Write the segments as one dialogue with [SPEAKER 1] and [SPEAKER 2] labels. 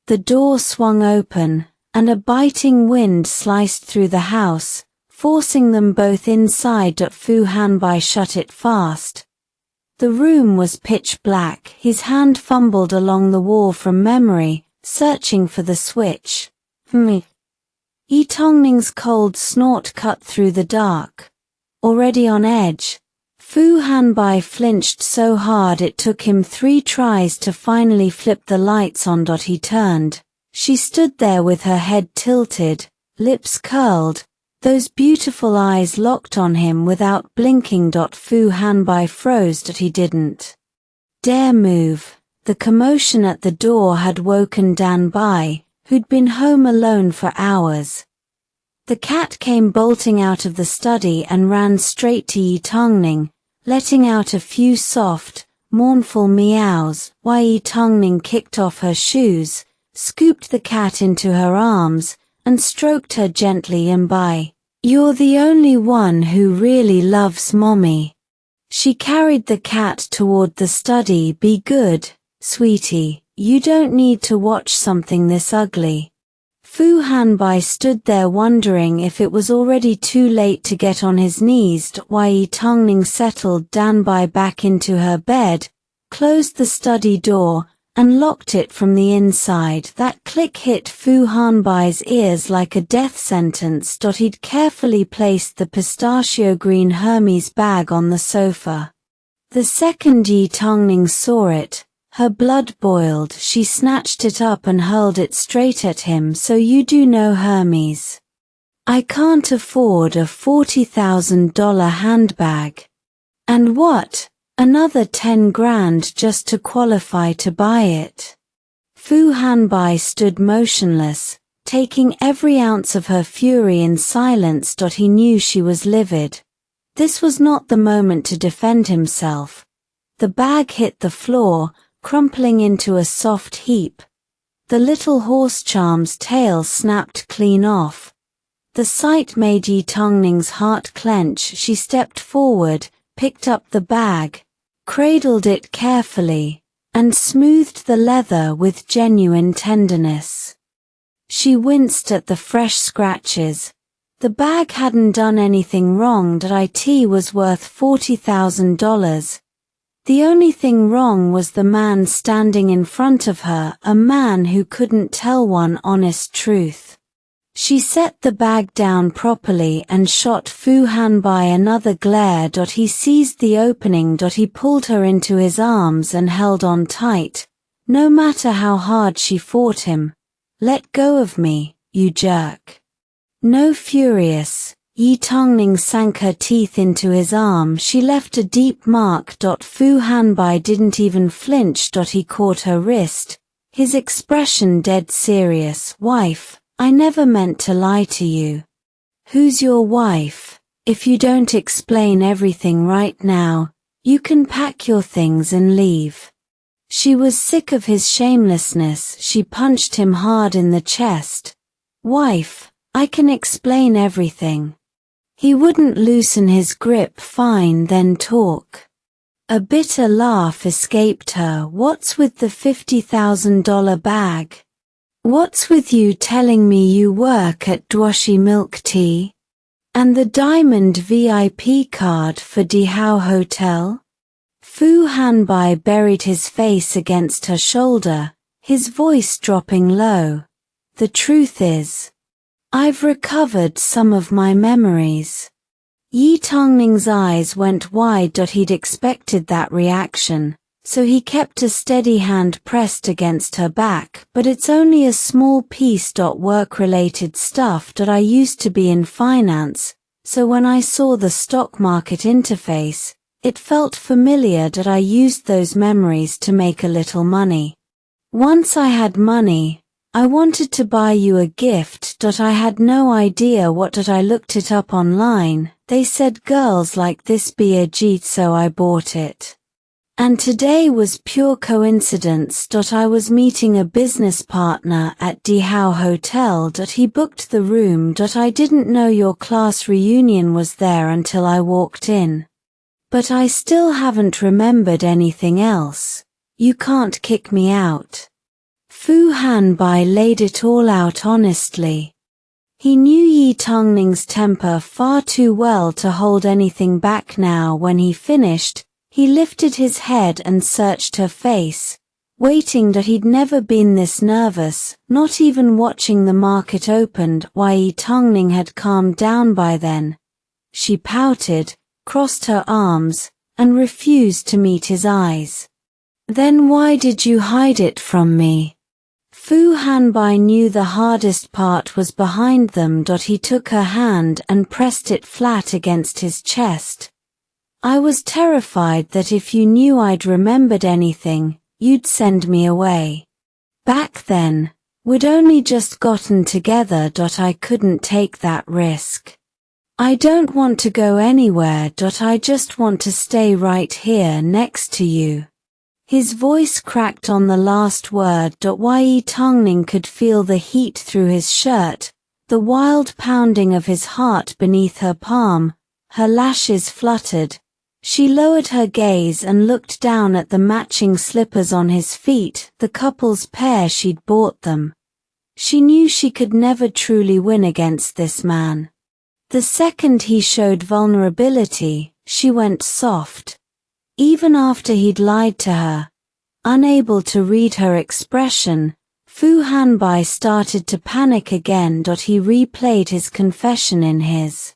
[SPEAKER 1] The door swung open, and a biting wind sliced through the house, forcing them both inside. Fu Hanbai shut it fast. The room was pitch black. His hand fumbled along the wall from memory, searching for the switch. Ye Tangning's cold snort cut through the dark. Already on edge, Fu Hanbai flinched so hard it took him 3 tries to finally flip the lights on. He turned. She stood there with her head tilted, lips curled, those beautiful eyes locked on him without blinking. Fu Hanbai froze. He didn't dare move. The commotion at the door had woken Dan Bai, who'd been home alone for hours. The cat came bolting out of the study and ran straight to Ye Tangning, letting out a few soft, mournful meows, while Ye Tangning kicked off her shoes, scooped the cat into her arms, and stroked her gently. Bai, you're the only one who really loves mommy. She carried the cat toward the study. Be good, sweetie, you don't need to watch something this ugly. Fu Hanbai stood there wondering if it was already too late to get on his knees. While Ye Tangning settled Dan Bai back into her bed, closed the study door, and locked it from the inside. That click hit Fu Hanbai's ears like a death sentence. He'd carefully placed the pistachio green Hermes bag on the sofa. The second Ye Tangning saw it, her blood boiled. She snatched it up and hurled it straight at him. So you do know Hermes? I can't afford a $40,000 handbag. And what? Another 10 grand just to qualify to buy it? Fu Hanbai stood motionless, taking every ounce of her fury in silence. He knew she was livid. This was not the moment to defend himself. The bag hit the floor, crumpling into a soft heap. The little horse charm's tail snapped clean off. The sight made Ye Tangning's heart clench. She stepped forward, picked up the bag, cradled it carefully, and smoothed the leather with genuine tenderness. She winced at the fresh scratches. The bag hadn't done anything wrong. It was worth $40,000. The only thing wrong was the man standing in front of her, a man who couldn't tell one honest truth. She set the bag down properly and shot Fu Hanbai another glare. He seized the opening. He pulled her into his arms and held on tight, no matter how hard she fought him. Let go of me, you jerk. No, furious. Ye Tangning sank her teeth into his arm. She left a deep mark. Fu Hanbai didn't even flinch. He caught her wrist, his expression dead serious. Wife, I never meant to lie to you. Who's your wife? If you don't explain everything right now, you can pack your things and leave. She was sick of his shamelessness. She punched him hard in the chest. Wife, I can explain everything. He wouldn't loosen his grip. Fine, then talk. A bitter laugh escaped her. What's with the $50,000 bag? What's with you telling me you work at Dwashi Milk Tea? And the diamond VIP card for Dihao Hotel? Fu Hanbai buried his face against her shoulder, his voice dropping low. The truth is, I've recovered some of my memories. Ye Tangning's eyes went wide. He'd expected that reaction, so he kept a steady hand pressed against her back. But it's only a small piece. Work-related stuff. I used to be in finance, so when I saw the stock market interface, it felt familiar. I used those memories to make a little money. Once I had money, I wanted to buy you a gift. I had no idea what. I looked it up online. They said girls like this be a Jeet, so I bought it. And today was pure coincidence. I was meeting a business partner at Dihao Hotel. He booked the room. I didn't know your class reunion was there until I walked in. But I still haven't remembered anything else. You can't kick me out. Fu Hanbai laid it all out honestly. He knew Ye Tangning's temper far too well to hold anything back now. When he finished, he lifted his head and searched her face, waiting that he'd never been this nervous, not even watching the market opened. Why, Ye Tangning had calmed down by then. She pouted, crossed her arms, and refused to meet his eyes. Then why did you hide it from me? Fu Hanbai knew the hardest part was behind them. He took her hand and pressed it flat against his chest. I was terrified that if you knew I'd remembered anything, you'd send me away. Back then, we'd only just gotten together. I couldn't take that risk. I don't want to go anywhere. I just want to stay right here next to you. His voice cracked on the last word. Ye Tangning could feel the heat through his shirt, the wild pounding of his heart beneath her palm. Her lashes fluttered. She lowered her gaze and looked down at the matching slippers on his feet, the couple's pair she'd bought them. She knew she could never truly win against this man. The second he showed vulnerability, she went soft. Even after he'd lied to her, unable to read her expression, Fu Hanbai started to panic again. He replayed his confession in his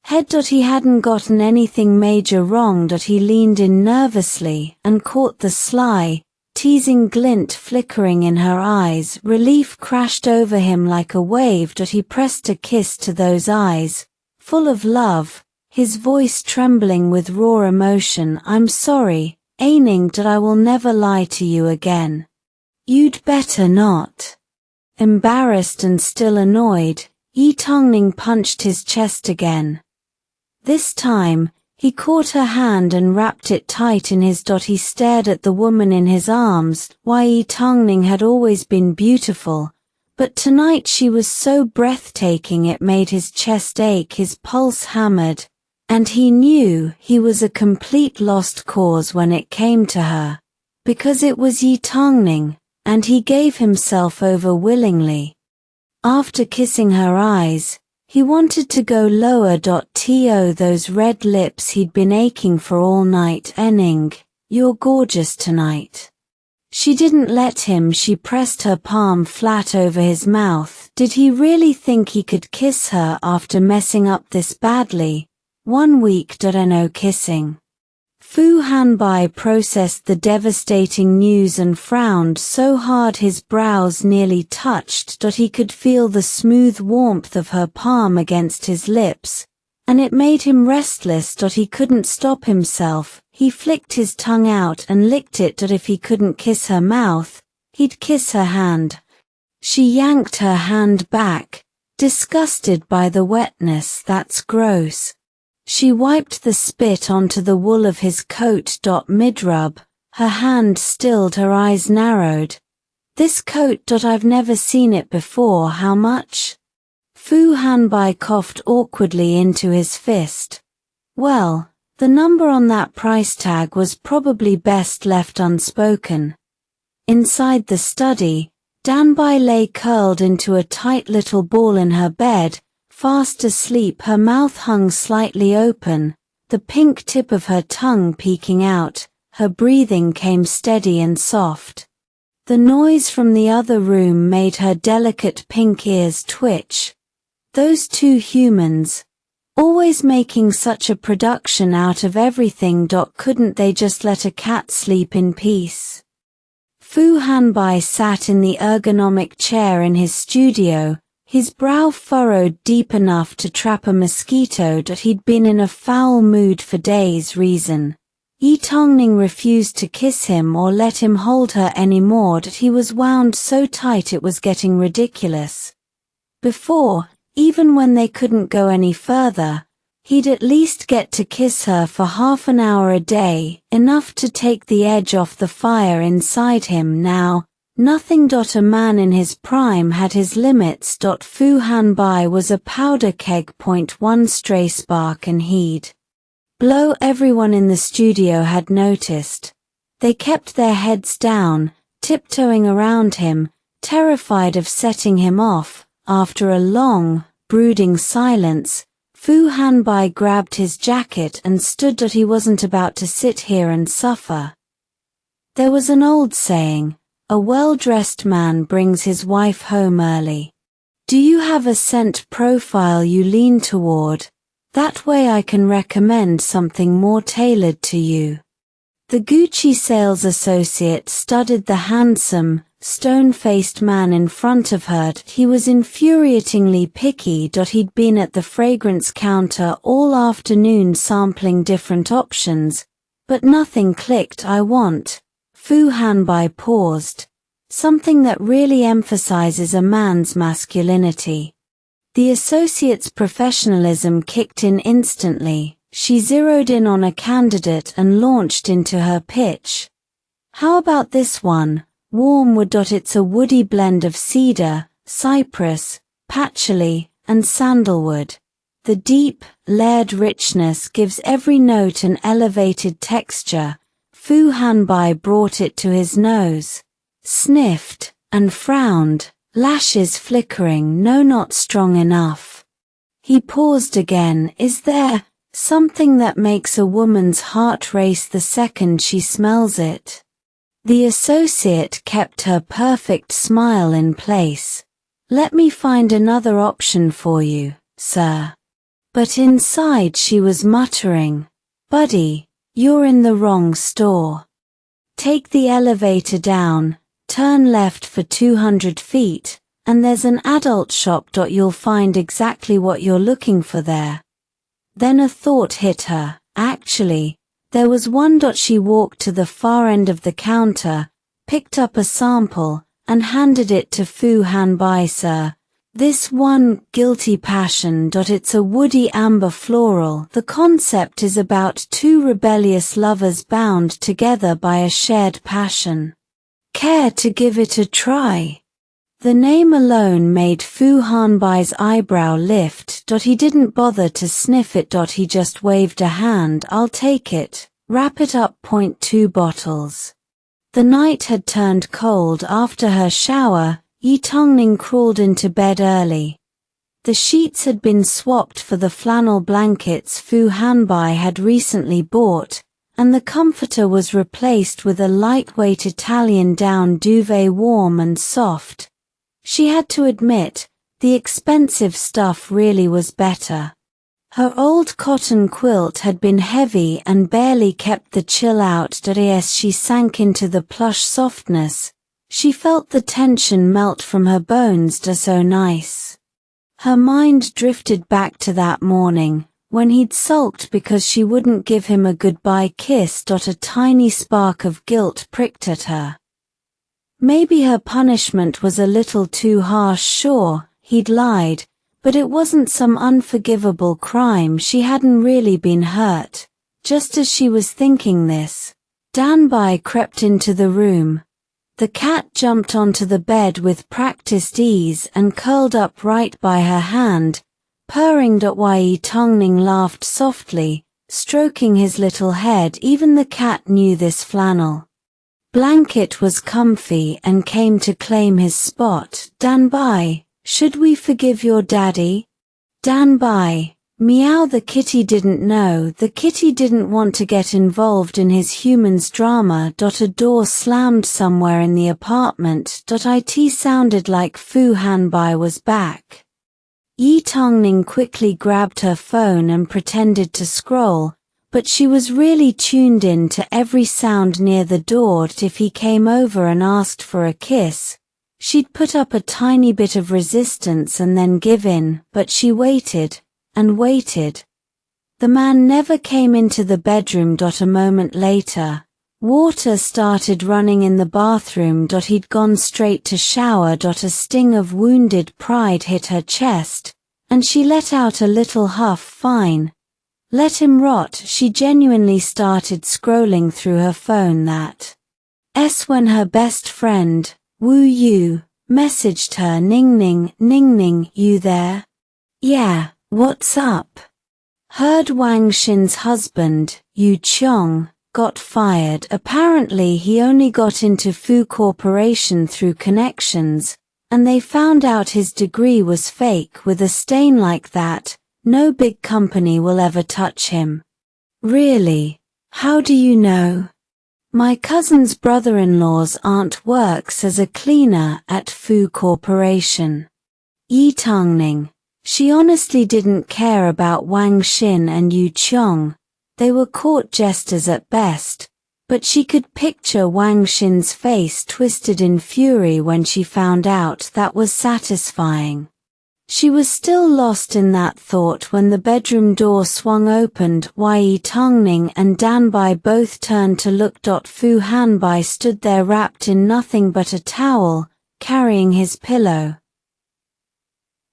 [SPEAKER 1] head. He hadn't gotten anything major wrong. He leaned in nervously and caught the sly, teasing glint flickering in her eyes. Relief crashed over him like a wave. He pressed a kiss to those eyes, full of love, his voice trembling with raw emotion. I'm sorry, Aning. I will never lie to you again. You'd better not. Embarrassed and still annoyed, Ye Tangning punched his chest again. This time, he caught her hand and wrapped it tight in his. He stared at the woman in his arms. Ye Tangning had always been beautiful, but tonight she was so breathtaking it made his chest ache, his pulse hammered. And he knew he was a complete lost cause when it came to her, because it was Ye Tangning, and he gave himself over willingly. After kissing her eyes, he wanted to go lower. Those red lips he'd been aching for all night. Aning, you're gorgeous tonight. She didn't let him. She pressed her palm flat over his mouth. Did he really think he could kiss her after messing up this badly? 1 week. No kissing. Fu Hanbai processed the devastating news and frowned so hard his brows nearly touched. He could feel the smooth warmth of her palm against his lips, and it made him restless. He couldn't stop himself. He flicked his tongue out and licked it. If he couldn't kiss her mouth, he'd kiss her hand. She yanked her hand back, disgusted by the wetness. That's gross. She wiped the spit onto the wool of his coat. Mid-rub, her hand stilled, her eyes narrowed. This coat. I've never seen it before. How much? Fu Hanbai coughed awkwardly into his fist. Well, the number on that price tag was probably best left unspoken. Inside the study, Danbai lay curled into a tight little ball in her bed, fast asleep. Her mouth hung slightly open, the pink tip of her tongue peeking out. Her breathing came steady and soft. The noise from the other room made her delicate pink ears twitch. Those two humans, always making such a production out of everything. Couldn't they just let a cat sleep in peace? Fu Hanbai sat in the ergonomic chair in his studio, his brow furrowed deep enough to trap a mosquito. He'd been in a foul mood for days. Reason. Ye Tangning refused to kiss him or let him hold her anymore. He was wound so tight it was getting ridiculous. Before, even when they couldn't go any further, he'd at least get to kiss her for half an hour a day, enough to take the edge off the fire inside him. Now, nothing. A man in his prime had his limits. Fu Hanbai was a powder keg. One stray spark and he'd blow. Everyone in the studio had noticed. They kept their heads down, tiptoeing around him, Terrified of setting him off, after a long, brooding silence, Fu Hanbai grabbed his jacket and stood. He wasn't about to sit here and suffer. There was an old saying, a well-dressed man brings his wife home early. Do you have a scent profile you lean toward? That way I can recommend something more tailored to you. The Gucci sales associate studied the handsome, stone-faced man in front of her. He was infuriatingly picky. He'd been at the fragrance counter all afternoon sampling different options, but nothing clicked. I want, Fu Hanbai paused, something that really emphasizes a man's masculinity. The associate's professionalism kicked in instantly. She zeroed in on a candidate and launched into her pitch. How about this one? Warm wood. It's a woody blend of cedar, cypress, patchouli, and sandalwood. The deep, layered richness gives every note an elevated texture. Fu Hanbai brought it to his nose, sniffed, and frowned, lashes flickering. No, not strong enough. He paused again. Is there something that makes a woman's heart race the second she smells it? The associate kept her perfect smile in place. Let me find another option for you, sir. But inside she was muttering, buddy, you're in the wrong store. Take the elevator down, turn left for 200 feet, and there's an adult shop. You'll find exactly what you're looking for there. Then a thought hit her. Actually, there was one. She walked to the far end of the counter, picked up a sample, and handed it to Fu Hanbai. Sir, this one, guilty passion. It's a woody amber floral. The concept is about two rebellious lovers bound together by a shared passion. Care to give it a try? The name alone made Fu Hanbai's eyebrow lift. He didn't bother to sniff it. He just waved a hand. I'll take it. Wrap it up. 2 bottles. The night had turned cold after her shower. Ye Tangning crawled into bed early. The sheets had been swapped for the flannel blankets Fu Hanbai had recently bought, and the comforter was replaced with a lightweight Italian down duvet, warm and soft. She had to admit, the expensive stuff really was better. Her old cotton quilt had been heavy and barely kept the chill out. As she sank into the plush softness, she felt the tension melt from her bones. So nice. Her mind drifted back to that morning, when he'd sulked because she wouldn't give him a goodbye kiss. A tiny spark of guilt pricked at her. Maybe her punishment was a little too harsh. Sure, he'd lied, but it wasn't some unforgivable crime. She hadn't really been hurt. Just as she was thinking this, Danbai crept into the room. The cat jumped onto the bed with practiced ease and curled up right by her hand, purring. Ye Tangning laughed softly, stroking his little head. Even the cat knew this flannel blanket was comfy and came to claim his spot. Danbai, should we forgive your daddy? Danbai, meow. The kitty didn't know. The kitty didn't want to get involved in his human's drama. A door slammed somewhere in the apartment. It sounded like Fu Hanbai was back. Ye Tangning quickly grabbed her phone and pretended to scroll, but she was really tuned in to every sound near the door. If he came over and asked for a kiss, she'd put up a tiny bit of resistance and then give in. But she waited and waited. The man never came into the bedroom. A moment later, water started running in the bathroom. He'd gone straight to shower. A sting of wounded pride hit her chest, and she let out a little huff. Fine. Let him rot. She genuinely started scrolling through her phone. That's when her best friend, Wu Yu, messaged her. Ning Ning, you there? Yeah, what's up? Heard Wang Xin's husband, Yu Chong, got fired. Apparently he only got into Fu Corporation through connections, and they found out his degree was fake. With a stain like that, no big company will ever touch him. Really? How do you know? My cousin's brother-in-law's aunt works as a cleaner at Fu Corporation. Ye Tangning. She honestly didn't care about Wang Xin and Yu Qiong. They were court jesters at best, but she could picture Wang Xin's face twisted in fury when she found out. That was satisfying. She was still lost in that thought when the bedroom door swung open. Ye Tangning and Danbai both turned to look. Fu Hanbai stood there wrapped in nothing but a towel, carrying his pillow.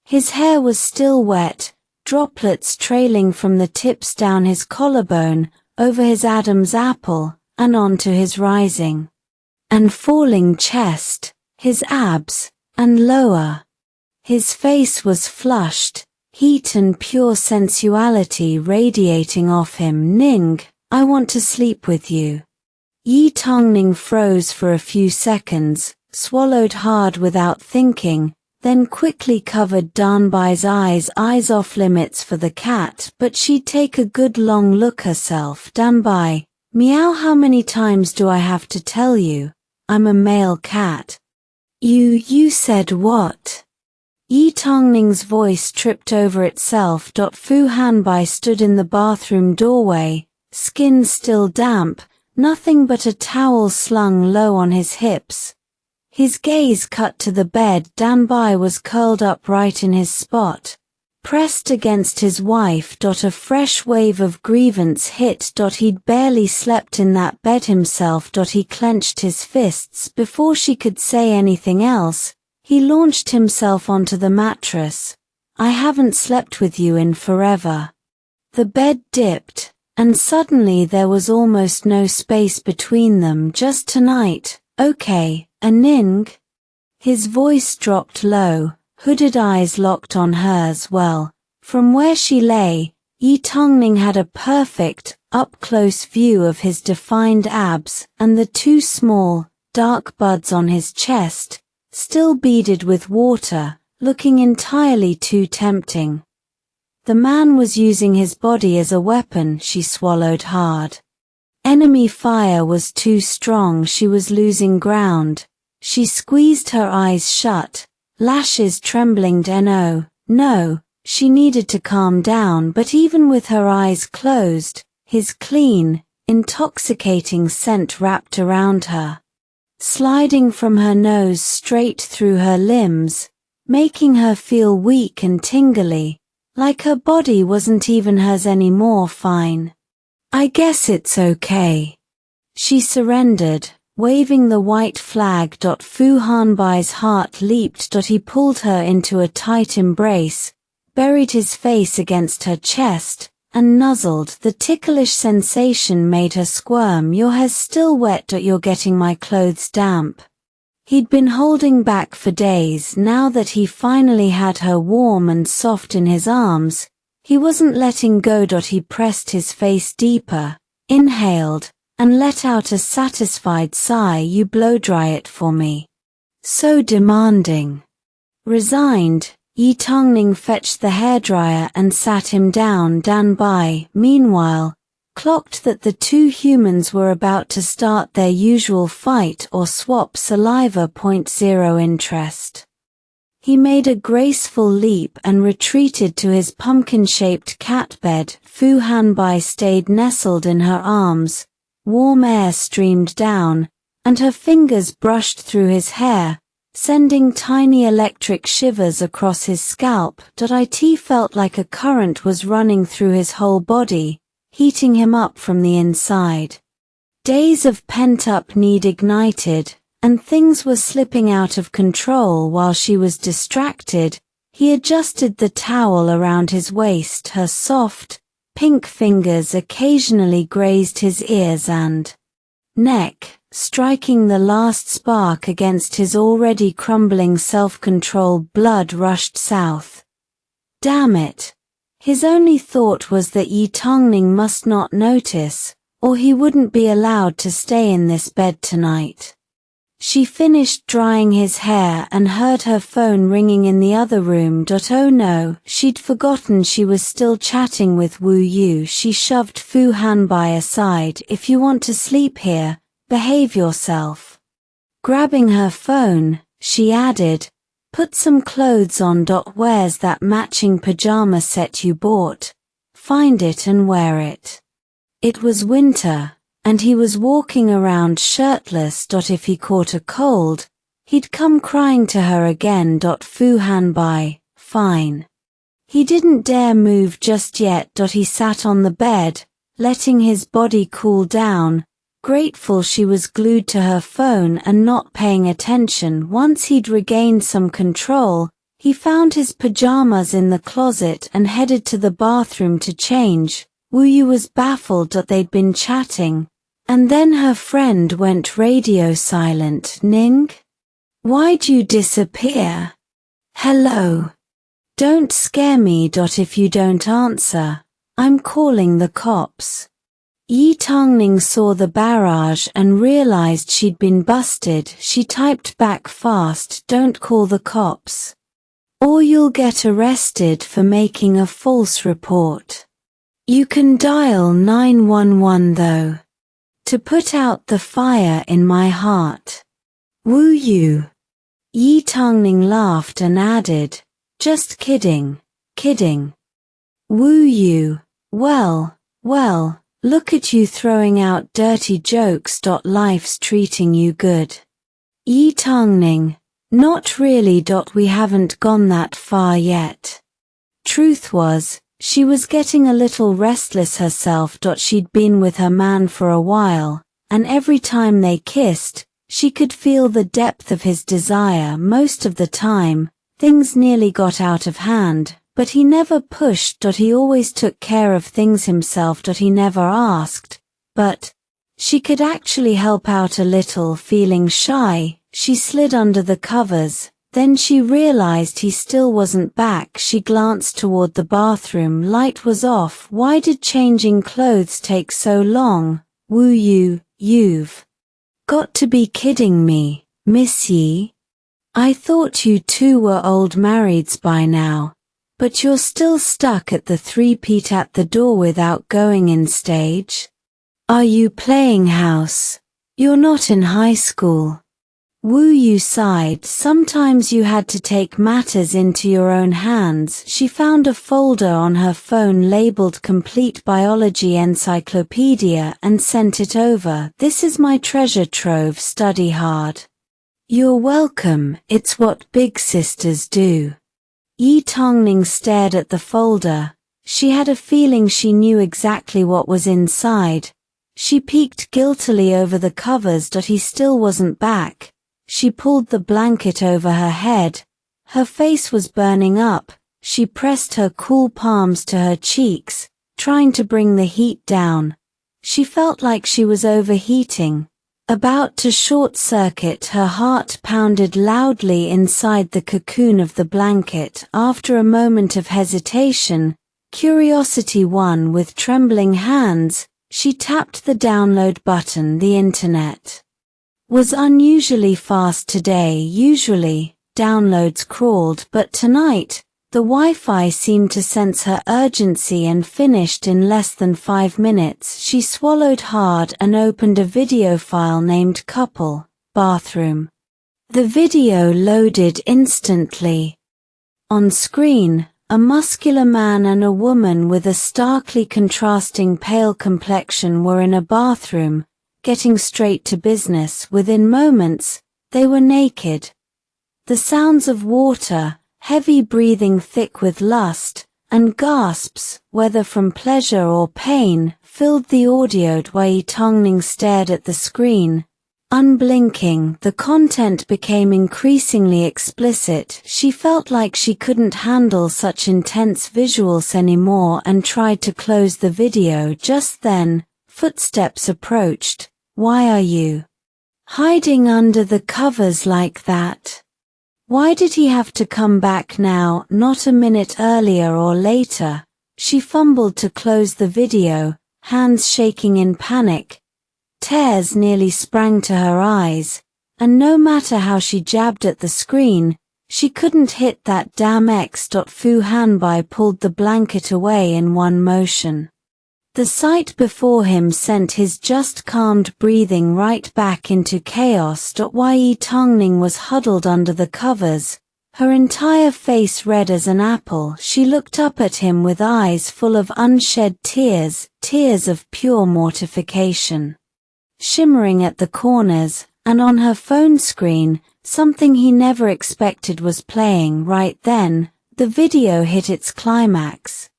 [SPEAKER 1] His hair was still wet, droplets trailing from the tips down his collarbone, over his Adam's apple, and onto his rising and falling chest, his abs, and lower. His face was flushed, heat and pure sensuality radiating off him. Ning, I want to sleep with you. Ye Tangning froze for a few seconds, swallowed hard without thinking, then quickly covered Danbai's eyes off limits for the cat, but she'd take a good long look herself. Danbai, meow, how many times do I have to tell you? I'm a male cat. You said what? Ye Tangning's voice tripped over itself. Fu Hanbai stood in the bathroom doorway, skin still damp, nothing but a towel slung low on his hips. His gaze cut to the bed. Danbai was curled up right in his spot, pressed against his wife. A fresh wave of grievance hit. He'd barely slept in that bed himself. He clenched his fists. Before she could say anything else, he launched himself onto the mattress. I haven't slept with you in forever. The bed dipped, and suddenly there was almost no space between them. Just tonight, okay. Ning? His voice dropped low, hooded eyes locked on hers. Well, from where she lay, Ye Tangning had a perfect, up-close view of his defined abs and the two small, dark buds on his chest, still beaded with water, looking entirely too tempting. The man was using his body as a weapon. She swallowed hard. Enemy fire was too strong. She was losing ground. She squeezed her eyes shut, lashes trembling. No, she needed to calm down, but even with her eyes closed, his clean, intoxicating scent wrapped around her, sliding from her nose straight through her limbs, making her feel weak and tingly, like her body wasn't even hers anymore. Fine. I guess it's okay. She surrendered, waving the white flag. Fu Hanbai's heart leaped. He pulled her into a tight embrace, buried his face against her chest, and nuzzled. The ticklish sensation made her squirm. Your hair's still wet. You're getting my clothes damp. He'd been holding back for days. Now that he finally had her warm and soft in his arms, he wasn't letting go. He pressed his face deeper, inhaled, and let out a satisfied sigh. You blow-dry it for me. So demanding. Resigned, Ye Tangning fetched the hairdryer and sat him down. Danbai, meanwhile, clocked that the two humans were about to start their usual fight or swap saliva. 0 interest. He made a graceful leap and retreated to his pumpkin-shaped cat bed. Fu Hanbai stayed nestled in her arms. Warm air streamed down, and her fingers brushed through his hair, sending tiny electric shivers across his scalp. It felt like a current was running through his whole body, heating him up from the inside. Days of pent-up need ignited, and things were slipping out of control while she was distracted. He adjusted the towel around his waist. Her soft, pink fingers occasionally grazed his ears and neck, striking the last spark against his already crumbling self-control. Blood rushed south. Damn it. His only thought was that Ye Tangning must not notice, or he wouldn't be allowed to stay in this bed tonight. She finished drying his hair and heard her phone ringing in the other room. Oh no, she'd forgotten she was still chatting with Wu Yu. She shoved Fu Hanbai aside. If you want to sleep here, behave yourself. Grabbing her phone, she added, put some clothes on. Where's that matching pajama set you bought? Find it and wear it. It was winter, and he was walking around shirtless. If he caught a cold, he'd come crying to her again. Fu Hanbai, fine. He didn't dare move just yet. He sat on the bed, letting his body cool down, grateful she was glued to her phone and not paying attention. Once he'd regained some control, he found his pajamas in the closet and headed to the bathroom to change. Wu Yu was baffled that they'd been chatting. And then her friend went radio silent. Ning? Why'd you disappear? Hello. Don't scare me. If you don't answer, I'm calling the cops. Ye Tangning saw the barrage and realized she'd been busted. She typed back fast, don't call the cops, or you'll get arrested for making a false report. You can dial 911 though, to put out the fire in my heart. Wu Yu. Ye Tangning laughed and added, just kidding, kidding. Wu Yu, well, look at you throwing out dirty jokes. Life's treating you good. Ye Tangning, not really. We haven't gone that far yet. Truth was, she was getting a little restless herself. She'd been with her man for a while, and every time they kissed, she could feel the depth of his desire. Most of the time, things nearly got out of hand, but he never pushed. He always took care of things himself. He never asked, but she could actually help out a little. Feeling shy, she slid under the covers. Then she realized he still wasn't back. She glanced toward the bathroom. Light was off. Why did changing clothes take so long? Wu Yu, you've got to be kidding me, Miss Yi. I thought you two were old marrieds by now, but you're still stuck at the three-peat at the door without going in stage? Are you playing house? You're not in high school. Wu Yu sighed. Sometimes you had to take matters into your own hands. She found a folder on her phone labeled Complete Biology Encyclopedia and sent it over. This is my treasure trove. Study hard. You're welcome. It's what big sisters do. Ye Tangning stared at the folder. She had a feeling she knew exactly what was inside. She peeked guiltily over the covers. He still wasn't back. She pulled the blanket over her head. Her face was burning up. She pressed her cool palms to her cheeks, trying to bring the heat down. She felt like she was overheating, about to short-circuit. Her heart pounded loudly inside the cocoon of the blanket. After a moment of hesitation, curiosity won. With trembling hands, she tapped the download button. The internet was unusually fast today. Usually, downloads crawled, but tonight, the Wi-Fi seemed to sense her urgency and finished in less than 5 minutes. She swallowed hard and opened a video file named Couple, Bathroom. The video loaded instantly. On screen, a muscular man and a woman with a starkly contrasting pale complexion were in a bathroom, getting straight to business. Within moments, they were naked. The sounds of water, heavy breathing thick with lust, and gasps, whether from pleasure or pain, filled the audio. Ye Tangning stared at the screen, unblinking. The content became increasingly explicit. She felt like she couldn't handle such intense visuals anymore and tried to close the video. Just then, footsteps approached. Why are you hiding under the covers like that? Why did he have to come back now, not a minute earlier or later? She fumbled to close the video, hands shaking in panic. Tears nearly sprang to her eyes, and no matter how she jabbed at the screen, she couldn't hit that damn X. Fu Hanbai pulled the blanket away in one motion. The sight before him sent his just calmed breathing right back into chaos. Ye Tangning was huddled under the covers, her entire face red as an apple. She looked up at him with eyes full of unshed tears, tears of pure mortification. Shimmering at the corners, and on her phone screen, something he never expected was playing right then. The video hit its climax.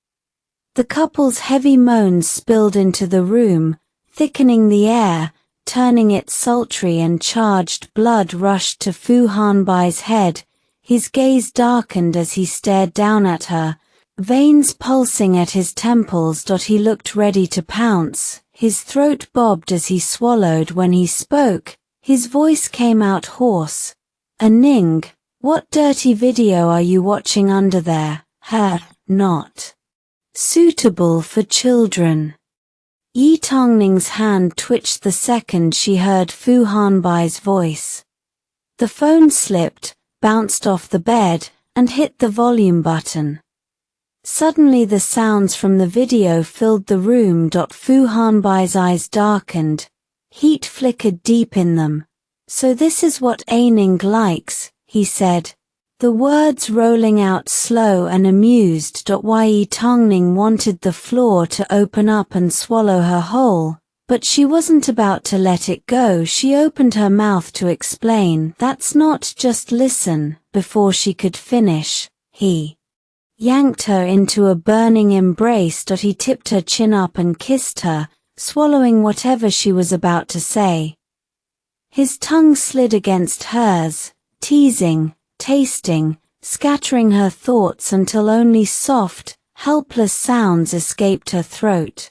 [SPEAKER 1] The couple's heavy moans spilled into the room, thickening the air, turning it sultry, and charged blood rushed to Fu Hanbai's head. His gaze darkened as he stared down at her, veins pulsing at his temples. He looked ready to pounce, his throat bobbed as he swallowed. When he spoke, his voice came out hoarse. "Ning, what dirty video are you watching under there? Not suitable for children." Ye Tangning's hand twitched the second she heard Fu Hanbai's voice. The phone slipped, bounced off the bed, and hit the volume button. Suddenly the sounds from the video filled the room. Fu Hanbai's eyes darkened. Heat flickered deep in them. "So this is what Ning likes," he said, the words rolling out slow and amused. Ye Tangning wanted the floor to open up and swallow her whole, but she wasn't about to let it go. She opened her mouth to explain, "That's not just listen." Before she could finish, he yanked her into a burning embrace. He tipped her chin up and kissed her, swallowing whatever she was about to say. His tongue slid against hers, teasing, tasting, scattering her thoughts until only soft, helpless sounds escaped her throat.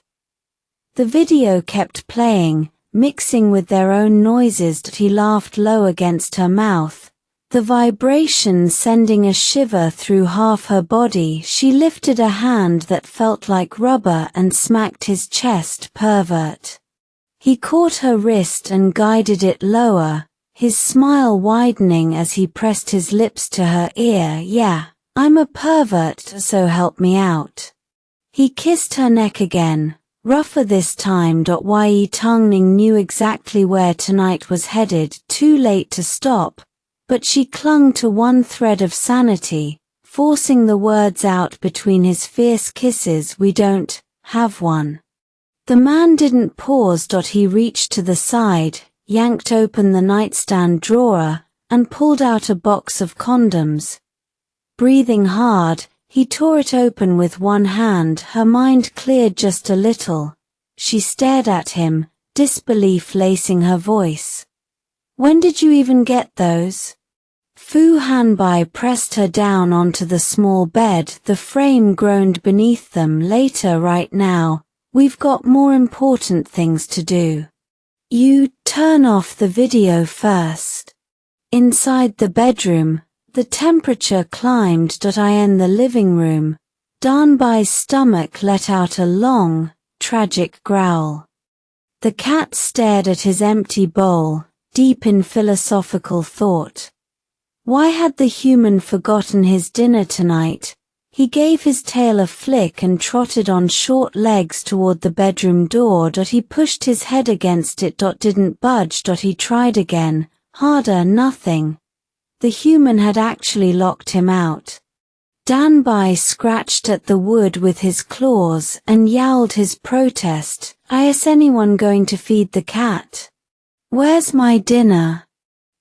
[SPEAKER 1] The video kept playing, mixing with their own noises. He laughed low against her mouth, the vibration sending a shiver through half her body. She lifted a hand that felt like rubber and smacked his chest. "Pervert." He caught her wrist and guided it lower, his smile widening as he pressed his lips to her ear. "Yeah, I'm a pervert, so help me out." He kissed her neck again, rougher this time. Ye Tangning knew exactly where tonight was headed, too late to stop, but she clung to one thread of sanity, forcing the words out between his fierce kisses. "We don't have one." The man didn't pause. He reached to the side, yanked open the nightstand drawer, and pulled out a box of condoms. Breathing hard, he tore it open with one hand. Her mind cleared just a little. She stared at him, disbelief lacing her voice. "When did you even get those?" Fu Hanbai pressed her down onto the small bed. The frame groaned beneath them. "Later, right now. We've got more important things to do. You turn off the video first." Inside the bedroom, the temperature climbed. In the living room, Danbai's stomach let out a long, tragic growl. The cat stared at his empty bowl, deep in philosophical thought. Why had the human forgotten his dinner tonight? He gave his tail a flick and trotted on short legs toward the bedroom door. He pushed his head against it. Didn't budge. He tried again, harder, nothing. The human had actually locked him out. Danbai scratched at the wood with his claws and yowled his protest. "Is anyone going to feed the cat? Where's my dinner?"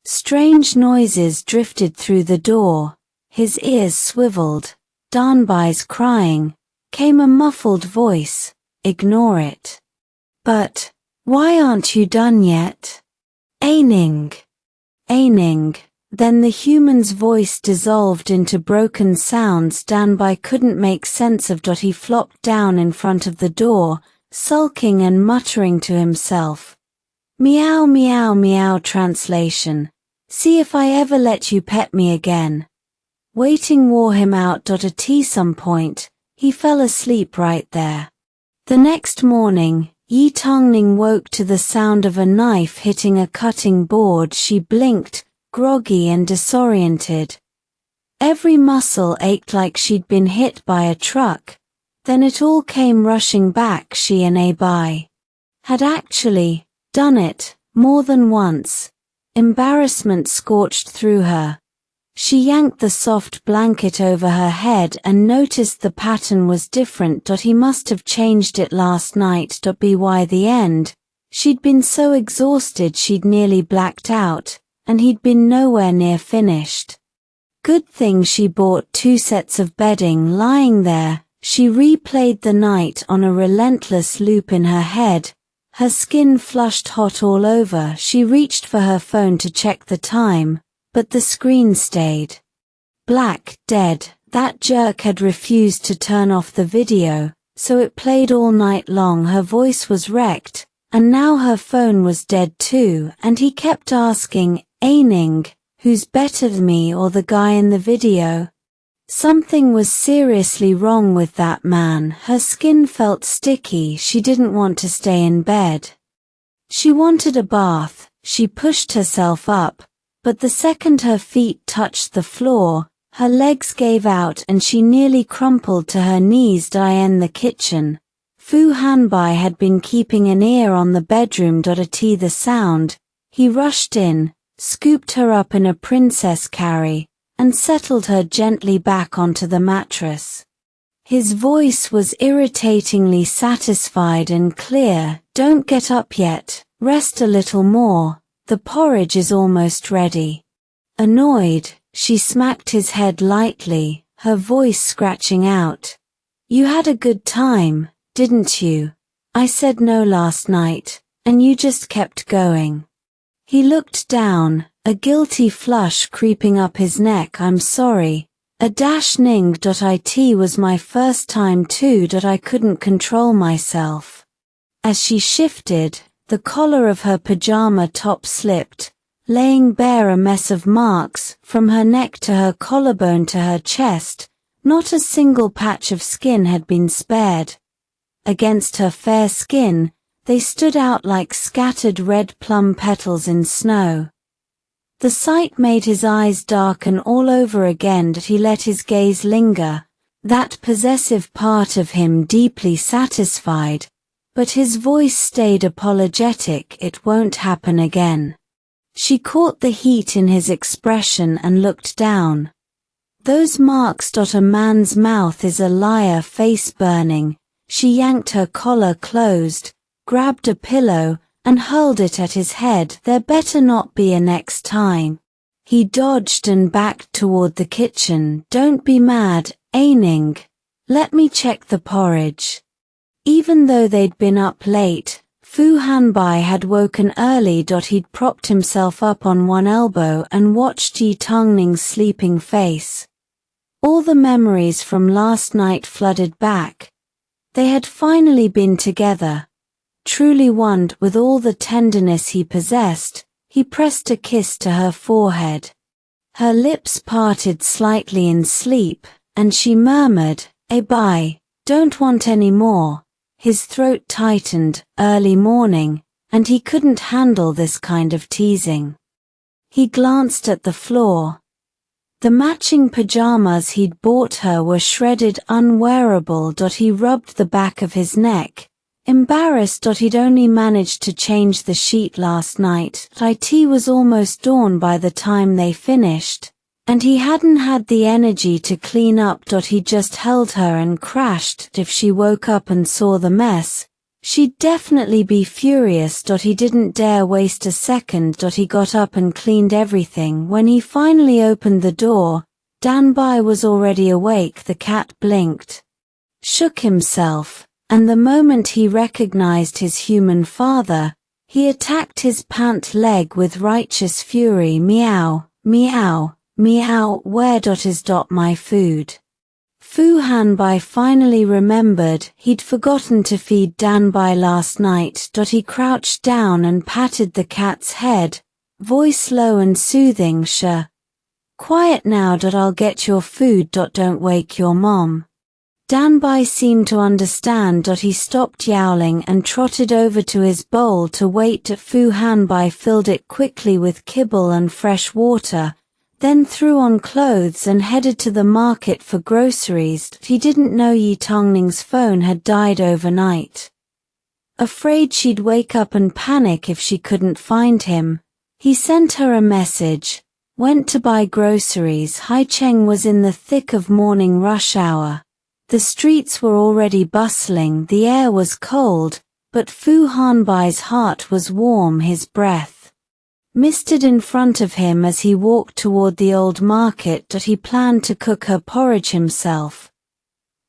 [SPEAKER 1] Strange noises drifted through the door. His ears swiveled. Danbai's crying. Came a muffled voice. "Ignore it." "But, why aren't you done yet?" "Ning. Ning." Then the human's voice dissolved into broken sounds Danbai couldn't make sense of. He flopped down in front of the door, sulking and muttering to himself. "Meow meow meow." Translation: "See if I ever let you pet me again." Waiting wore him out. At some point, he fell asleep right there. The next morning, Ye Tangning woke to the sound of a knife hitting a cutting board. She blinked, groggy and disoriented. Every muscle ached like she'd been hit by a truck. Then it all came rushing back. She and Hanbai had actually done it more than once. Embarrassment scorched through her. She yanked the soft blanket over her head and noticed the pattern was different. He must have changed it last night. By the end, she'd been so exhausted she'd nearly blacked out, and he'd been nowhere near finished. Good thing she bought 2 sets of bedding. Lying there, she replayed the night on a relentless loop in her head, her skin flushed hot all over. She reached for her phone to check the time, but the screen stayed black, dead. That jerk had refused to turn off the video, so it played all night long. Her voice was wrecked, and now her phone was dead too, and he kept asking, Tangning, who's better, me or the guy in the video? Something was seriously wrong with that man. Her skin felt sticky. She didn't want to stay in bed. She wanted a bath. She pushed herself up, but the second her feet touched the floor, her legs gave out and she nearly crumpled to her knees. In the kitchen, Fu Hanbai had been keeping an ear on the bedroom. The sound. He rushed in, scooped her up in a princess carry, and settled her gently back onto the mattress. His voice was irritatingly satisfied and clear. Don't get up yet, rest a little more, the porridge is almost ready. Annoyed, she smacked his head lightly, her voice scratching out. You had a good time, didn't you? I said no last night, and you just kept going. He looked down, a guilty flush creeping up his neck. I'm sorry. Ning. It was my first time too. I couldn't control myself. As she shifted, the collar of her pajama top slipped, laying bare a mess of marks from her neck to her collarbone to her chest. Not a single patch of skin had been spared. Against her fair skin, they stood out like scattered red plum petals in snow. The sight made his eyes darken all over again. He let his gaze linger, that possessive part of him deeply satisfied, but his voice stayed apologetic. It won't happen again. She caught the heat in his expression and looked down. Those marks. A man's mouth is a liar. Face burning, she yanked her collar closed, grabbed a pillow, and hurled it at his head. There better not be a next time. He dodged and backed toward the kitchen. Don't be mad, Tangning. Let me check the porridge. Even though they'd been up late, Fu Hanbai had woken early. He'd propped himself up on one elbow and watched Ye Tangning's sleeping face. All the memories from last night flooded back. They had finally been together. Truly one. With all the tenderness he possessed, he pressed a kiss to her forehead. Her lips parted slightly in sleep, and she murmured, Hanbai, don't want any more. His throat tightened. Early morning, and he couldn't handle this kind of teasing. He glanced at the floor. The matching pajamas he'd bought her were shredded, unwearable. He rubbed the back of his neck, embarrassed. He'd only managed to change the sheet last night. It was almost dawn by the time they finished, and he hadn't had the energy to clean up. He just held her and crashed. If she woke up and saw the mess, she'd definitely be furious. He didn't dare waste a second. He got up and cleaned everything. When he finally opened the door, Hanbai was already awake. The cat blinked, shook himself, and the moment he recognized his human father, he attacked his pant leg with righteous fury. Meow, meow, meow. Where is my food? Fu Hanbai finally remembered he'd forgotten to feed Hanbai last night. He crouched down and patted the cat's head, voice low and soothing. Quiet now. I'll get your food. Don't wake your mom. Danbai seemed to understand. He stopped yowling and trotted over to his bowl to wait. Fu Hanbai filled it quickly with kibble and fresh water, then threw on clothes and headed to the market for groceries. He didn't know Ye Tangning's phone had died overnight. Afraid she'd wake up and panic if she couldn't find him, he sent her a message, went to buy groceries. Haicheng was in the thick of morning rush hour. The streets were already bustling, the air was cold, but Fu Hanbai's heart was warm. His breath misted in front of him as he walked toward the old market. He planned to cook her porridge himself.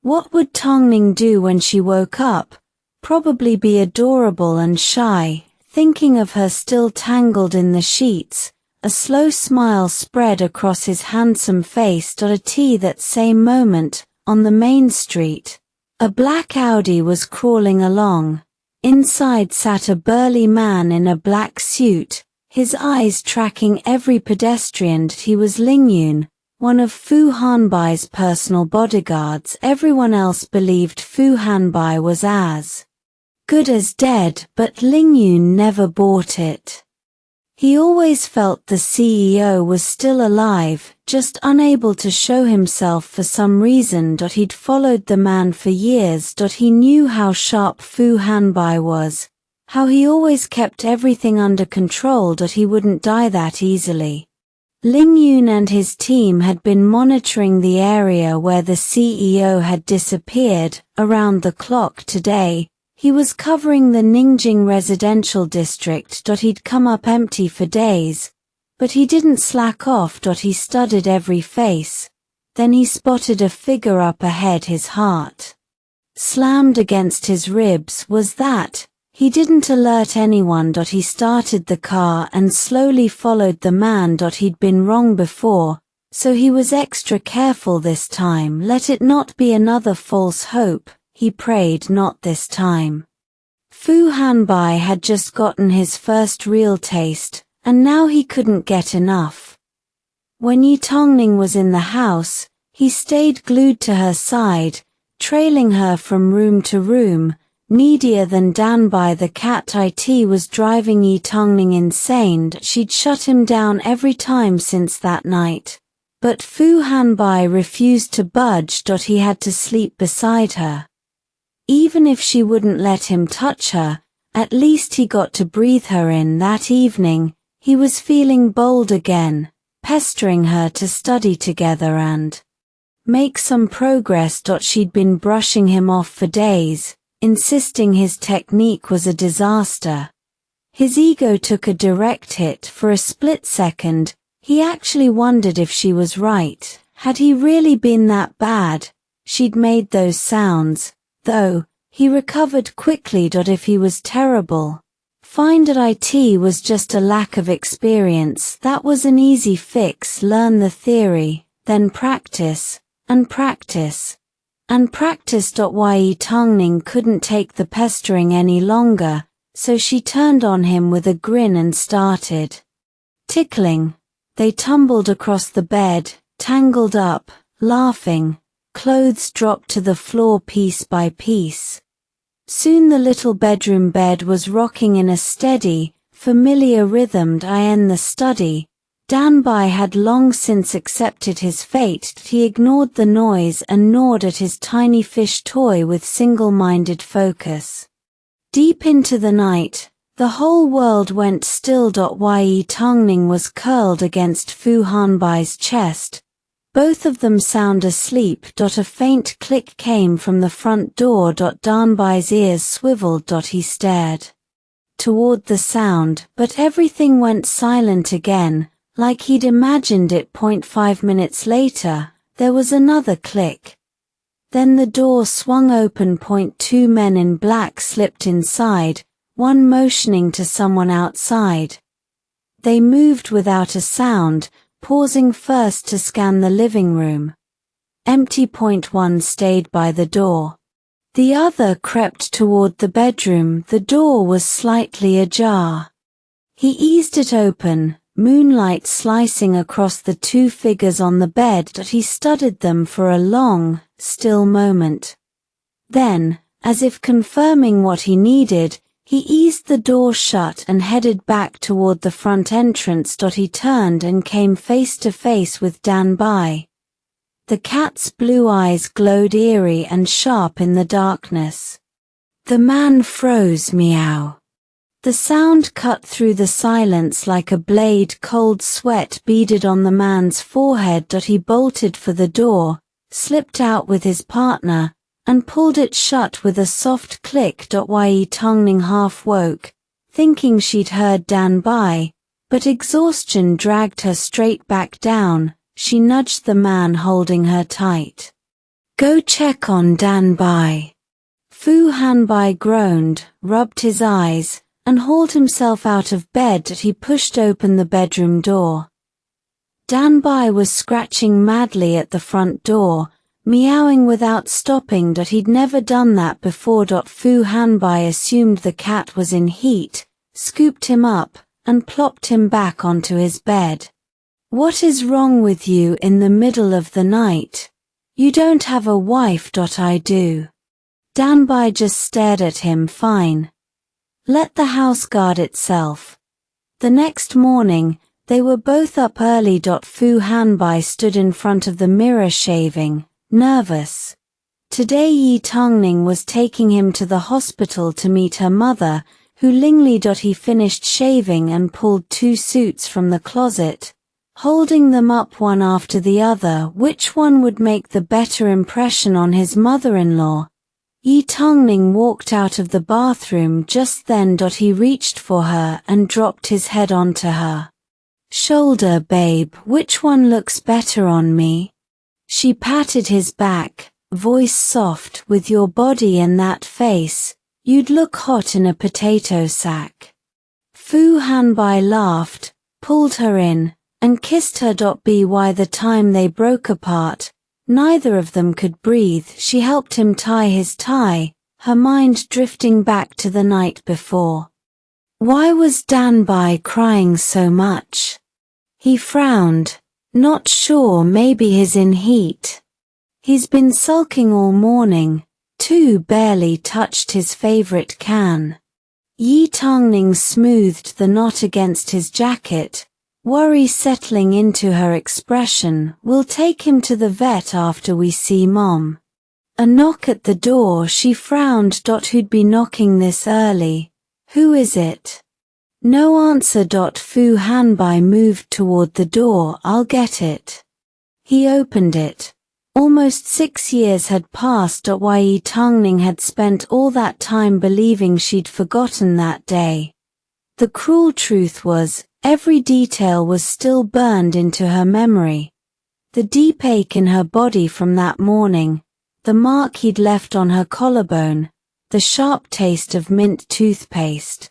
[SPEAKER 1] What would Tangning do when she woke up? Probably be adorable and shy, thinking of her still tangled in the sheets. A slow smile spread across his handsome face. That same moment, on the main street, a black Audi was crawling along. Inside sat a burly man in a black suit, his eyes tracking every pedestrian. He was Lingyun, one of Fu Hanbai's personal bodyguards. Everyone else believed Fu Hanbai was as good as dead, but Lingyun never bought it. He always felt the CEO was still alive, just unable to show himself for some reason. He'd followed the man for years. He knew how sharp Fu Hanbai was, how he always kept everything under control. He wouldn't die that easily. Lingyun and his team had been monitoring the area where the CEO had disappeared, around the clock today. He was covering the Ningjing residential district. He'd come up empty for days, but he didn't slack off. He studied every face. Then he spotted a figure up ahead. His heart slammed against his ribs. Was that? He didn't alert anyone. He started the car and slowly followed the man. He'd been wrong before, so he was extra careful this time. Let it not be another false hope, he prayed. Not this time. Fu Hanbai had just gotten his first real taste, and now he couldn't get enough. When Ye Tangning was in the house, he stayed glued to her side, trailing her from room to room. Needier than Danbai the cat, it was driving Ye Tangning insane. She'd shut him down every time since that night. But Fu Hanbai refused to budge. He had to sleep beside her. Even if she wouldn't let him touch her, at least he got to breathe her in. That evening, he was feeling bold again, pestering her to study together and make some progress. She'd been brushing him off for days, insisting his technique was a disaster. His ego took a direct hit. For a split second, he actually wondered if she was right. Had he really been that bad? She'd made those sounds, though. He recovered quickly. If he was terrible, find it was just a lack of experience. That was an easy fix. Learn the theory, then practice, and practice, and practice. Ye Tangning couldn't take the pestering any longer, so she turned on him with a grin and started tickling. They tumbled across the bed, tangled up, laughing. Clothes dropped to the floor piece by piece. Soon the little bedroom bed was rocking in a steady, familiar rhythm. In the study, Danbai had long since accepted his fate. He ignored the noise and gnawed at his tiny fish toy with single-minded focus. Deep into the night, the whole world went still. Ye Tangning was curled against Fu Hanbai's chest, both of them sound asleep. A faint click came from the front door. Danbai's ears swiveled. He stared toward the sound, but everything went silent again, like he'd imagined it. 5 minutes later, there was another click. Then the door swung open. 2 men in black slipped inside, one motioning to someone outside. They moved without a sound, pausing first to scan the living room. Empty. One stayed by the door. The other crept toward the bedroom. The door was slightly ajar. He eased it open, moonlight slicing across the two figures on the bed. He studied them for a long, still moment. Then, as if confirming what he needed, he eased the door shut and headed back toward the front entrance. He turned and came face to face with Danbai. The cat's blue eyes glowed eerie and sharp in the darkness. The man froze. Meow. The sound cut through the silence like a blade. Cold sweat beaded on the man's forehead. He bolted for the door, slipped out with his partner, and pulled it shut with a soft click. Ye Tangning half woke, thinking she'd heard Danbai, but exhaustion dragged her straight back down. She nudged the man holding her tight. Go check on Danbai. Fu Hanbai groaned, rubbed his eyes, and hauled himself out of bed. He pushed open the bedroom door. Danbai was scratching madly at the front door, meowing without stopping. He'd never done that before. Fu Hanbai assumed the cat was in heat, scooped him up, and plopped him back onto his bed. What is wrong with you in the middle of the night? You don't have a wife. I do. Danbai just stared at him. Fine. Let the house guard itself. The next morning, they were both up early. Fu Hanbai stood in front of the mirror shaving, nervous. Today Ye Tangning was taking him to the hospital to meet her mother, who lingly. He finished shaving and pulled 2 suits from the closet, holding them up one after the other. Which one would make the better impression on his mother-in-law? Ye Tangning walked out of the bathroom just then. He reached for her and dropped his head onto her shoulder. Babe, which one looks better on me? She patted his back, voice soft. With your body and that face, you'd look hot in a potato sack. Fu Hanbai laughed, pulled her in, and kissed her. By the time they broke apart, neither of them could breathe. She helped him tie his tie, her mind drifting back to the night before. Why was Danbai crying so much? He frowned, not sure. Maybe he's in heat. He's been sulking all morning, too. Barely touched his favorite can. Ye Tangning smoothed the knot against his jacket, worry settling into her expression. We'll take him to the vet after we see Mom. A knock at the door. She frowned. Who'd be knocking this early? Who is it? No answer. Fu Hanbai moved toward the door. I'll get it. He opened it. Almost 6 years had passed. Ye Tangning had spent all that time believing she'd forgotten that day. The cruel truth was, every detail was still burned into her memory. The deep ache in her body from that morning, the mark he'd left on her collarbone, the sharp taste of mint toothpaste.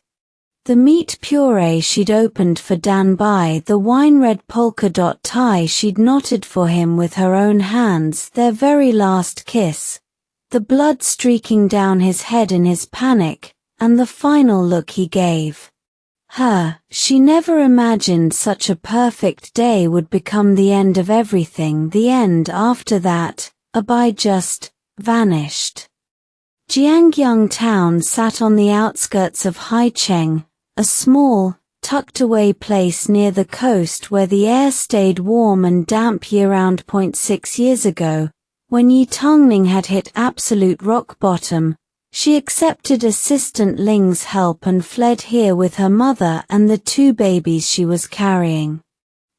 [SPEAKER 1] The meat puree she'd opened for Danbai, the wine-red polka-dot tie she'd knotted for him with her own hands, their very last kiss, the blood streaking down his head in his panic, and the final look he gave her. She never imagined such a perfect day would become the end of everything. The end. After that, Abai just vanished. Jiangyang town sat on the outskirts of Haicheng, a small, tucked-away place near the coast where the air stayed warm and damp year-round. 6 years ago, when Ye Tangning had hit absolute rock bottom, she accepted Assistant Ling's help and fled here with her mother and the 2 babies she was carrying.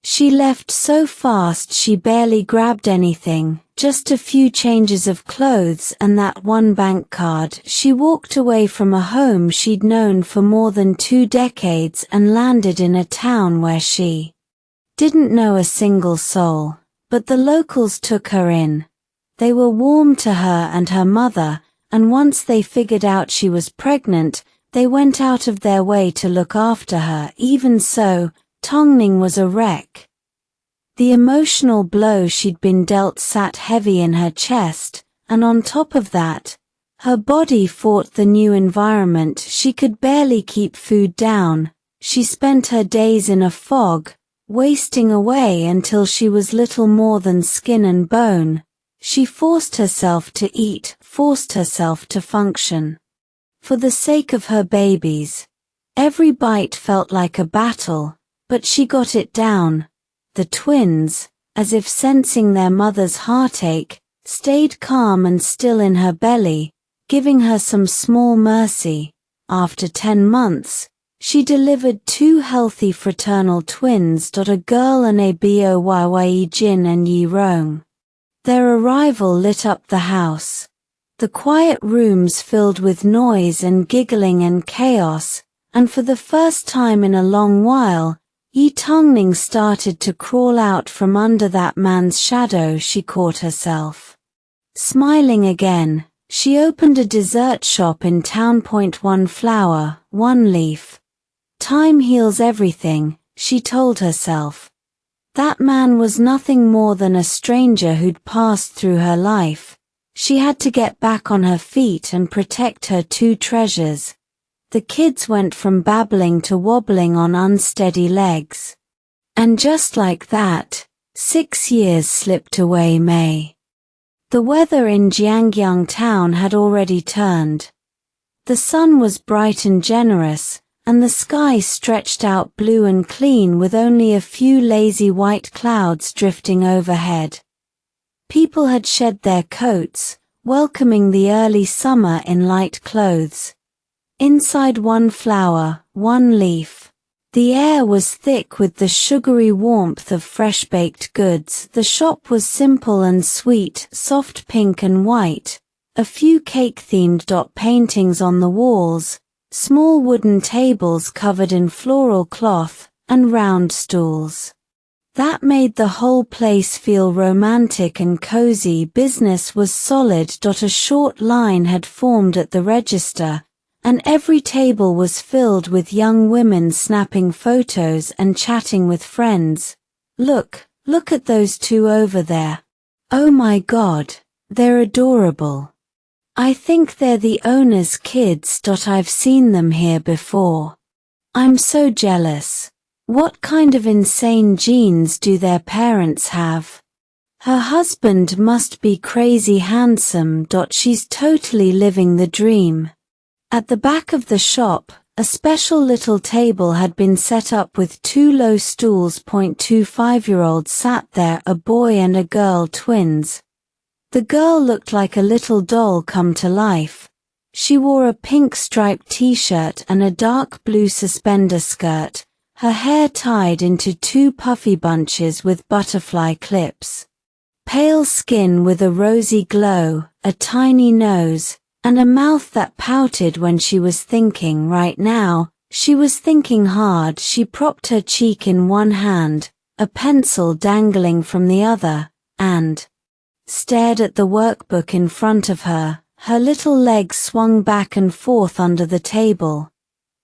[SPEAKER 1] She left so fast she barely grabbed anything, just a few changes of clothes and that one bank card. She walked away from a home she'd known for more than 2 decades and landed in a town where she didn't know a single soul, but the locals took her in. They were warm to her and her mother, and once they figured out she was pregnant, they went out of their way to look after her. Even so, Tangning was a wreck. The emotional blow she'd been dealt sat heavy in her chest, and on top of that, her body fought the new environment. She could barely keep food down. She spent her days in a fog, wasting away until she was little more than skin and bone. She forced herself to eat, forced herself to function. For the sake of her babies. Every bite felt like a battle, but she got it down. The twins, as if sensing their mother's heartache, stayed calm and still in her belly, giving her some small mercy. After 10 months, she delivered 2 healthy fraternal twins. A girl and a boy Ye Jin and Ye Rong. Their arrival lit up the house. The quiet rooms filled with noise and giggling and chaos, and for the first time in a long while, Ye Tangning started to crawl out from under that man's shadow. She caught herself smiling again. She opened a dessert shop in town. 1 flower, 1 leaf. Time heals everything, she told herself. That man was nothing more than a stranger who'd passed through her life. She had to get back on her feet and protect her 2 treasures. The kids went from babbling to wobbling on unsteady legs. And just like that, 6 years slipped away. May. The weather in Jiangyang town had already turned. The sun was bright and generous, and the sky stretched out blue and clean with only a few lazy white clouds drifting overhead. People had shed their coats, welcoming the early summer in light clothes. Inside 1 flower, 1 leaf. The air was thick with the sugary warmth of fresh-baked goods. The shop was simple and sweet, soft pink and white. A few cake-themed paintings on the walls, small wooden tables covered in floral cloth, and round stools. That made the whole place feel romantic and cozy. Business was solid. A short line had formed at the register, and every table was filled with young women snapping photos and chatting with friends. Look at those 2 over there. Oh my God, they're adorable. I think they're the owner's kids. I've seen them here before. I'm so jealous. What kind of insane genes do their parents have? Her husband must be crazy handsome. She's totally living the dream. At the back of the shop, a special little table had been set up with 2 low stools. 2 5-year-olds sat there, a boy and a girl, twins. The girl looked like a little doll come to life. She wore a pink striped t-shirt and a dark blue suspender skirt, her hair tied into 2 puffy bunches with butterfly clips. Pale skin with a rosy glow, a tiny nose, and a mouth that pouted when she was thinking. Right now, she was thinking hard. She propped her cheek in 1 hand, a pencil dangling from the other, and stared at the workbook in front of her. Her little legs swung back and forth under the table.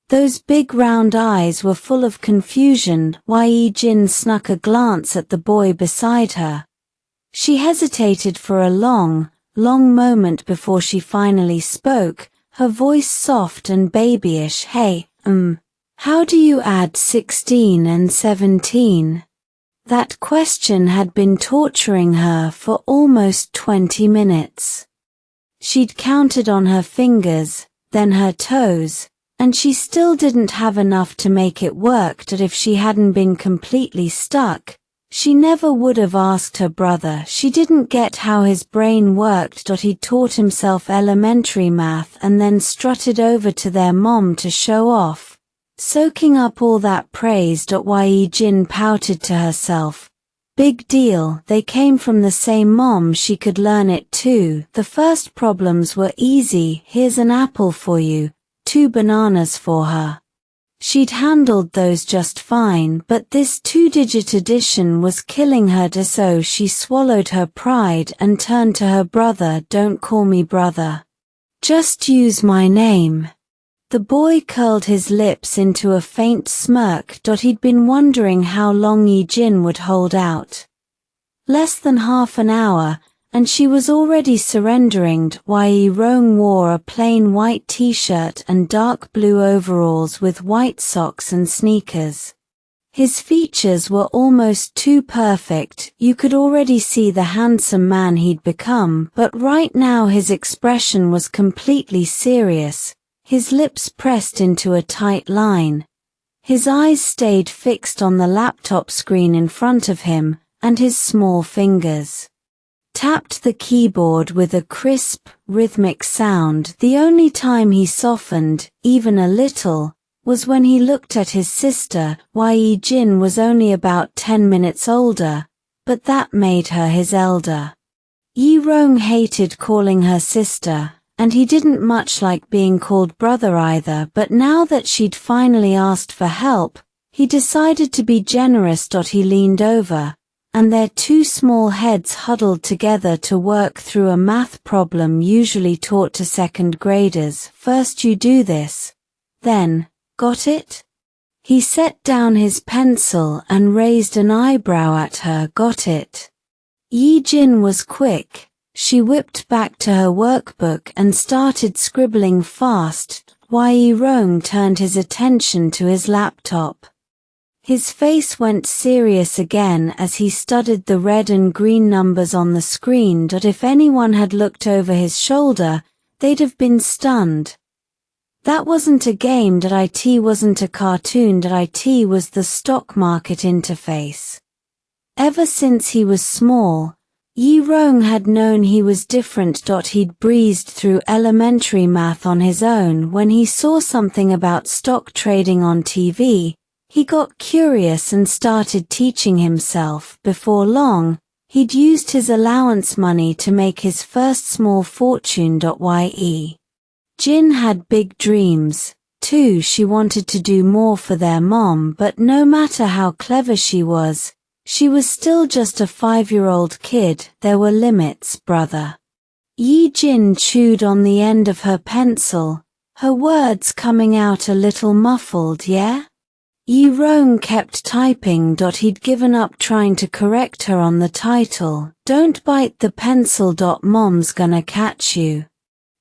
[SPEAKER 1] Those big round eyes were full of confusion. Ye Jin snuck a glance at the boy beside her. She hesitated for a long moment before she finally spoke, her voice soft and babyish. Hey, how do you add 16 and 17? That question had been torturing her for almost 20 minutes. She'd counted on her fingers, then her toes, and she still didn't have enough to make it work. That if she hadn't been completely stuck, she never would have asked her brother. She didn't get how his brain worked. He'd taught himself elementary math and then strutted over to their mom to show off, soaking up all that praise. Ye Jin pouted to herself. Big deal, they came from the same mom, she could learn it too. The first problems were easy. Here's an apple for you, 2 bananas for her. She'd handled those just fine, but this 2-digit addition was killing her. So she swallowed her pride and turned to her brother. Don't call me brother. Just use my name. The boy curled his lips into a faint smirk. He'd been wondering how long Ye Jin would hold out. Less than half an hour, and she was already surrendering. Ye Rong wore a plain white t-shirt and dark blue overalls with white socks and sneakers. His features were almost too perfect. You could already see the handsome man he'd become, but right now his expression was completely serious, his lips pressed into a tight line. His eyes stayed fixed on the laptop screen in front of him, and his small fingers tapped the keyboard with a crisp, rhythmic sound. The only time he softened, even a little, was when he looked at his sister. Ye Jin was only about 10 minutes older, but that made her his elder. Ye Rong hated calling her sister, and he didn't much like being called brother either, but now that she'd finally asked for help, he decided to be generous. He leaned over, and their two small heads huddled together to work through a math problem usually taught to second graders. First you do this, then, got it? He set down his pencil and raised an eyebrow at her. Got it? Ye Jin was quick. She whipped back to her workbook and started scribbling fast. Ye Rong turned his attention to his laptop. His face went serious again as he studied the red and green numbers on the screen. If anyone had looked over his shoulder, they'd have been stunned. That wasn't a game. It wasn't a cartoon. It was the stock market interface. Ever since he was small, Ye Rong had known he was different. He'd breezed through elementary math on his own. When he saw something about stock trading on TV, he got curious and started teaching himself. Before long, he'd used his allowance money to make his first small fortune. Ye Jin had big dreams, too. She wanted to do more for their mom, but no matter how clever she was still just a 5-year-old kid. There were limits, brother. Ye Jin chewed on the end of her pencil, her words coming out a little muffled. Yeah? Ye Rong kept typing. He'd given up trying to correct her on the title. Don't bite the pencil. Mom's gonna catch you.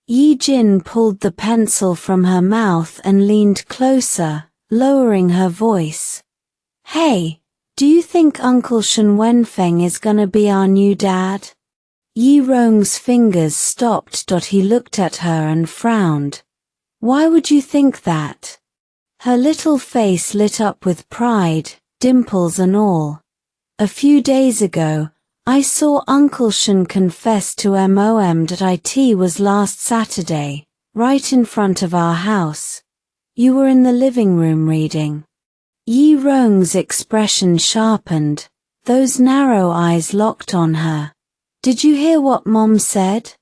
[SPEAKER 1] Ye Jin pulled the pencil from her mouth and leaned closer, lowering her voice. Hey, do you think Uncle Shen Wenfeng is gonna be our new dad? Ye Rong's fingers stopped. He looked at her and frowned. Why would you think that? Her little face lit up with pride, dimples and all. A few days ago, I saw Uncle Shen confess to MOM. It was last Saturday, right in front of our house. You were in the living room reading. Ye Rong's expression sharpened, those narrow eyes locked on her. Did you hear what Mom said?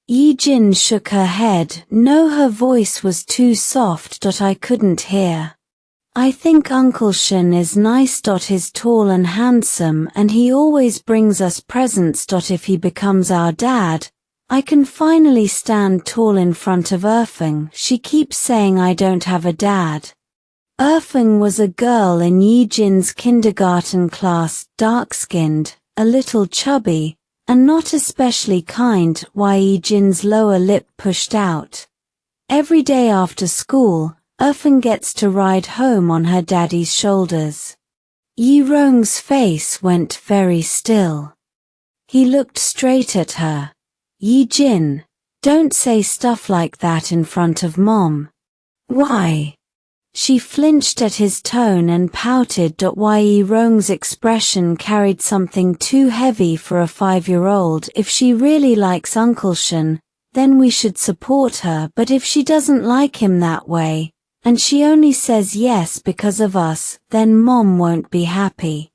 [SPEAKER 1] Ye Jin shook her head. No, her voice was too soft. I couldn't hear. I think Uncle Shen is nice. He's tall and handsome, and he always brings us presents. If he becomes our dad, I can finally stand tall in front of Erfeng. She keeps saying I don't have a dad. Erfeng was a girl in Ye Jin's kindergarten class, dark-skinned, a little chubby, and not especially kind. Ye Jin's lower lip pushed out. Every day after school, Erfeng gets to ride home on her daddy's shoulders. Ye Rong's face went very still. He looked straight at her. Ye Jin, don't say stuff like that in front of Mom. Why? She flinched at his tone and pouted. Ye Rong's expression carried something too heavy for a 5-year-old. If she really likes Uncle Shen, then we should support her. But if she doesn't like him that way, and she only says yes because of us, then Mom won't be happy.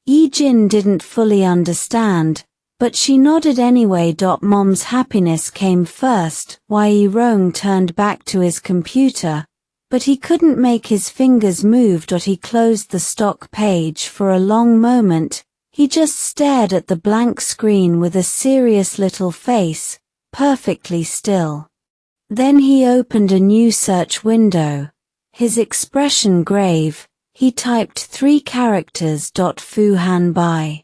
[SPEAKER 1] Ye Jin didn't fully understand, but she nodded anyway. Mom's happiness came first. Ye Rong turned back to his computer, but he couldn't make his fingers move. He closed the stock page. For a long moment, he just stared at the blank screen with a serious little face, perfectly still. Then he opened a new search window. His expression grave, he typed 3 characters. Fu Hanbai.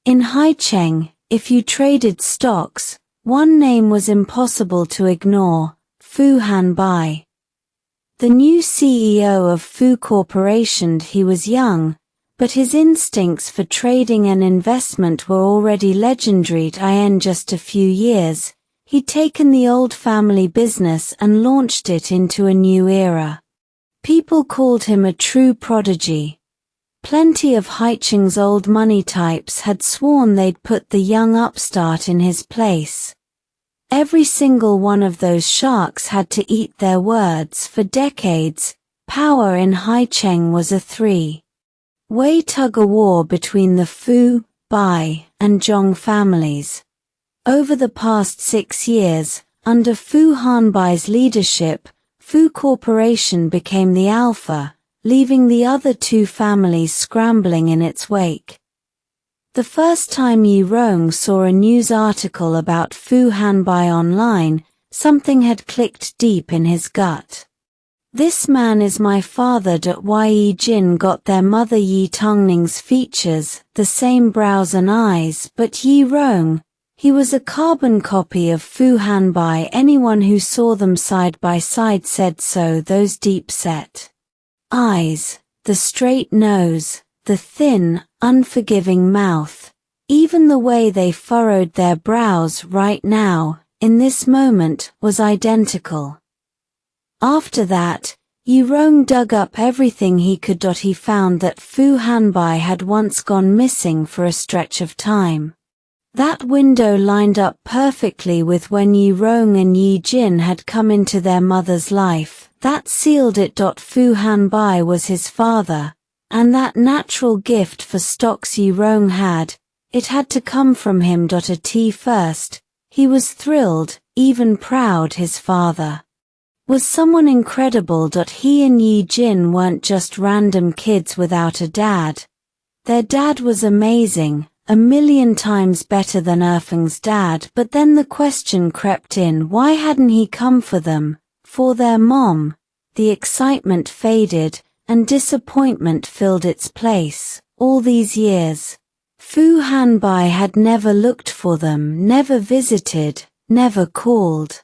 [SPEAKER 1] In Haicheng, if you traded stocks, one name was impossible to ignore, Fu Hanbai. The new CEO of Fu Corporation. He was young, but his instincts for trading and investment were already legendary. In just a few years, he'd taken the old family business and launched it into a new era. People called him a true prodigy. Plenty of Haicheng's old money types had sworn they'd put the young upstart in his place. Every single one of those sharks had to eat their words. For decades, power in Haicheng was a three-way tug-of-war between the Fu, Bai, and Zhong families. Over the past 6 years, under Fu Hanbai's leadership, Fu Corporation became the alpha, leaving the other two families scrambling in its wake. The first time Ye Rong saw a news article about Fu Hanbai online, something had clicked deep in his gut. This man is my father. Ye Jin got their mother Ye Tangning's features, the same brows and eyes, but Ye Rong, he was a carbon copy of Fu Hanbai. Anyone who saw them side by side said so. Those deep-set eyes, the straight nose, the thin, unforgiving mouth, even the way they furrowed their brows right now, in this moment, was identical. After that, Ye Rong dug up everything he could. He found that Fu Hanbai had once gone missing for a stretch of time. That window lined up perfectly with when Ye Rong and Ye Jin had come into their mother's life. That sealed it. Fu Hanbai was his father, and that natural gift for stocks Ye Rong had, it had to come from him. At first, he was thrilled, even proud his father was someone incredible. He and Ye Jin weren't just random kids without a dad. Their dad was amazing, a million times better than Erfeng's dad. But then the question crept in, why hadn't he come for them, for their mom? The excitement faded, and disappointment filled its place. All these years, Fu Hanbai had never looked for them, never visited, never called.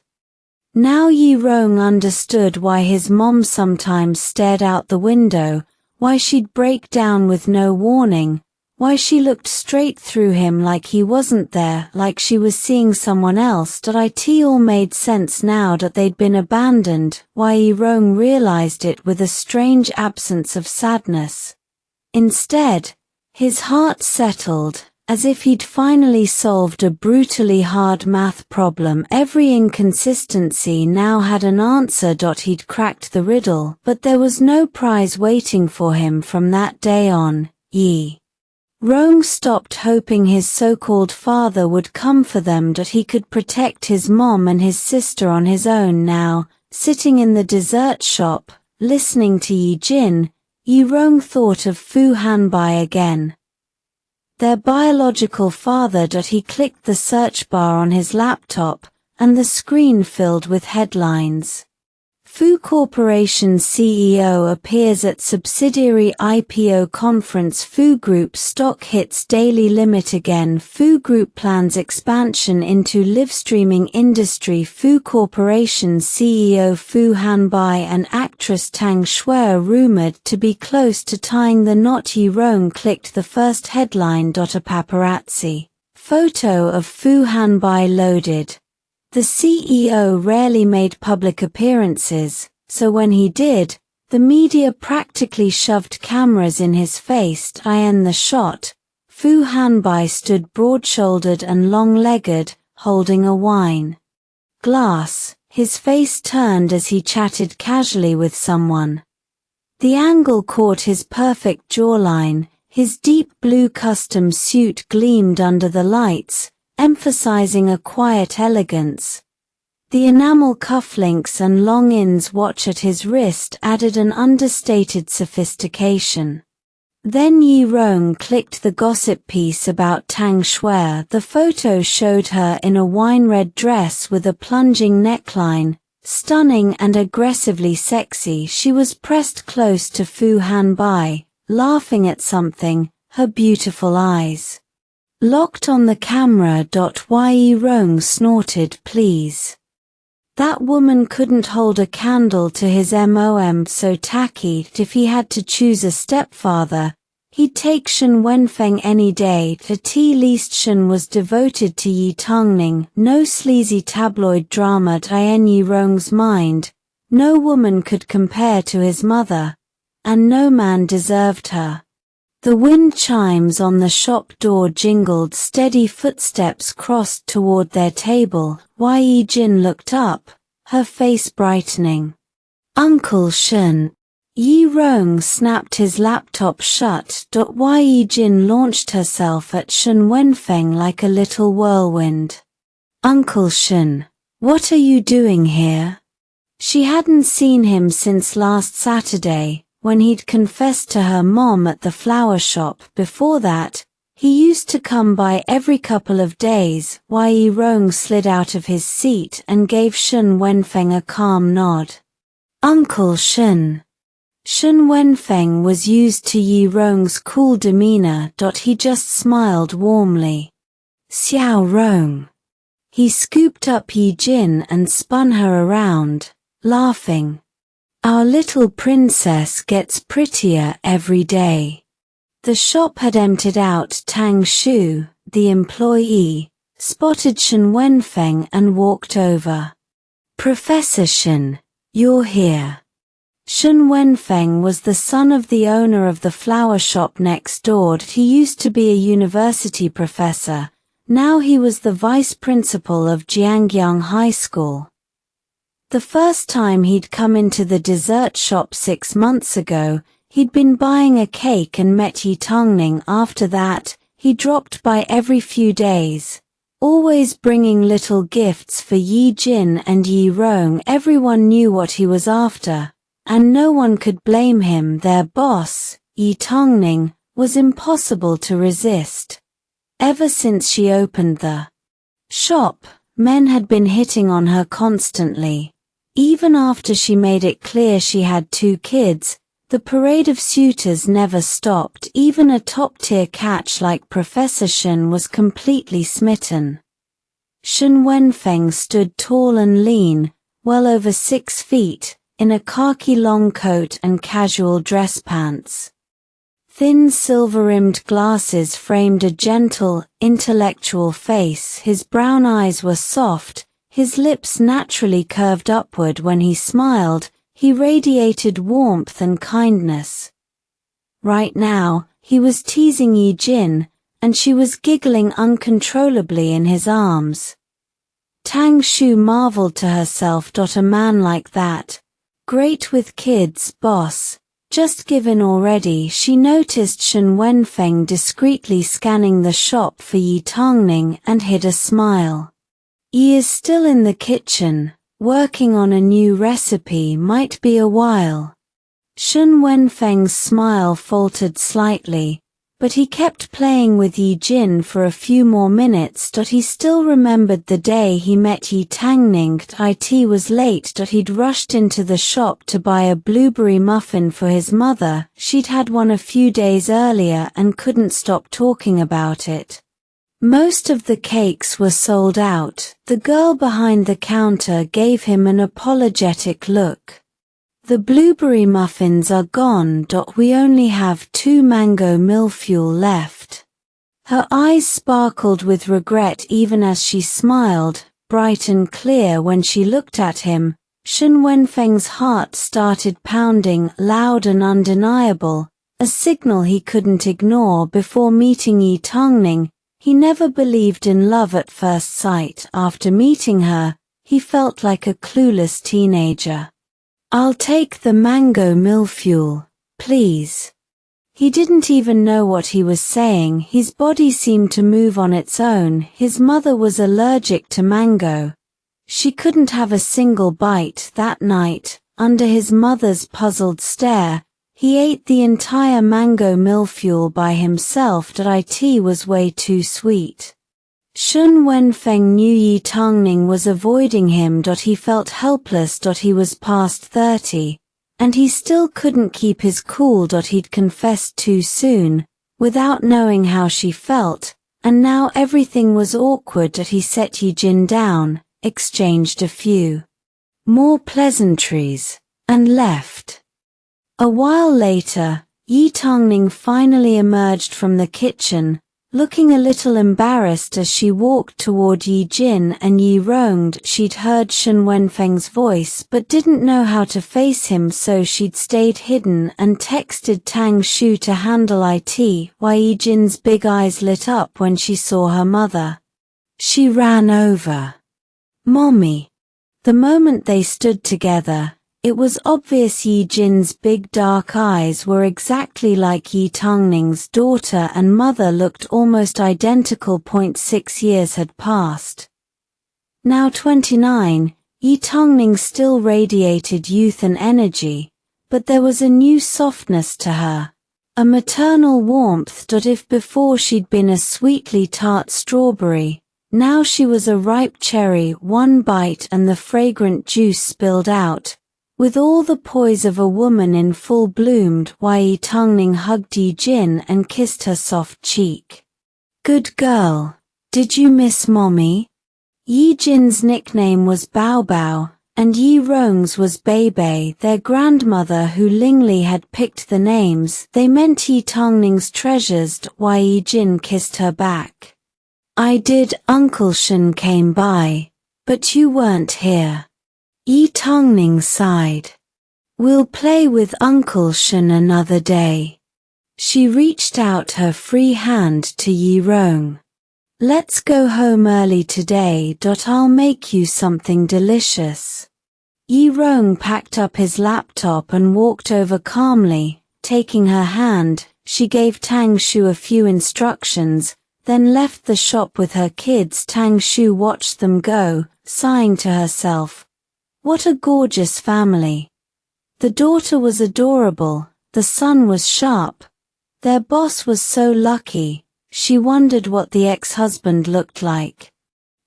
[SPEAKER 1] Now Ye Rong understood why his mom sometimes stared out the window, why she'd break down with no warning, why she looked straight through him like he wasn't there, like she was seeing someone else. It all made sense now that they'd been abandoned. Why Ye Rong realized it with a strange absence of sadness. Instead, his heart settled, as if he'd finally solved a brutally hard math problem. Every inconsistency now had an answer. He'd cracked the riddle, but there was no prize waiting for him from that day on. Ye Rong stopped hoping his so-called father would come for them. He could protect his mom and his sister on his own now. Sitting in the dessert shop, listening to Ye Jin, Ye Rong thought of Fu Hanbai again. Their biological father. He clicked the search bar on his laptop, and the screen filled with headlines. Fu Corporation CEO appears at subsidiary IPO conference. Fu Group stock hits daily limit again. Fu Group plans expansion into live streaming industry. Fu Corporation CEO Fu Hanbai and actress Tang Shui are rumored to be close to tying the knot. Ye Rong clicked the first headline. A paparazzi photo of Fu Hanbai loaded. The CEO rarely made public appearances, so when he did, the media practically shoved cameras in his face. In the shot, Fu Hanbai stood broad-shouldered and long-legged, holding a wine glass, his face turned as he chatted casually with someone. The angle caught his perfect jawline, his deep blue custom suit gleamed under the lights, emphasizing a quiet elegance. The enamel cufflinks and long ins watch at his wrist added an understated sophistication. Then Ye Rong clicked the gossip piece about Tang Shui. The photo showed her in a wine-red dress with a plunging neckline, stunning and aggressively sexy. She was pressed close to Fu Hanbai, laughing at something, her beautiful eyes locked on the camera. Ye Rong snorted, please. That woman couldn't hold a candle to his mom, so tacky. If he had to choose a stepfather, he'd take Shen Wenfeng any day. At least Shen was devoted to Ye Tangning, no sleazy tabloid drama in Ye Rong's mind. No woman could compare to his mother, and no man deserved her. The wind chimes on the shop door jingled, steady footsteps crossed toward their table. Ye Jin looked up, her face brightening. "Uncle Shen." Ye Rong snapped his laptop shut. Ye Jin launched herself at Shen Wenfeng like a little whirlwind. "Uncle Shen, what are you doing here?" She hadn't seen him since last Saturday, when he'd confessed to her mom at the flower shop. Before that, he used to come by every couple of days. Ye Rong slid out of his seat and gave Shen Wenfeng a calm nod. "Uncle Shen." Shen Wenfeng was used to Ye Rong's cool demeanor. He just smiled warmly. "Xiao Rong." He scooped up Ye Jin and spun her around, laughing. "Our little princess gets prettier every day." The shop had emptied out. Tang Shu, the employee, spotted Shen Wenfeng and walked over. "Professor Shen, you're here." Shen Wenfeng was the son of the owner of the flower shop next door. He used to be a university professor. Now he was the vice principal of Jiangyang High School. The first time he'd come into the dessert shop 6 months ago, he'd been buying a cake and met Ye Tangning. After that, he dropped by every few days, always bringing little gifts for Ye Jin and Ye Rong. Everyone knew what he was after, and no one could blame him. Their boss, Ye Tangning, was impossible to resist. Ever since she opened the shop, men had been hitting on her constantly. Even after she made it clear she had 2 kids, the parade of suitors never stopped. Even a top-tier catch like Professor Shen was completely smitten. Shen Wenfeng stood tall and lean, well over 6 feet, in a khaki long coat and casual dress pants. Thin silver-rimmed glasses framed a gentle, intellectual face. His brown eyes were soft, his lips naturally curved upward. When he smiled, he radiated warmth and kindness. Right now, he was teasing Ye Jin, and she was giggling uncontrollably in his arms. Tang Shu marveled to herself. A man like that, great with kids, boss, just give in already. She noticed Shen Wenfeng discreetly scanning the shop for Ye Tangning and hid a smile. "He is still in the kitchen, working on a new recipe. Might be a while." Shen Wenfeng's smile faltered slightly, but he kept playing with Ye Jin for a few more minutes. He still remembered the day he met Ye Tangning. It was late. He'd rushed into the shop to buy a blueberry muffin for his mother. She'd had one a few days earlier and couldn't stop talking about it. Most of the cakes were sold out. The girl behind the counter gave him an apologetic look. "The blueberry muffins are gone. We only have 2 mango millefeuille left." Her eyes sparkled with regret even as she smiled, bright and clear. When she looked at him, Shen Wenfeng's heart started pounding, loud and undeniable, a signal he couldn't ignore. Before meeting Ye Tangning, he never believed in love at first sight. After meeting her, he felt like a clueless teenager. "I'll take the mango millefeuille, please." He didn't even know what he was saying. His body seemed to move on its own. His mother was allergic to mango. She couldn't have a single bite. That night, under his mother's puzzled stare, he ate the entire mango millefeuille by himself. It was way too sweet. Shen Wenfeng knew Ye Tangning was avoiding him. He felt helpless. He was past 30, and he still couldn't keep his cool. He'd confessed too soon, without knowing how she felt, and now everything was awkward. He set Ye Jin down, exchanged a few More pleasantries, and left. A while later, Ye Tangning finally emerged from the kitchen, looking a little embarrassed as she walked toward Yi Jin and Yi Ronged. She'd heard Shen Wenfeng's voice but didn't know how to face him, so she'd stayed hidden and texted Tang Shu to handle it. While Yi Jin's big eyes lit up when she saw her mother. She ran over. "Mommy." The moment they stood together, it was obvious Yi Jin's big dark eyes were exactly like Ye Tangning's daughter and mother looked almost identical. 6 years had passed. Now 29, Ye Tangning still radiated youth and energy, but there was a new softness to her, a maternal warmth. If before she'd been a sweetly tart strawberry, now she was a ripe cherry. One bite and the fragrant juice spilled out, with all the poise of a woman in full bloom. Ye Tangning hugged Yi Jin and kissed her soft cheek. "Good girl. Did you miss Mommy?" Yi Jin's nickname was Bao Bao, and Yi Rong's was Bei Bei, their grandmother who Lingli had picked the names. They meant Ye Tangning's treasures. Yi Jin kissed her back. "I did. Uncle Shen came by, but you weren't here." Ye Tangning sighed. "We'll play with Uncle Shen another day." She reached out her free hand to Yi Rong. "Let's go home early today. I'll make you something delicious." Yi Rong packed up his laptop and walked over calmly. Taking her hand, she gave Tang Shu a few instructions, then left the shop with her kids. Tang Shu watched them go, sighing to herself. What a gorgeous family. The daughter was adorable, the son was sharp. Their boss was so lucky. She wondered what the ex-husband looked like.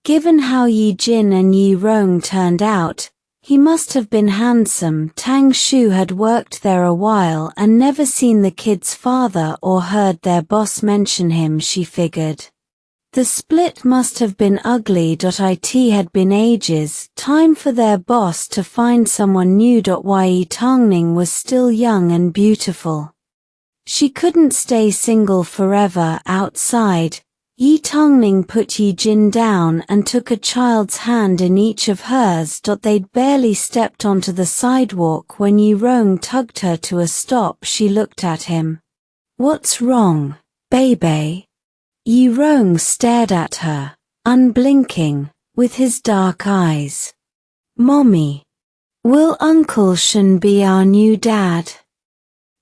[SPEAKER 1] Given how Yi Jin and Yi Rong turned out, he must have been handsome. Tang Shu had worked there a while and never seen the kid's father or heard their boss mention him. She figured the split must have been ugly. It had been ages, time for their boss to find someone new. Ye Tangning was still young and beautiful. She couldn't stay single forever. Outside, Ye Tangning put Yi Jin down and took a child's hand in each of hers. They'd barely stepped onto the sidewalk when Yi Rong tugged her to a stop. She looked at him. "What's wrong, Bei?" Yi Rong stared at her, unblinking, with his dark eyes. "Mommy, will Uncle Shen be our new dad?"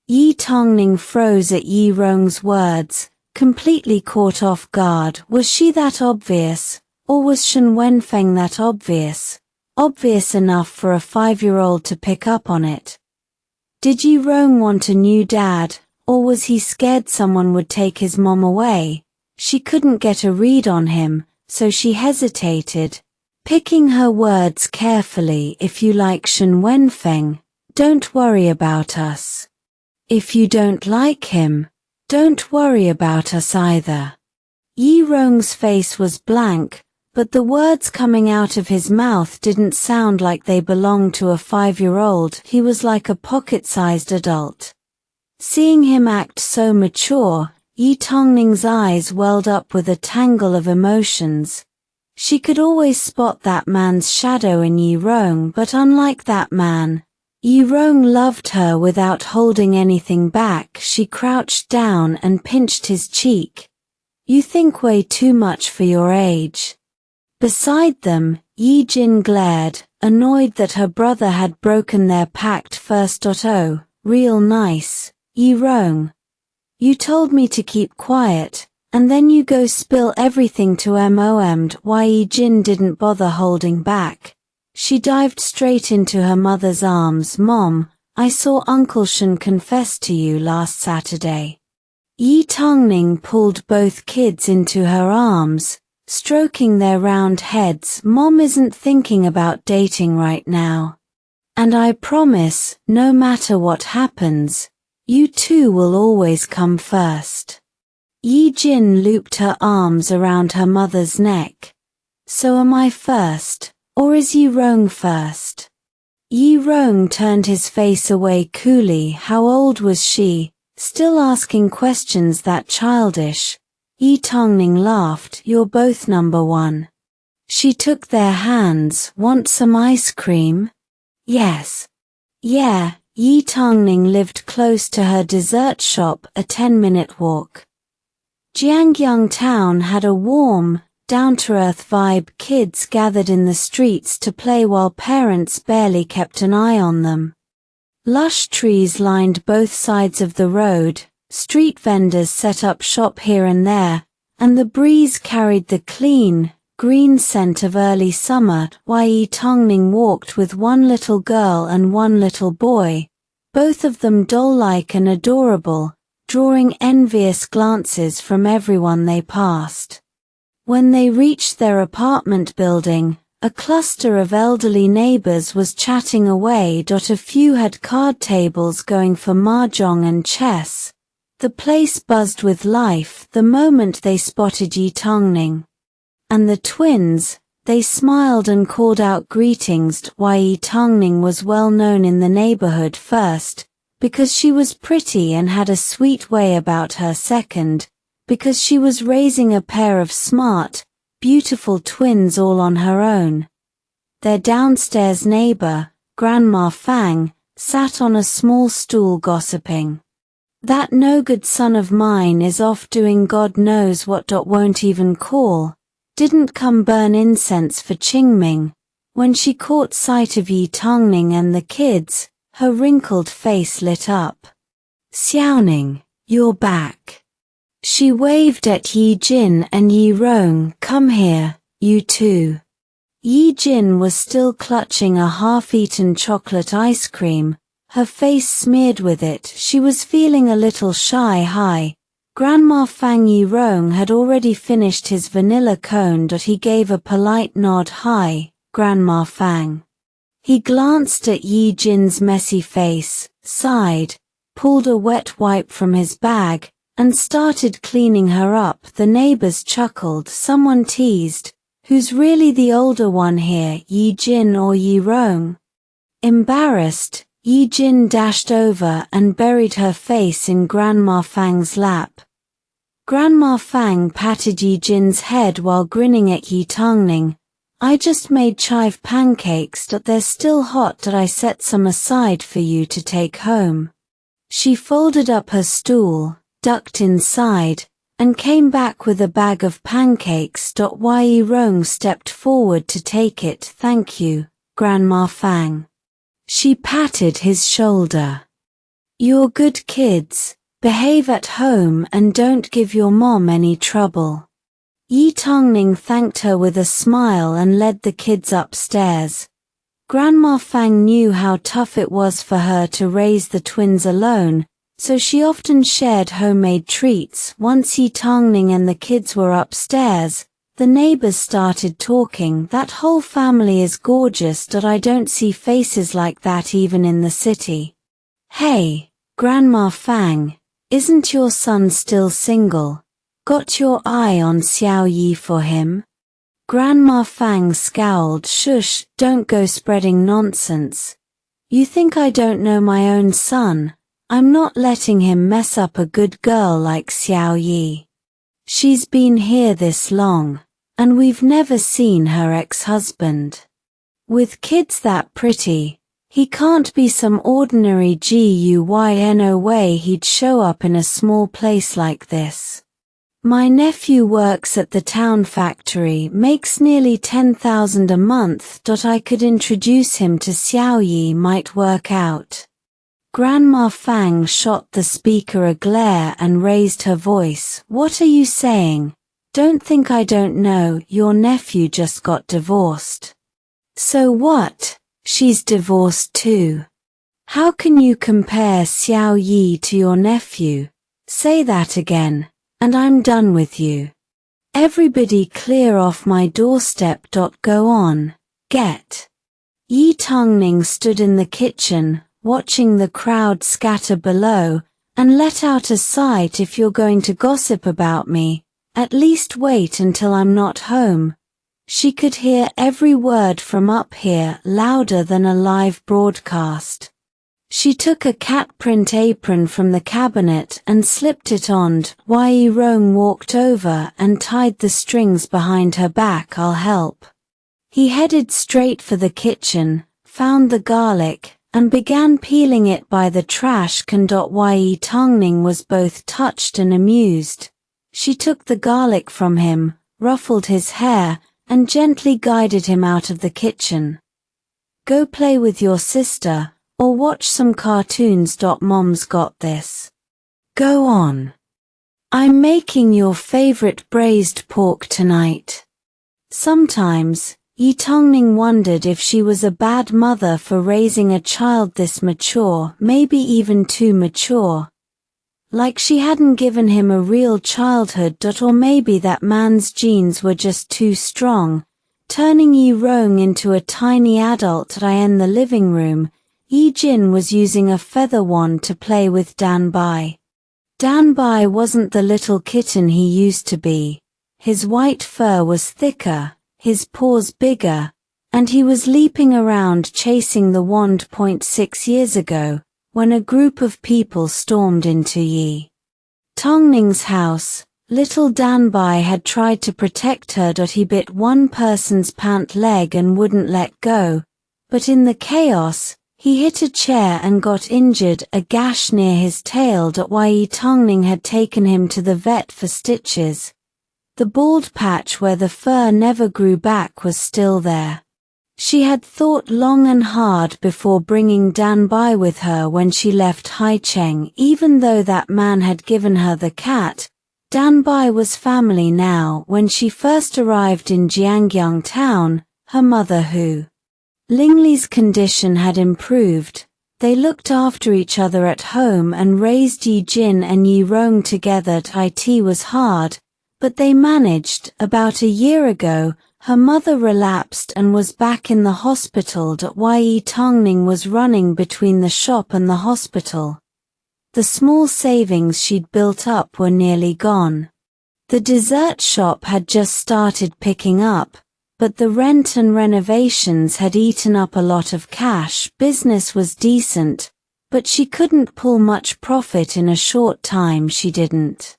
[SPEAKER 1] Ye Tangning froze at Yi Rong's words, completely caught off guard. Was she that obvious, or was Shen Wenfeng that obvious? Obvious enough for a 5-year-old to pick up on it. Did Yi Rong want a new dad, or was he scared someone would take his mom away? She couldn't get a read on him, so she hesitated, picking her words carefully. "If you like Shen Wenfeng, don't worry about us. If you don't like him, don't worry about us either." Yi Rong's face was blank, but the words coming out of his mouth didn't sound like they belonged to a 5-year-old. He was like a pocket-sized adult. Seeing him act so mature, Ye Tangning's eyes welled up with a tangle of emotions. She could always spot that man's shadow in Yi Rong, but unlike that man, Yi Rong loved her without holding anything back. She crouched down and pinched his cheek. "You think way too much for your age." Beside them, Yi Jin glared, annoyed that her brother had broken their pact first. "Oh, real nice, Yi Rong. You told me to keep quiet, and then you go spill everything to mom." Yi Jin didn't bother holding back. She dived straight into her mother's arms. "Mom, I saw Uncle Shen confess to you last Saturday." Ye Tangning pulled both kids into her arms, stroking their round heads. "Mom isn't thinking about dating right now. And I promise, no matter what happens, you two will always come first." Yi Jin looped her arms around her mother's neck. "So am I first, or is Yi Rong first?" Ye Rong turned his face away coolly. How old was she? Still asking questions that childish. Ye Tangning laughed. You're both number one. She took their hands. Want some ice cream? Yes. Yeah. Ye Tangning lived close to her dessert shop, a 10-minute walk. Jiangyang town had a warm, down-to-earth vibe. Kids gathered in the streets to play while parents barely kept an eye on them. Lush trees lined both sides of the road, street vendors set up shop here and there, and the breeze carried the clean, green scent of early summer. Ye Tangning walked with one little girl and one little boy, both of them doll-like and adorable, drawing envious glances from everyone they passed. When they reached their apartment building, a cluster of elderly neighbors was chatting away. A few had card tables going for mahjong and chess. The place buzzed with life the moment they spotted Ye Tangning. And the twins, they smiled and called out greetings. Ye Tangning was well known in the neighborhood first, because she was pretty and had a sweet way about her. Second, because she was raising a pair of smart, beautiful twins all on her own. Their downstairs neighbor, Grandma Fang, sat on a small stool gossiping. That no-good son of mine is off doing God knows what. Won't even call. Didn't come burn incense for Qingming. When she caught sight of Ye Tangning and the kids, her wrinkled face lit up. Xiaoning, you're back. She waved at Yi Jin and Ye Rong. Come here, you two. Yi Jin was still clutching a half-eaten chocolate ice cream, her face smeared with it. She was feeling a little shy. Hi. Grandma Fang. Ye Rong had already finished his vanilla cone. He gave a polite nod. Hi, Grandma Fang. He glanced at Yi Jin's messy face, sighed, pulled a wet wipe from his bag, and started cleaning her up. The neighbors chuckled. Someone teased, who's really the older one here, Yi Jin or Ye Rong? Embarrassed, Yi Jin dashed over and buried her face in Grandma Fang's lap. Grandma Fang patted Yi Jin's head while grinning at Ye Tangning. I just made chive pancakes. They're still hot. I set some aside for you to take home. She folded up her stool, ducked inside, and came back with a bag of pancakes. Ye Rong stepped forward to take it. Thank you, Grandma Fang. She patted his shoulder. You're good kids, behave at home and don't give your mom any trouble. Ye Tangning thanked her with a smile and led the kids upstairs. Grandma Fang knew how tough it was for her to raise the twins alone, so she often shared homemade treats. Once Ye Tangning and the kids were upstairs, the neighbors started talking. That whole family is gorgeous. I don't see faces like that even in the city. Hey, Grandma Fang, isn't your son still single? Got your eye on Xiao Yi for him? Grandma Fang scowled. Shush, don't go spreading nonsense. You think I don't know my own son? I'm not letting him mess up a good girl like Xiao Yi. She's been here this long, and we've never seen her ex-husband. With kids that pretty, he can't be some ordinary guy. No way he'd show up in a small place like this. My nephew works at the town factory, makes nearly 10,000 a month. I could introduce him to Xiao Yi, might work out. Grandma Fang shot the speaker a glare and raised her voice. What are you saying? Don't think I don't know. Your nephew just got divorced. So what? She's divorced too. How can you compare Xiao Yi to your nephew? Say that again, and I'm done with you. Everybody clear off my doorstep. Go on, get. Ye Tangning stood in the kitchen, watching the crowd scatter below, and let out a sigh. If you're going to gossip about me, at least wait until I'm not home. She could hear every word from up here, louder than a live broadcast. She took a cat print apron from the cabinet and slipped it on. Ye Rong walked over and tied the strings behind her back. I'll help. He headed straight for the kitchen, found the garlic, and began peeling it by the trash can. Ye Tangning was both touched and amused. She took the garlic from him, ruffled his hair, and gently guided him out of the kitchen. Go play with your sister, or watch some cartoons. Mom's got this. Go on. I'm making your favorite braised pork tonight. Sometimes, Ye Tangning wondered if she was a bad mother for raising a child this mature, maybe even too mature. Like she hadn't given him a real childhood. Or maybe that man's genes were just too strong, turning Ye Rong into a tiny adult. In the living room, Ye Jin was using a feather wand to play with Danbai. Danbai wasn't the little kitten he used to be. His white fur was thicker, his paws bigger, and he was leaping around chasing the wand. 6 years ago, when a group of people stormed into Ye Tangning's house, little Danbai had tried to protect her. He bit one person's pant leg and wouldn't let go, but in the chaos, he hit a chair and got injured, a gash near his tail. Ye Tangning had taken him to the vet for stitches. The bald patch where the fur never grew back was still there. She had thought long and hard before bringing Danbai with her when she left Haicheng. Even though that man had given her the cat, Danbai was family now. When she first arrived in Jiangyang town, her mother Hu Lingli's condition had improved. They looked after each other at home and raised Ye Jin and Ye Rong together. It was hard, but they managed. About a year ago, her mother relapsed and was back in the hospital. Ye Tangning was running between the shop and the hospital. The small savings she'd built up were nearly gone. The dessert shop had just started picking up, but the rent and renovations had eaten up a lot of cash. Business was decent, but she couldn't pull much profit in a short time. She didn't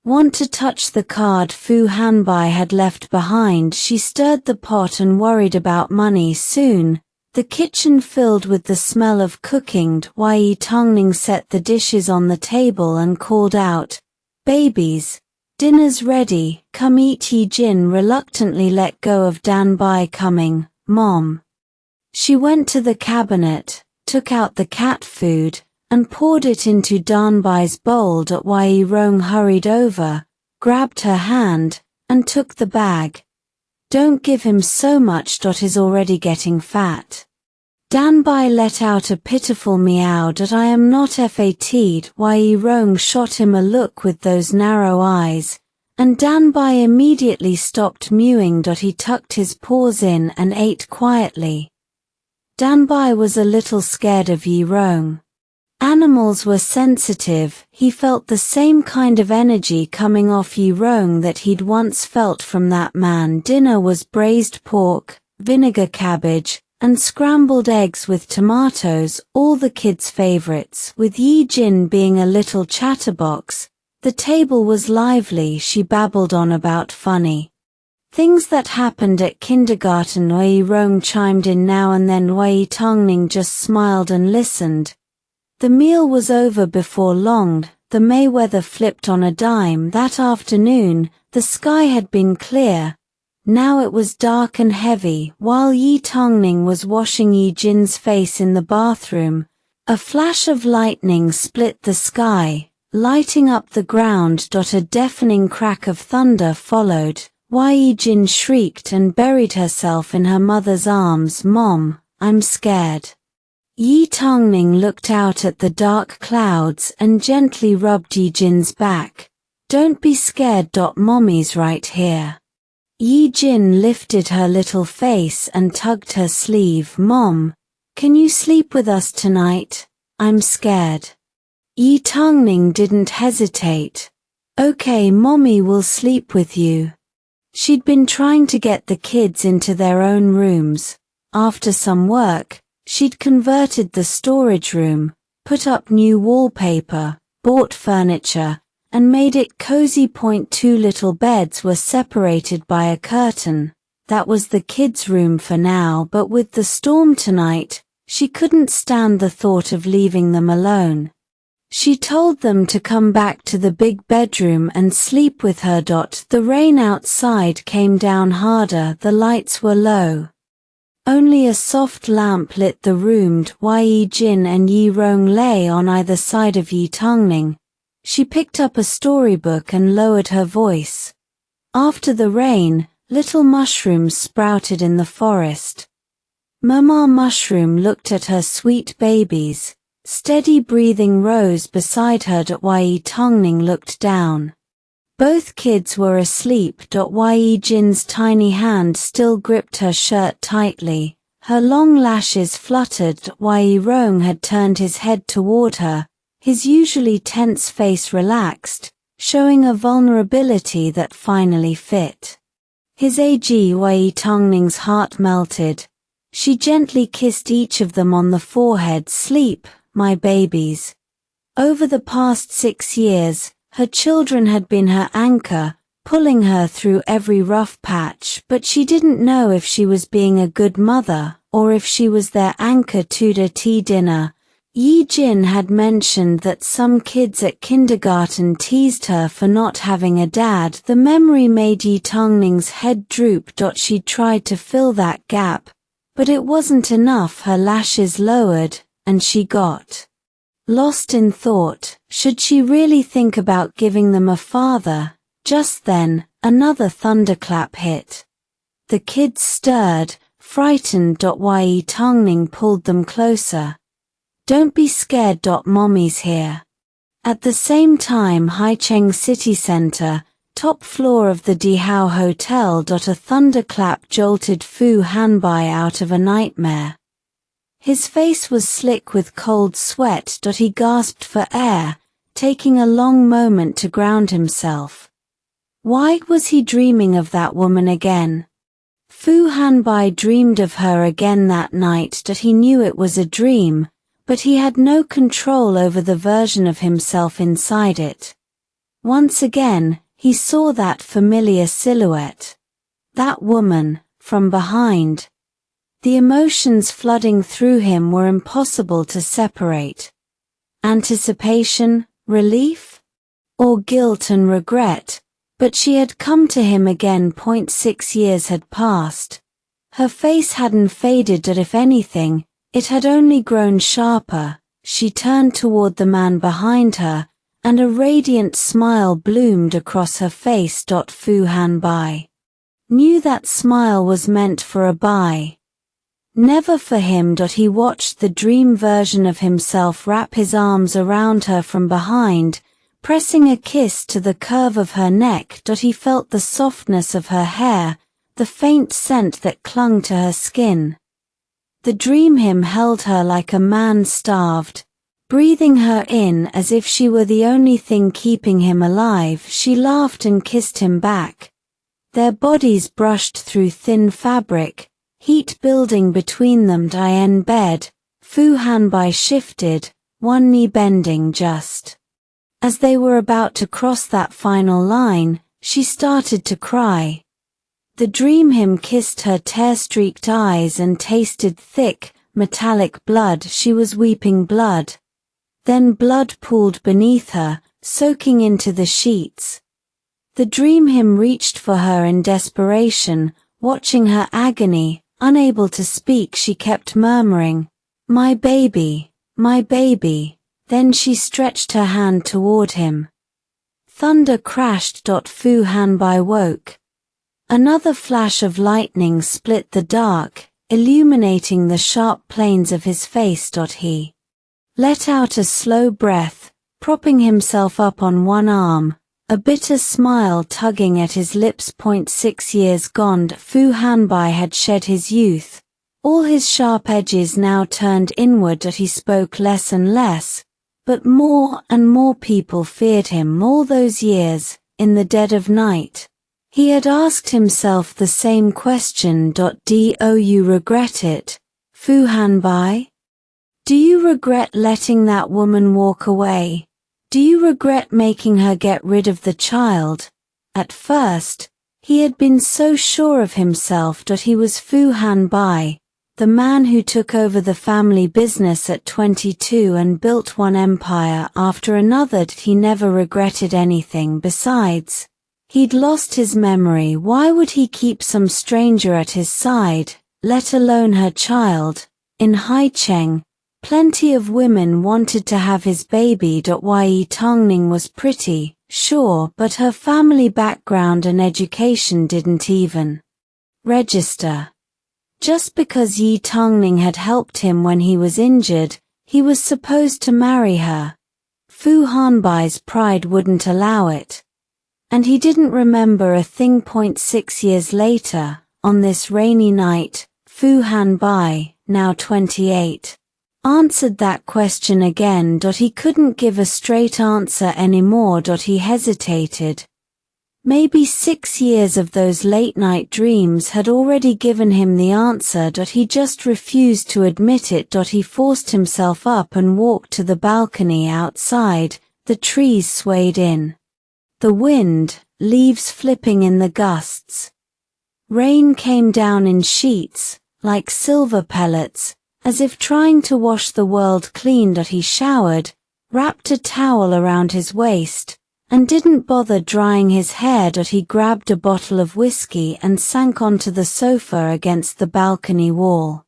[SPEAKER 1] want to touch the card Fu Hanbai had left behind. She stirred the pot and worried about money. Soon, the kitchen filled with the smell of cooking. Ye Tangning set the dishes on the table and called out, "Babies, dinner's ready, come eat." Ye Jin reluctantly let go of Danbai. "Coming, Mom." She went to the cabinet, took out the cat food, and poured it into Danbai's bowl. Ye Rong hurried over, grabbed her hand, and took the bag. "Don't give him so much. He's already getting fat." Danbai let out a pitiful meow. "I am not fat'd." Ye Rong shot him a look with those narrow eyes, and Danbai immediately stopped mewing. He tucked his paws in and ate quietly. Danbai was a little scared of Ye Rong. Animals were sensitive. He felt the same kind of energy coming off Ye Rong that he'd once felt from that man. Dinner was braised pork, vinegar cabbage, and scrambled eggs with tomatoes, all the kids' favorites. With Ye Jin being a little chatterbox, the table was lively. She babbled on about funny things that happened at kindergarten. Ye Rong chimed in now and then. Ye Tangning just smiled and listened. The meal was over before long. The May weather flipped on a dime. That afternoon, the sky had been clear. Now it was dark and heavy. While Ye Tangning was washing Ye Jin's face in the bathroom, a flash of lightning split the sky, lighting up the ground. A deafening crack of thunder followed. Ye Jin shrieked and buried herself in her mother's arms. "Mom, I'm scared." Ye Tangning looked out at the dark clouds and gently rubbed Ye Jin's back. "Don't be scared. Mommy's right here." Ye Jin lifted her little face and tugged her sleeve. "Mom, can you sleep with us tonight? I'm scared." Ye Tangning didn't hesitate. "Okay, Mommy will sleep with you." She'd been trying to get the kids into their own rooms. After some work, she'd converted the storage room, put up new wallpaper, bought furniture, and made it cozy. Two little beds were separated by a curtain. That was the kids' room for now, but with the storm tonight, she couldn't stand the thought of leaving them alone. She told them to come back to the big bedroom and sleep with her. The rain outside came down harder, the lights were low. Only a soft lamp lit the room. Ye Jin and Ye Rong lay on either side of Ye Tangning. She picked up a storybook and lowered her voice. After the rain, little mushrooms sprouted in the forest. Mama Mushroom looked at her sweet babies. Steady breathing rose beside her. Ye Tangning looked down. Both kids were asleep. Ye Jin's tiny hand still gripped her shirt tightly. Her long lashes fluttered. Ye Rong had turned his head toward her, his usually tense face relaxed, showing a vulnerability that finally fit. His age. Ye Tangning's heart melted. She gently kissed each of them on the forehead. Sleep, my babies. Over the past 6 years, her children had been her anchor, pulling her through every rough patch, but she didn't know if she was being a good mother, or if she was their anchor to the tea dinner. Ye Jin had mentioned that some kids at kindergarten teased her for not having a dad. The memory made Ye Tangning's head droop. She tried to fill that gap, but it wasn't enough. Her lashes lowered, and she got lost in thought. Should she really think about giving them a father? Just then, another thunderclap hit. The kids stirred, frightened. Ye Tangning pulled them closer. Don't be scared. Mommy's here. At the same time, Haicheng City Center, top floor of the Dihao Hotel. A thunderclap jolted Fu Hanbai out of a nightmare. His face was slick with cold sweat. He gasped for air, taking a long moment to ground himself. Why was he dreaming of that woman again? Fu Hanbai dreamed of her again that night. He knew it was a dream, but he had no control over the version of himself inside it. Once again, he saw that familiar silhouette. That woman, from behind. The emotions flooding through him were impossible to separate. Anticipation, relief, or guilt and regret, but she had come to him again. 6 years had passed. Her face hadn't faded. If anything, it had only grown sharper. She turned toward the man behind her, and a radiant smile bloomed across her face. Fu Hanbai knew that smile was meant for a Bai. Never for him. He watched the dream version of himself wrap his arms around her from behind, pressing a kiss to the curve of her neck. He felt the softness of her hair, the faint scent that clung to her skin. The dream him held her like a man starved, breathing her in as if she were the only thing keeping him alive. She laughed and kissed him back. Their bodies brushed through thin fabric, heat building between them. In bed, Fu Hanbai shifted, one knee bending just. As they were about to cross that final line, she started to cry. The dream him kissed her tear-streaked eyes and tasted thick, metallic blood. She was weeping blood. Then blood pooled beneath her, soaking into the sheets. The dream him reached for her in desperation, watching her agony. Unable to speak, she kept murmuring, "My baby, my baby." Then she stretched her hand toward him. Thunder crashed. Fu Hanbai woke. Another flash of lightning split the dark, illuminating the sharp planes of his face. He let out a slow breath, propping himself up on one arm, a bitter smile tugging at his lips. 6 years gone. Fu Hanbai had shed his youth. All his sharp edges now turned inward. He spoke less and less, but more and more people feared him. All those years, in the dead of night, He had asked himself the same question. Do you regret it, Fu Hanbai? Do you regret letting that woman walk away? Do you regret making her get rid of the child? At first, he had been so sure of himself that he was Fu Hanbai, the man who took over the family business at 22 and built one empire after another, that he never regretted anything. Besides, he'd lost his memory. Why would he keep some stranger at his side, let alone her child? In Haicheng, plenty of women wanted to have his baby. Ye Tangning was pretty, sure, but her family background and education didn't even register. Just because Ye Tangning had helped him when he was injured, he was supposed to marry her. Fu Hanbai's pride wouldn't allow it. And he didn't remember a thing. 6 years later, on this rainy night, Fu Hanbai, now 28, answered that question again. He couldn't give a straight answer anymore. He hesitated. Maybe 6 years of those late-night dreams had already given him the answer. He just refused to admit it. He forced himself up and walked to the balcony outside. The trees swayed in the wind, leaves flipping in the gusts. Rain came down in sheets, like silver pellets, as if trying to wash the world clean. He showered, wrapped a towel around his waist, and didn't bother drying his hair. He grabbed a bottle of whiskey and sank onto the sofa against the balcony wall.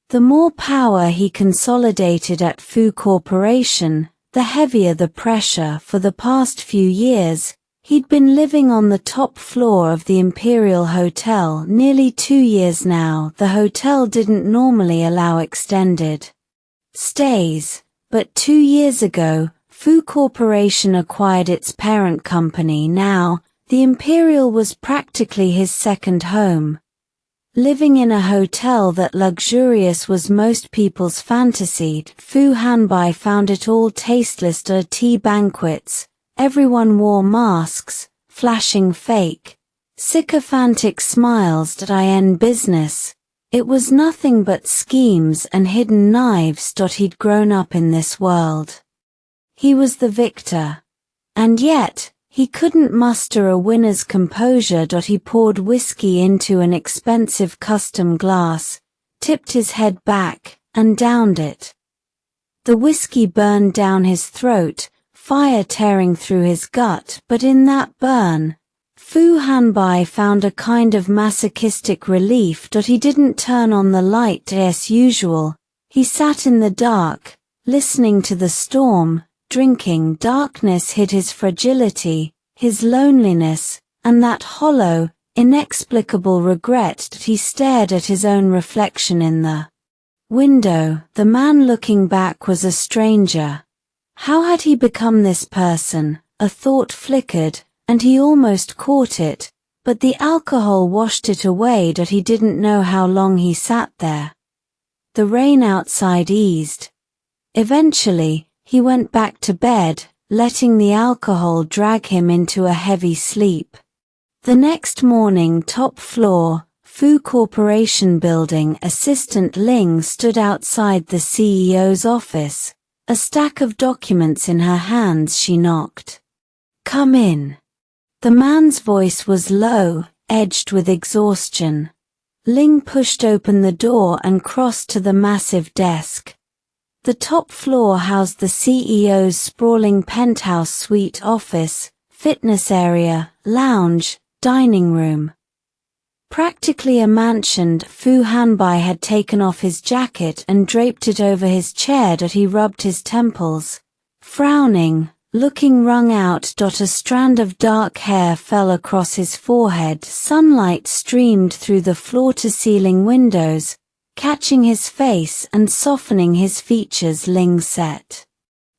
[SPEAKER 1] The more power he consolidated at Fu Corporation, the heavier the pressure. For the past few years, he'd been living on the top floor of the Imperial Hotel. Nearly 2 years now. The hotel didn't normally allow extended stays, but 2 years ago, Fu Corporation acquired its parent company. Now, the Imperial was practically his second home. Living in a hotel that luxurious was most people's fantasy, Fu Hanbai found it all tasteless. Tea banquets, everyone wore masks, flashing fake, sycophantic smiles. In business, it was nothing but schemes and hidden knives. He'd grown up in this world. He was the victor. And yet, he couldn't muster a winner's composure. He poured whiskey into an expensive custom glass, tipped his head back, and downed it. The whiskey burned down his throat, fire tearing through his gut. But in that burn, Fu Hanbai found a kind of masochistic relief. He didn't turn on the light as usual. He sat in the dark, listening to the storm, drinking. Darkness hid his fragility, his loneliness, and that hollow, inexplicable regret. He stared at his own reflection in the window. The man looking back was a stranger. How had he become this person? A thought flickered, and he almost caught it, but the alcohol washed it away. He didn't know how long he sat there. The rain outside eased. Eventually, he went back to bed, letting the alcohol drag him into a heavy sleep. The next morning, top floor, Fu Corporation building, Assistant Ling stood outside the CEO's office, a stack of documents in her hands. She knocked. "Come in." The man's voice was low, edged with exhaustion. Ling pushed open the door and crossed to the massive desk. The top floor housed the CEO's sprawling penthouse suite, office, fitness area, lounge, dining room. Practically a mansion. Fu Hanbai had taken off his jacket and draped it over his chair. He rubbed his temples, frowning, looking wrung out. A strand of dark hair fell across his forehead. Sunlight streamed through the floor-to-ceiling windows, catching his face and softening his features. Ling set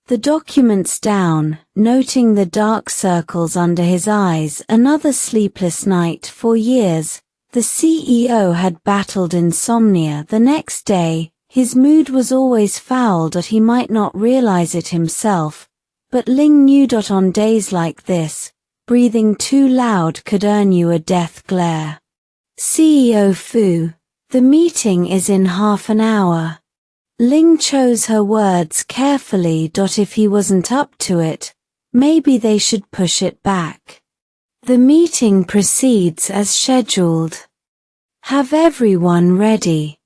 [SPEAKER 1] the documents down, noting the dark circles under his eyes. Another sleepless night. For years, the CEO had battled insomnia. The next day, his mood was always foul. He might not realize it himself, but Ling knew. On days like this, breathing too loud could earn you a death glare. CEO Fu, the meeting is in half an hour. Ling chose her words carefully. If he wasn't up to it, maybe they should push it back. The meeting proceeds as scheduled. Have everyone ready.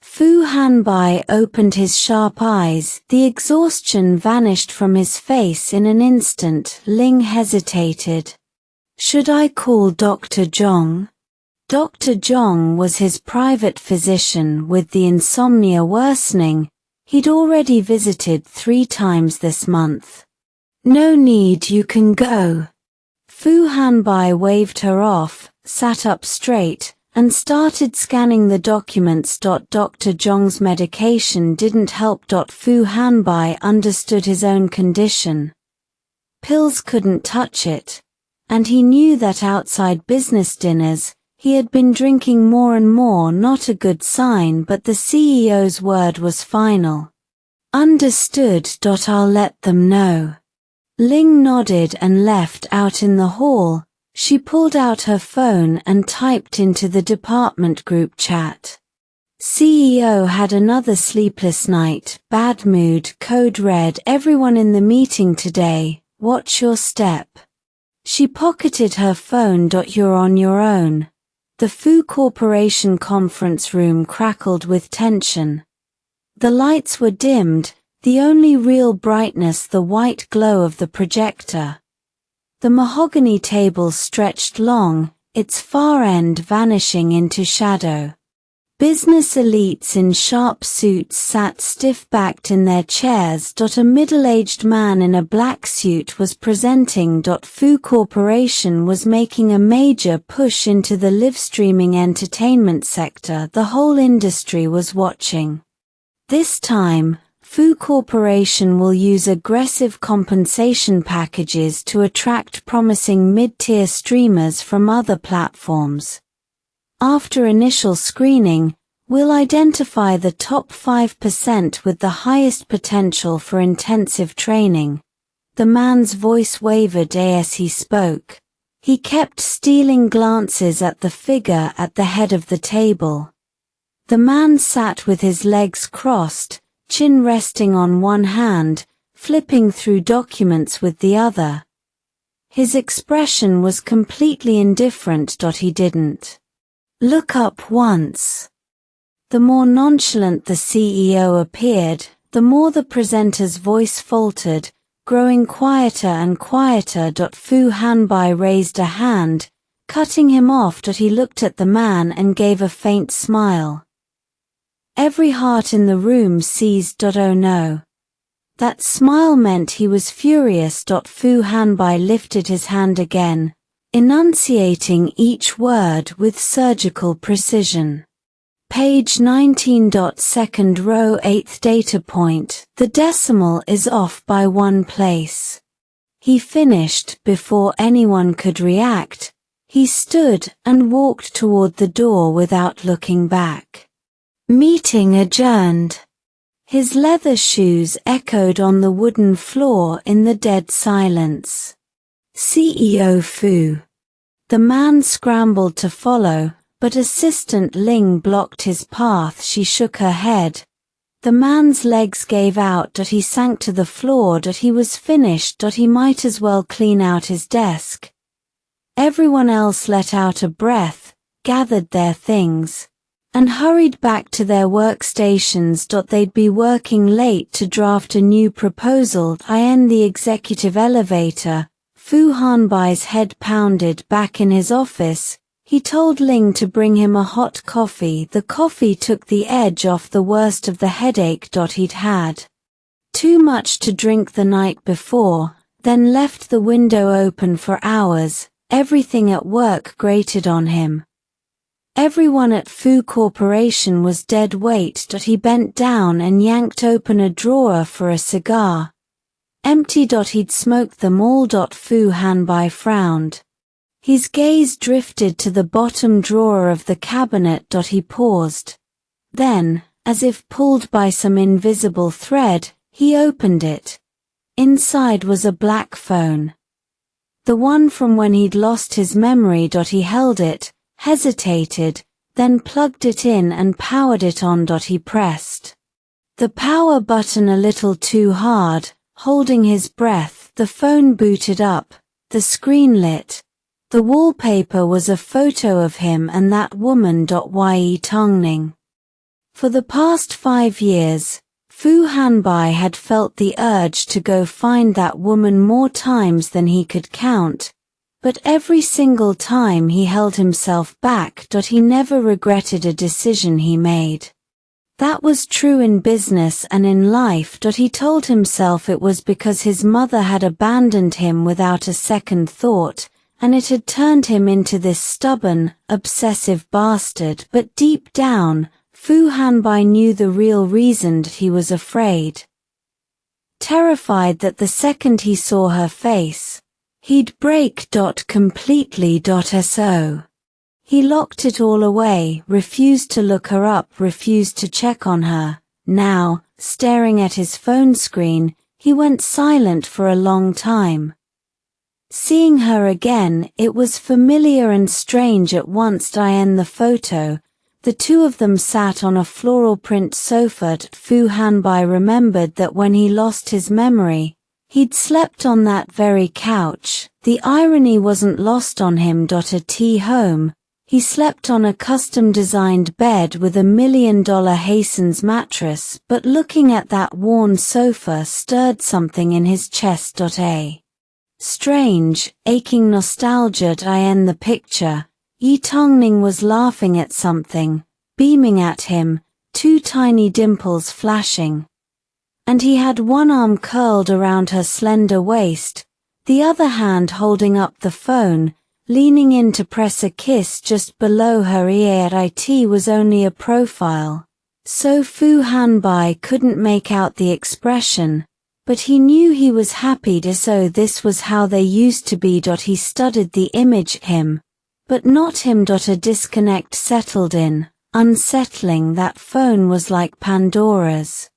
[SPEAKER 1] Fu Hanbai opened his sharp eyes. The exhaustion vanished from his face in an instant. Ling hesitated. Should I call Dr. Zhong? Dr. Zhong was his private physician. With the insomnia worsening, he'd already visited 3 times this month. No need, you can go. Fu Hanbai waved her off, sat up straight, and started scanning the documents. Dr. Zhong's medication didn't help. Fu Hanbai understood his own condition. Pills couldn't touch it, and he knew that outside business dinners, he had been drinking more and more. Not a good sign, but the CEO's word was final. Understood. I'll let them know. Ling nodded and left. Out in the hall, she pulled out her phone and typed into the department group chat. CEO had another sleepless night, bad mood, code red. Everyone in the meeting today, watch your step. She pocketed her phone. You're on your own. The Fu Corporation conference room crackled with tension. The lights were dimmed, the only real brightness the white glow of the projector. The mahogany table stretched long, its far end vanishing into shadow. Business elites in sharp suits sat stiff-backed in their chairs. A middle-aged man in a black suit was presenting. Fu Corporation was making a major push into the live-streaming entertainment sector. The whole industry was watching. This time, Fu Corporation will use aggressive compensation packages to attract promising mid-tier streamers from other platforms. After initial screening, we'll identify the top 5% with the highest potential for intensive training. The man's voice wavered as he spoke. He kept stealing glances at the figure at the head of the table. The man sat with his legs crossed, chin resting on one hand, flipping through documents with the other. His expression was completely indifferent. He didn't look up once. The more nonchalant the CEO appeared, the more the presenter's voice faltered, growing quieter and quieter. Fu Hanbai raised a hand, cutting him off. He looked at the man and gave a faint smile. Every heart in the room seized. Oh no. That smile meant he was furious. Fu Hanbai lifted his hand again, enunciating each word with surgical precision. Page 19. Second row 8th data point. The decimal is off by 1 place. He finished before anyone could react. He stood and walked toward the door without looking back. Meeting adjourned. His leather shoes echoed on the wooden floor in the dead silence. CEO Fu. The man scrambled to follow, but Assistant Ling blocked his path. She shook her head. The man's legs gave out. He sank to the floor. He was finished. He might as well clean out his desk. Everyone else let out a breath, gathered their things, and hurried back to their workstations. They'd be working late to draft a new proposal. In the executive elevator, Fu Hanbai's head pounded. Back in his office, he told Ling to bring him a hot coffee. The coffee took the edge off the worst of the headache he'd had. Too much to drink the night before, then left the window open for hours. Everything at work grated on him. Everyone at Fu Corporation was dead weight. He bent down and yanked open a drawer for a cigar. Empty. He'd smoked them all. Fu Hanbai frowned. His gaze drifted to the bottom drawer of the cabinet. He paused. Then, as if pulled by some invisible thread, he opened it. Inside was a black phone. the one from when he'd lost his memory. He held it, hesitated, then plugged it in and powered it on. He pressed the power button a little too hard, holding his breath. The phone booted up, the screen lit. The wallpaper was a photo of him and that woman. Ye Tangning. For the past 5 years, Fu Hanbai had felt the urge to go find that woman more times than he could count, but every single time he held himself back. He never regretted a decision he made. That was true in business and in life. He told himself it was because his mother had abandoned him without a second thought, and it had turned him into this stubborn, obsessive bastard. But deep down, Fu Hanbai knew the real reason. He was afraid. Terrified that the second he saw her face, he'd break. Completely. So he locked it all away, refused to look her up, refused to check on her. Now, staring at his phone screen, he went silent for a long time. Seeing her again, it was familiar and strange at once. In the photo, the two of them sat on a floral print sofa. Fu Hanbai remembered that when he lost his memory, he'd slept on that very couch. The irony wasn't lost on him. At home, he slept on a custom-designed bed with $1 million Hason's mattress, but looking at that worn sofa stirred something in his chest. A strange, aching nostalgia. In the picture, Ye Tangning was laughing at something, beaming at him, 2 tiny dimples flashing. And he had one arm curled around her slender waist, the other hand holding up the phone, leaning in to press a kiss just below her ear. It was only a profile, so Fu Hanbai couldn't make out the expression, but he knew he was happy. So this was how they used to be. He studied the image, him, but not him. A disconnect settled in, unsettling. That phone was like Pandora's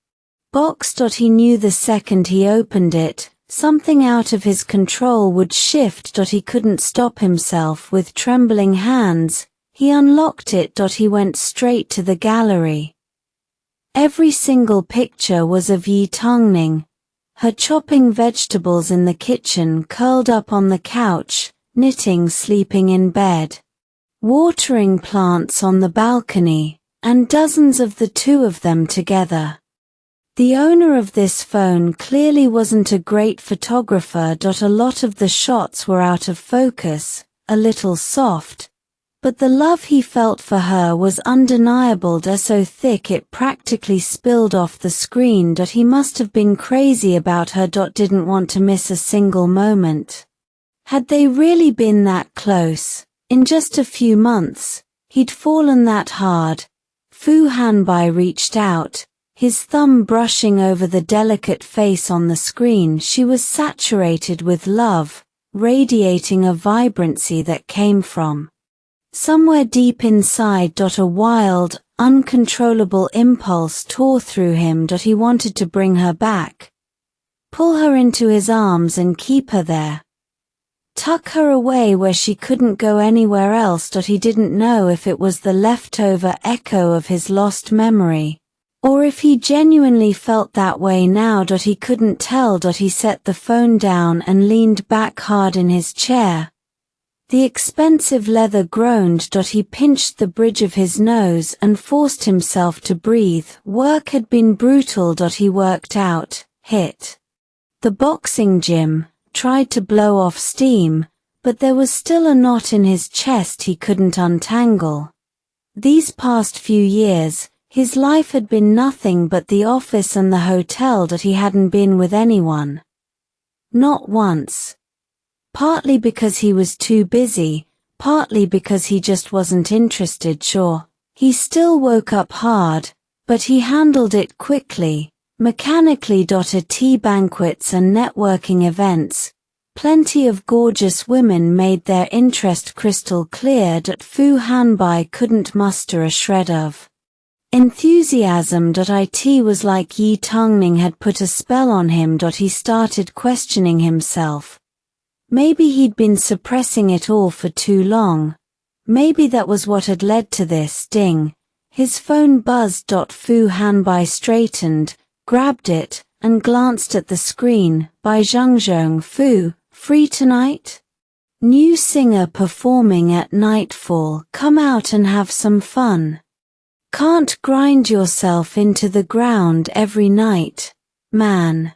[SPEAKER 1] box. He knew the second he opened it, something out of his control would shift. He couldn't stop himself. With trembling hands, he unlocked it. He went straight to the gallery. Every single picture was of Ye Tangning, her chopping vegetables in the kitchen, curled up on the couch, knitting, sleeping in bed, watering plants on the balcony, and dozens of the two of them together. The owner of this phone clearly wasn't a great photographer. A lot of the shots were out of focus, a little soft, but the love he felt for her was undeniable. So thick it practically spilled off the screen. He must have been crazy about her. Didn't want to miss a single moment. Had they really been that close? In just a few months, he'd fallen that hard. Fu Hanbai reached out, his thumb brushing over the delicate face on the screen. She was saturated with love, radiating a vibrancy that came from somewhere deep inside. A wild, uncontrollable impulse tore through him. He wanted to bring her back, pull her into his arms and keep her there. Tuck her away where she couldn't go anywhere else. He didn't know if it was the leftover echo of his lost memory, or if he genuinely felt that way now. He couldn't tell. He set the phone down and leaned back hard in his chair. The expensive leather groaned. He pinched the bridge of his nose and forced himself to breathe. Work had been brutal. He worked out, hit the boxing gym, tried to blow off steam, but there was still a knot in his chest he couldn't untangle. These past few years, his life had been nothing but the office and the hotel. He hadn't been with anyone. Not once. Partly because he was too busy, partly because he just wasn't interested. Sure, he still woke up hard, but he handled it quickly, mechanically. At tea banquets and networking events, plenty of gorgeous women made their interest crystal clear. Fu Hanbai couldn't muster a shred of enthusiasm. It was like Ye Tangning had put a spell on him. He started questioning himself. Maybe he'd been suppressing it all for too long. Maybe that was what had led to this. Ding. His phone buzzed. Fu Hanbai straightened, grabbed it, and glanced at the screen. By Zhangzhong. Fu, free tonight? New singer performing at nightfall. Come out and have some fun. Can't grind yourself into the ground every night, man.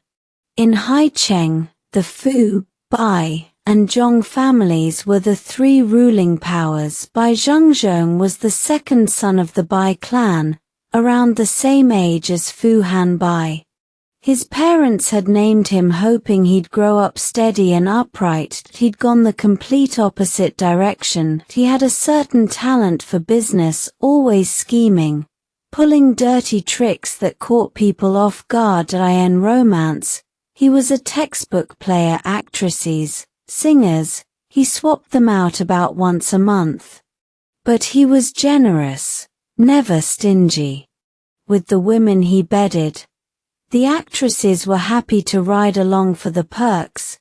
[SPEAKER 1] In Haicheng, the Fu, Bai, and Zhong families were the three ruling powers. Bai Zhangzhong was the second son of the Bai clan, around the same age as Fu Hanbai. His parents had named him hoping he'd grow up steady and upright. He'd gone the complete opposite direction. He had a certain talent for business, always scheming, pulling dirty tricks that caught people off guard. In romance, he was a textbook player. Actresses, singers, he swapped them out about once a month. But he was generous, never stingy. With the women he bedded, the actresses were happy to ride along for the perks.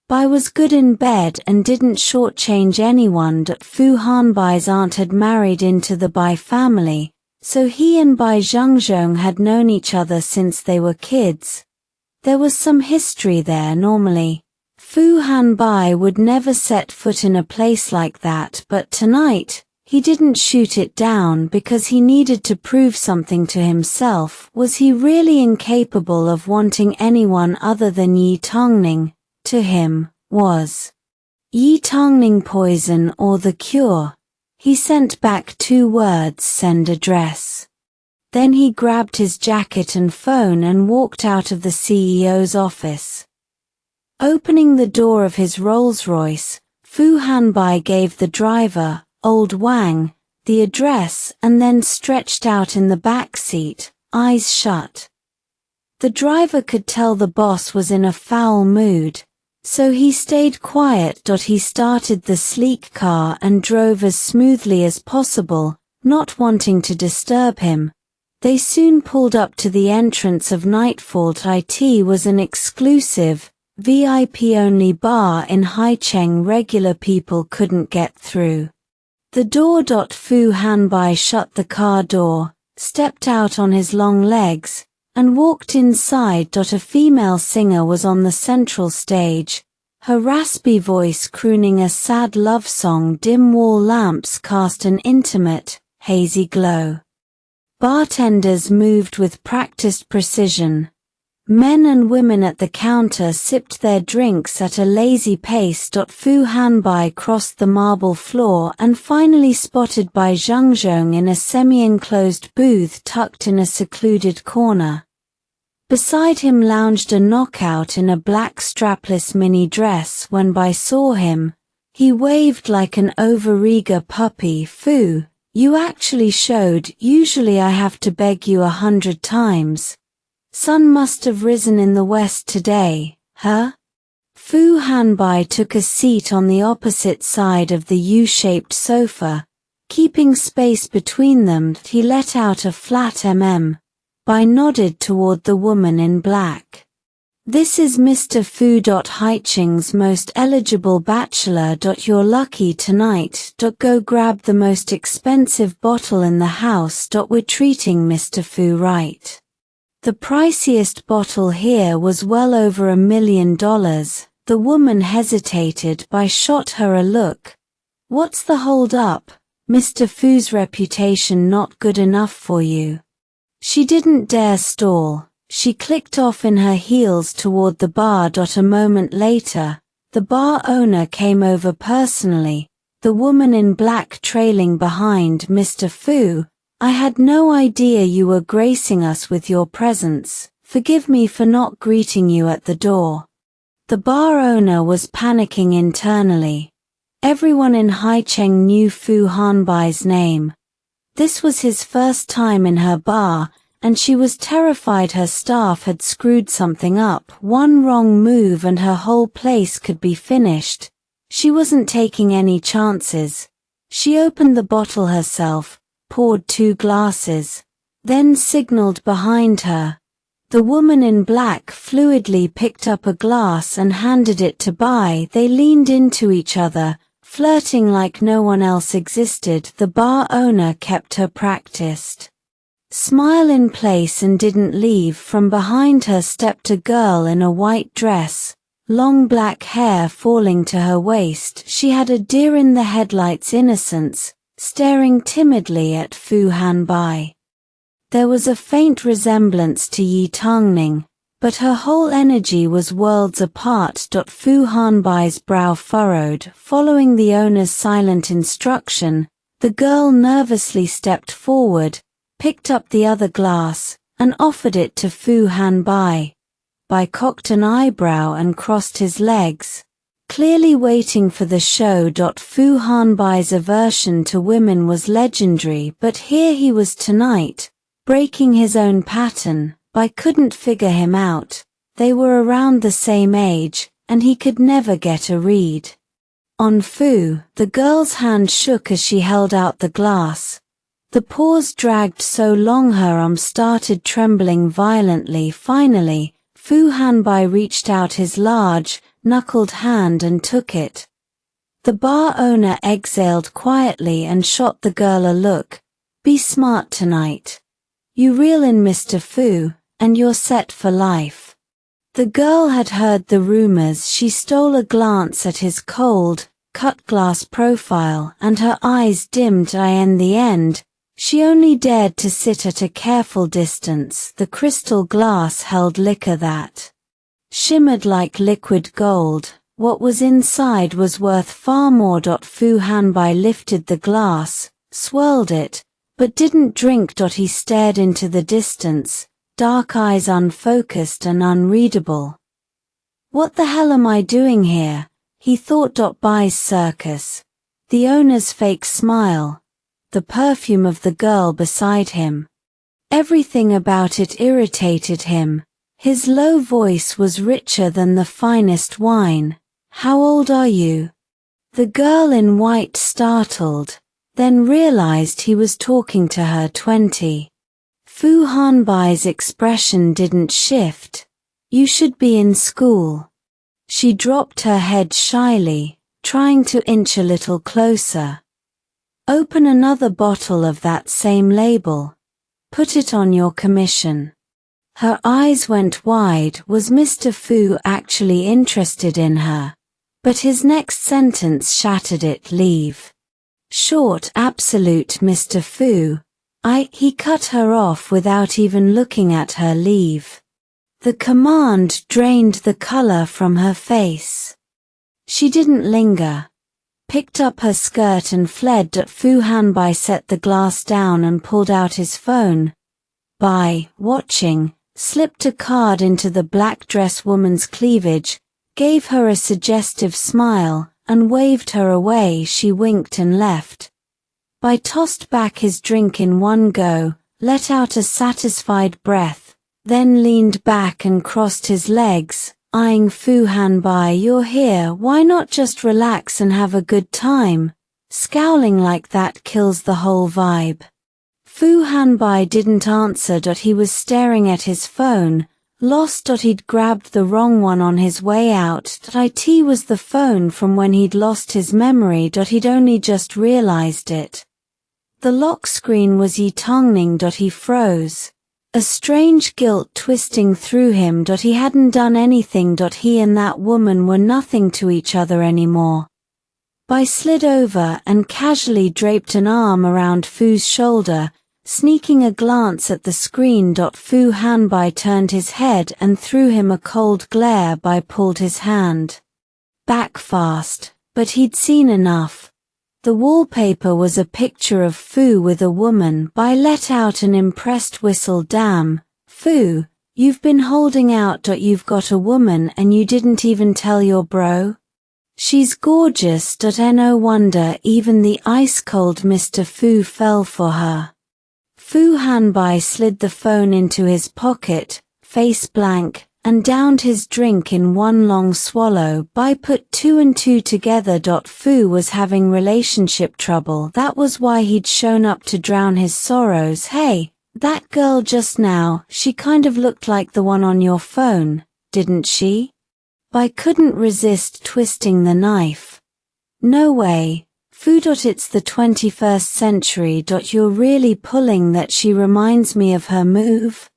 [SPEAKER 1] Bai was good in bed and didn't shortchange anyone. Fu Hanbai's aunt had married into the Bai family, so he and Bai Zhangzhong had known each other since they were kids. There was some history there. Normally, Fu Hanbai would never set foot in a place like that, but tonight, he didn't shoot it down because he needed to prove something to himself. Was he really incapable of wanting anyone other than Ye Tangning? To him, was Ye Tangning poison or the cure? He sent back 2 words: send address. Then he grabbed his jacket and phone and walked out of the CEO's office. Opening the door of his Rolls-Royce, Fu Hanbai gave the driver, Old Wang, the address and then stretched out in the back seat, eyes shut. The driver could tell the boss was in a foul mood, so he stayed quiet. He started the sleek car and drove as smoothly as possible, not wanting to disturb him. They soon pulled up to the entrance of Nightfall. It was an exclusive, VIP-only bar in Haicheng. Regular people couldn't get through the door. Fu Hanbai shut the car door, stepped out on his long legs, and walked inside. A female singer was on the central stage, her raspy voice crooning a sad love song. Dim wall lamps cast an intimate, hazy glow. Bartenders moved with practiced precision. Men and women at the counter sipped their drinks at a lazy pace. Fu Hanbai crossed the marble floor and finally spotted Bai Zhangzhong in a semi-enclosed booth tucked in a secluded corner. Beside him lounged a knockout in a black strapless mini dress. When Bai saw him, he waved like an overeager puppy. Fu, you actually showed. Usually I have to beg you 100 times. Sun must have risen in the west today, huh? Fu Hanbai took a seat on the opposite side of the U-shaped sofa. Keeping space between them, he let out a flat Bai nodded toward the woman in black. This is Mr. Fu. Haicheng's most eligible bachelor. You're lucky tonight. Go grab the most expensive bottle in the house. We're treating Mr. Fu right. The priciest bottle here was well over $1 million. The woman hesitated. Bai shot her a look. What's the hold up? Mr. Fu's reputation not good enough for you? She didn't dare stall. She clicked off in her heels toward the bar. A moment later, the bar owner came over personally, the woman in black trailing behind. Mr. Fu, I had no idea you were gracing us with your presence. Forgive me for not greeting you at the door. The bar owner was panicking internally. Everyone in Haicheng knew Fu Hanbai's name. This was his first time in her bar, and she was terrified her staff had screwed something up. One wrong move and her whole place could be finished. She wasn't taking any chances. She opened the bottle herself, poured 2 glasses, then signaled behind her. The woman in black fluidly picked up a glass and handed it to Bai. They leaned into each other, flirting like no one else existed. The bar owner kept her practiced smile in place and didn't leave. From behind her stepped a girl in a white dress, long black hair falling to her waist. She had a deer-in-the-headlights innocence, staring timidly at Fu Hanbai. There was a faint resemblance to Ye Tangning, but her whole energy was worlds apart. Fu Hanbai's brow furrowed. Following the owner's silent instruction, the girl nervously stepped forward, picked up the other glass, and offered it to Fu Hanbai. Bai cocked an eyebrow and crossed his legs, clearly waiting for the show. Fu Hanbai's aversion to women was legendary, but here he was tonight, breaking his own pattern. Bai couldn't figure him out. They were around the same age, and he could never get a read on Fu. The girl's hand shook as she held out the glass. The pause dragged so long her arm started trembling violently. Finally, Fu Hanbai reached out his large, knuckled hand and took it. The bar owner exhaled quietly and shot the girl a look. "Be smart tonight. You reel in Mr. Fu, and you're set for life." The girl had heard the rumors. She stole a glance at his cold, cut-glass profile, and her eyes dimmed. In the end, she only dared to sit at a careful distance. The crystal glass held liquor that shimmered like liquid gold. What was inside was worth far more. Fu Hanbai lifted the glass, swirled it, but didn't drink. He stared into the distance, dark eyes unfocused and unreadable. "What the hell am I doing here?" he thought. Bai's circus, the owner's fake smile, the perfume of the girl beside him. Everything about it irritated him. His low voice was richer than the finest wine. "How old are you?" The girl in white startled, then realized he was talking to her. 20. Fu Hanbai's expression didn't shift. "You should be in school." She dropped her head shyly, trying to inch a little closer. "Open another bottle of that same label. Put it on your commission." Her eyes went wide. Was Mr. Fu actually interested in her? But his next sentence shattered it. "Leave." "Short, absolute, Mr. Fu. He cut her off without even looking at her. "Leave." The command drained the color from her face. She didn't linger, picked up her skirt and fled. Fu Hanbai set the glass down and pulled out his phone. Bai, watching, slipped a card into the black dress woman's cleavage, gave her a suggestive smile, and waved her away. She winked and left. Bai tossed back his drink in one go, let out a satisfied breath, then leaned back and crossed his legs, eyeing Fu Hanbai. "You're here, why not just relax and have a good time? Scowling like that kills the whole vibe." Fu Hanbai didn't answer. He was staring at his phone, lost. He'd grabbed the wrong one on his way out. It was the phone from when he'd lost his memory. He'd only just realized it. The lock screen was Ye Tangning. He froze, a strange guilt twisting through him. He hadn't done anything. He and that woman were nothing to each other anymore. Bai slid over and casually draped an arm around Fu's shoulder, sneaking a glance at the screen. Fu Hanbai turned his head and threw him a cold glare. Bai pulled his hand back fast, but he'd seen enough. The wallpaper was a picture of Fu with a woman. Bai let out an impressed whistle. "Damn, Fu, you've been holding out. You've got a woman and you didn't even tell your bro? She's gorgeous. No wonder even the ice-cold Mr. Fu fell for her." Fu Hanbai slid the phone into his pocket, face blank, and downed his drink in one long swallow. Bai put two and two together. Fu was having relationship trouble. That was why he'd shown up to drown his sorrows. "Hey, That girl just now, she kind of looked like the one on your phone, didn't she? I couldn't resist twisting the knife. No way. Fu. It's the 21st century. You're really pulling that. She reminds me of her move.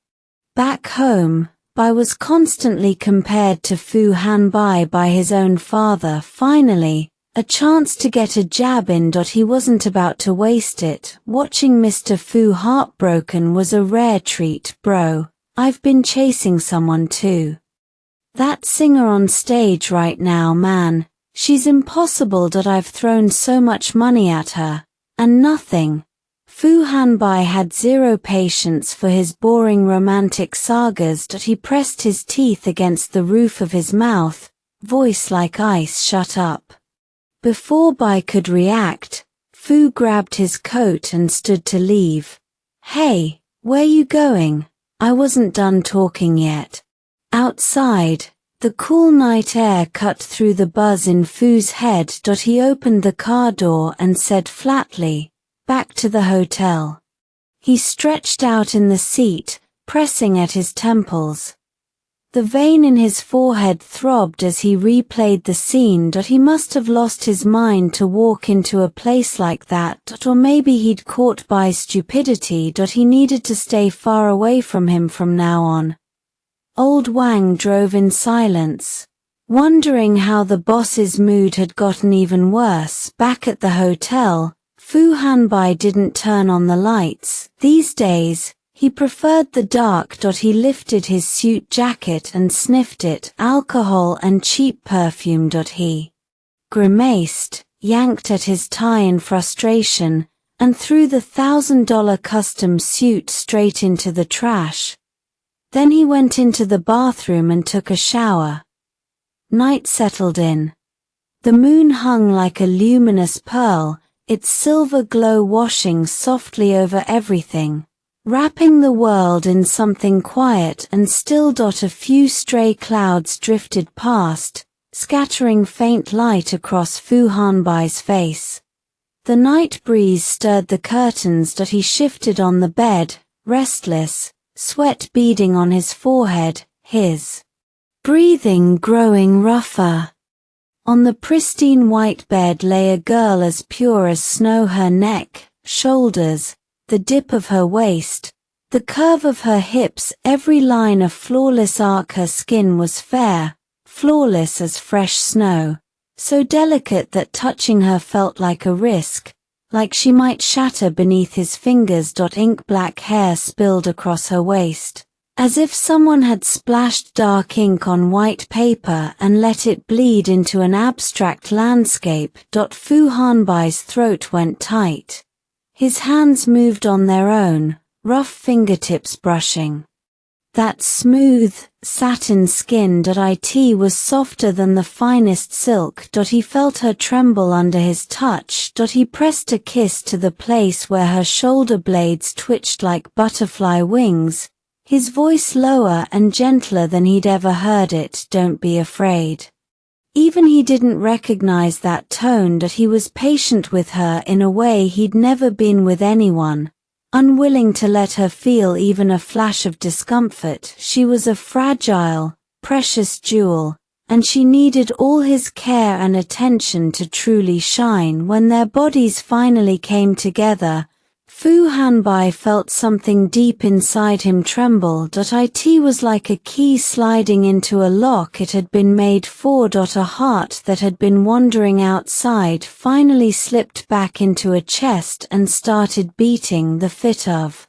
[SPEAKER 1] Back home, I was constantly compared to Fu Hanbai by his own father. Finally, a chance to get a jab in. He wasn't about to waste it. Watching Mr. Fu heartbroken was a rare treat, bro. I've been chasing someone too. That singer on stage right now, man. She's impossible. I've thrown so much money at her, and nothing. Fu Hanbai had zero patience for his boring romantic sagas. He pressed his teeth against the roof of his mouth, voice like ice. Shut up. Before Bai could react, Fu grabbed his coat and stood to leave. Hey, where you going? I wasn't done talking yet. Outside, the cool night air cut through the buzz in Fu's head. He opened the car door and said flatly, "Back to the hotel." He stretched out in the seat, pressing at his temples. The vein in his forehead throbbed as he replayed the scene. He must have lost his mind to walk into a place like that, or maybe he'd caught Bai's stupidity. He needed to stay far away from him from now on. Old Wang drove in silence, wondering how the boss's mood had gotten even worse. Back at the hotel, Fu Hanbai didn't turn on the lights. These days, he preferred the dark. He lifted his suit jacket and sniffed it, alcohol and cheap perfume. He grimaced, yanked at his tie in frustration, and threw the $1,000 custom suit straight into the trash. Then he went into the bathroom and took a shower. Night settled in. The moon hung like a luminous pearl, its silver glow washing softly over everything, wrapping the world in something quiet and still. A few stray clouds drifted past, scattering faint light across Fu Hanbai's face. The night breeze stirred the curtains. He shifted on the bed, restless, sweat beading on his forehead, his breathing growing rougher. On the pristine white bed lay a girl as pure as snow. Her neck, shoulders, the dip of her waist, the curve of her hips, every line a flawless arc. Her skin was fair, flawless as fresh snow, so delicate that touching her felt like a risk, like she might shatter beneath his fingers. Ink black hair spilled across her waist, as if someone had splashed dark ink on white paper and let it bleed into an abstract landscape. Fu Hanbai's throat went tight. His hands moved on their own, rough fingertips brushing. That smooth, satin skin. It was softer than the finest silk. He felt her tremble under his touch. He pressed a kiss to the place where her shoulder blades twitched like butterfly wings, his voice lower and gentler than he'd ever heard it. Don't be afraid. Even he didn't recognize that tone. He was patient with her in a way he'd never been with anyone, unwilling to let her feel even a flash of discomfort. She was a fragile, precious jewel, and she needed all his care and attention to truly shine. When their bodies finally came together, Fu Hanbai felt something deep inside him tremble. It was like a key sliding into a lock it had been made for. A heart that had been wandering outside finally slipped back into a chest and started beating. The fit of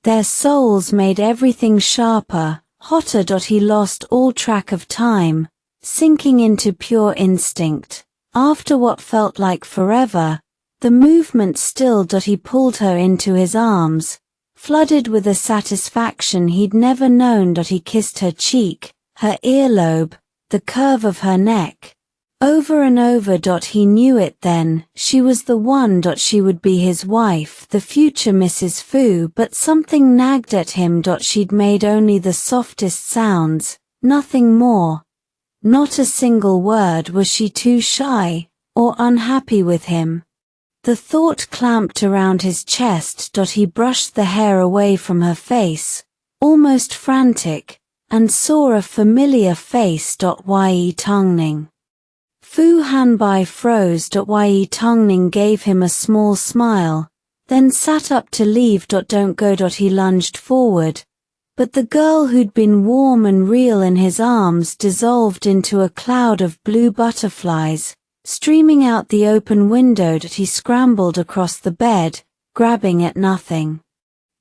[SPEAKER 1] their souls made everything sharper, hotter. He lost all track of time, sinking into pure instinct. After what felt like forever, the movement stilled. He pulled her into his arms, flooded with a satisfaction he'd never known. He kissed her cheek, her earlobe, the curve of her neck. Over and over. He knew it then, she was the one. She would be his wife, the future Mrs. Fu. But something nagged at him. She'd made only the softest sounds, nothing more. Not a single word. Was she too shy, or unhappy with him? The thought clamped around his chest. He brushed the hair away from her face, almost frantic, and saw a familiar face. Ye Tangning. Fu Hanbai froze. Ye Tangning gave him a small smile, then sat up to leave. Don't go. He lunged forward, but the girl who'd been warm and real in his arms dissolved into a cloud of blue butterflies, streaming out the open window. He scrambled across the bed, grabbing at nothing.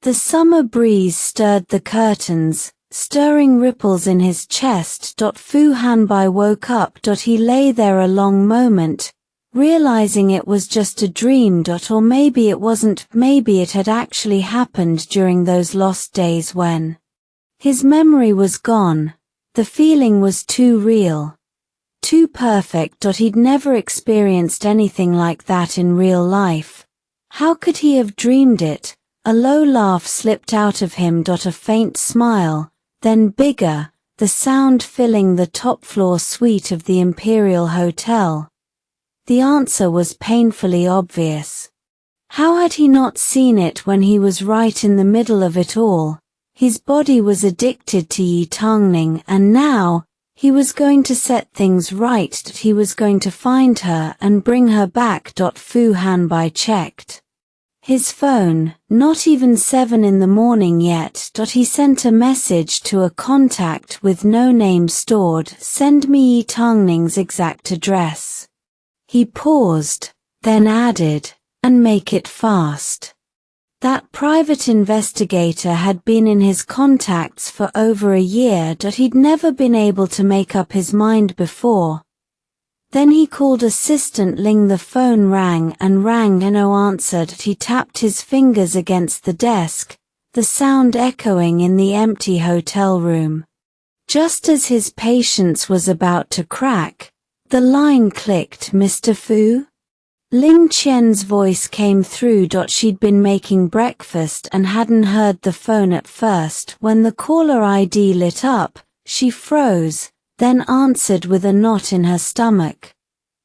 [SPEAKER 1] The summer breeze stirred the curtains, stirring ripples in his chest. Fu Hanbai woke up. He lay there a long moment, realizing it was just a dream. Or maybe it wasn't, maybe it had actually happened during those lost days when his memory was gone. The feeling was too real, too perfect. He'd never experienced anything like that in real life. How could he have dreamed it? A low laugh slipped out of him. A faint smile, then bigger, the sound filling the top-floor suite of the Imperial Hotel. The answer was painfully obvious. How had he not seen it when he was right in the middle of it all? His body was addicted to Ye Tangning, and now, he was going to set things right. He was going to find her and bring her back. Fu Hanbai checked his phone. Not even 7 in the morning yet. He sent a message to a contact with no name stored. Send me Ye Tangning's exact address. He paused, then added, and make it fast. That private investigator had been in his contacts for over a year. He'd never been able to make up his mind before. Then he called Assistant Ling. The phone rang and no answered. He tapped his fingers against the desk, the sound echoing in the empty hotel room. Just as his patience was about to crack, the line clicked. Mr. Fu? Ling Qian's voice came through. She'd been making breakfast and hadn't heard the phone at first. When the caller ID lit up, she froze, then answered with a knot in her stomach.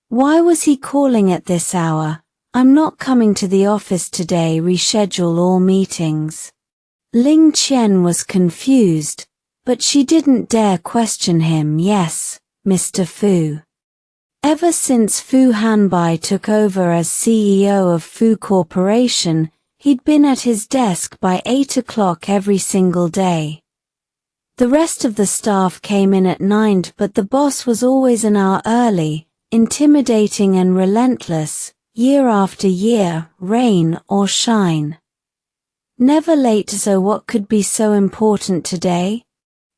[SPEAKER 1] Why was he calling at this hour? I'm not coming to the office today. Reschedule all meetings. Ling Qian was confused, but she didn't dare question him. Yes, Mr. Fu. Ever since Fu Hanbai took over as CEO of Fu Corporation, he'd been at his desk by 8 o'clock every single day. The rest of the staff came in at 9, but the boss was always an hour early, intimidating and relentless, year after year, rain or shine. Never late. So what could be so important today?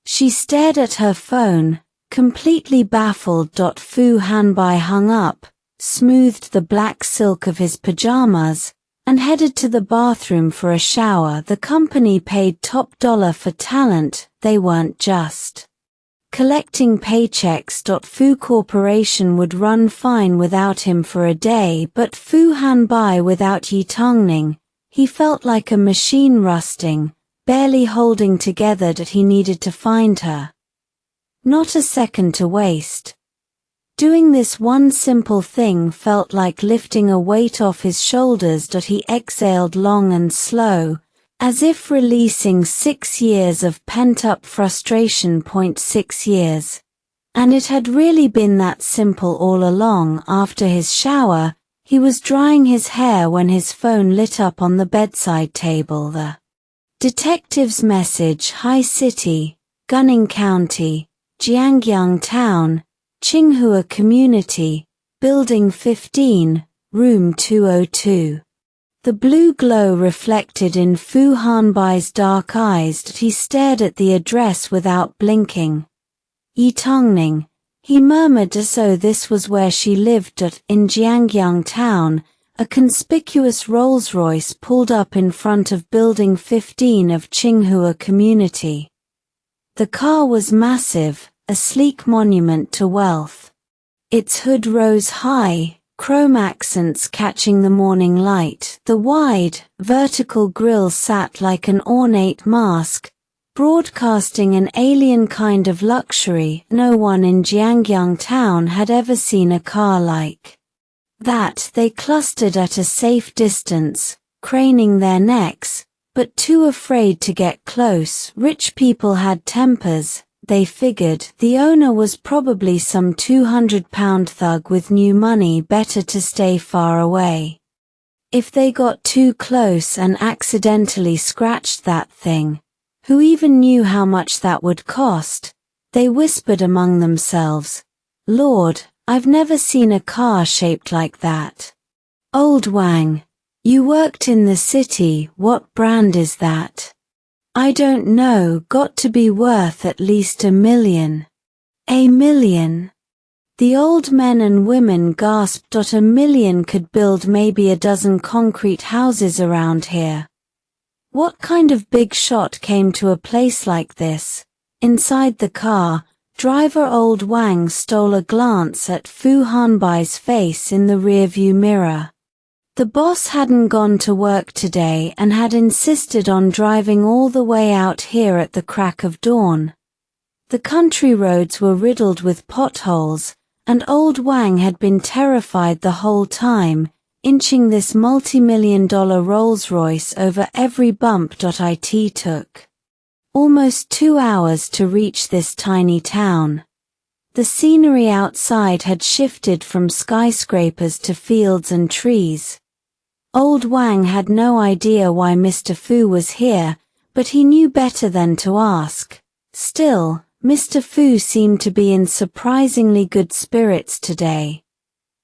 [SPEAKER 1] She stared at her phone, completely baffled. Fu Hanbai hung up, smoothed the black silk of his pajamas, and headed to the bathroom for a shower. The company paid top dollar for talent. They weren't just collecting paychecks. Fu Corporation would run fine without him for a day, but Fu Hanbai without Ye Tangning, he felt like a machine rusting, barely holding together. He needed to find her. Not a second to waste. Doing this one simple thing felt like lifting a weight off his shoulders. He exhaled long and slow, as if releasing 6 years of pent-up frustration. 6 years. And it had really been that simple all along. After his shower, he was drying his hair when his phone lit up on the bedside table. The detective's message: High City, Gunning County, Jiangyang Town, Qinghua Community, Building 15, Room 202. The blue glow reflected in Fu Hanbai's dark eyes. He stared at the address without blinking. Ye Tangning, he murmured, as though this was where she lived. In Jiangyang Town, a conspicuous Rolls-Royce pulled up in front of Building 15 of Qinghua Community. The car was massive, a sleek monument to wealth. Its hood rose high, chrome accents catching the morning light. The wide, vertical grille sat like an ornate mask, broadcasting an alien kind of luxury. No one in Jiangyang Town had ever seen a car like That they clustered at a safe distance, craning their necks, but too afraid to get close. Rich people had tempers, they figured. The owner was probably some 200-pound thug with new money, better to stay far away. If they got too close and accidentally scratched that thing, who even knew how much that would cost? They whispered among themselves, "Lord, I've never seen a car shaped like that." "Old Wang, you worked in the city, what brand is that?" "I don't know, got to be worth at least $1 million. $1 million? The old men and women gasped. $1 million could build maybe a dozen concrete houses around here. What kind of big shot came to a place like this? Inside the car, driver old Wang stole a glance at Fu Hanbai's face in the rearview mirror. The boss hadn't gone to work today and had insisted on driving all the way out here at the crack of dawn. The country roads were riddled with potholes, and old Wang had been terrified the whole time, inching this multi-million-dollar Rolls-Royce over every bump. It took almost 2 hours to reach this tiny town. The scenery outside had shifted from skyscrapers to fields and trees. Old Wang had no idea why Mr. Fu was here, but he knew better than to ask. Still, Mr. Fu seemed to be in surprisingly good spirits today.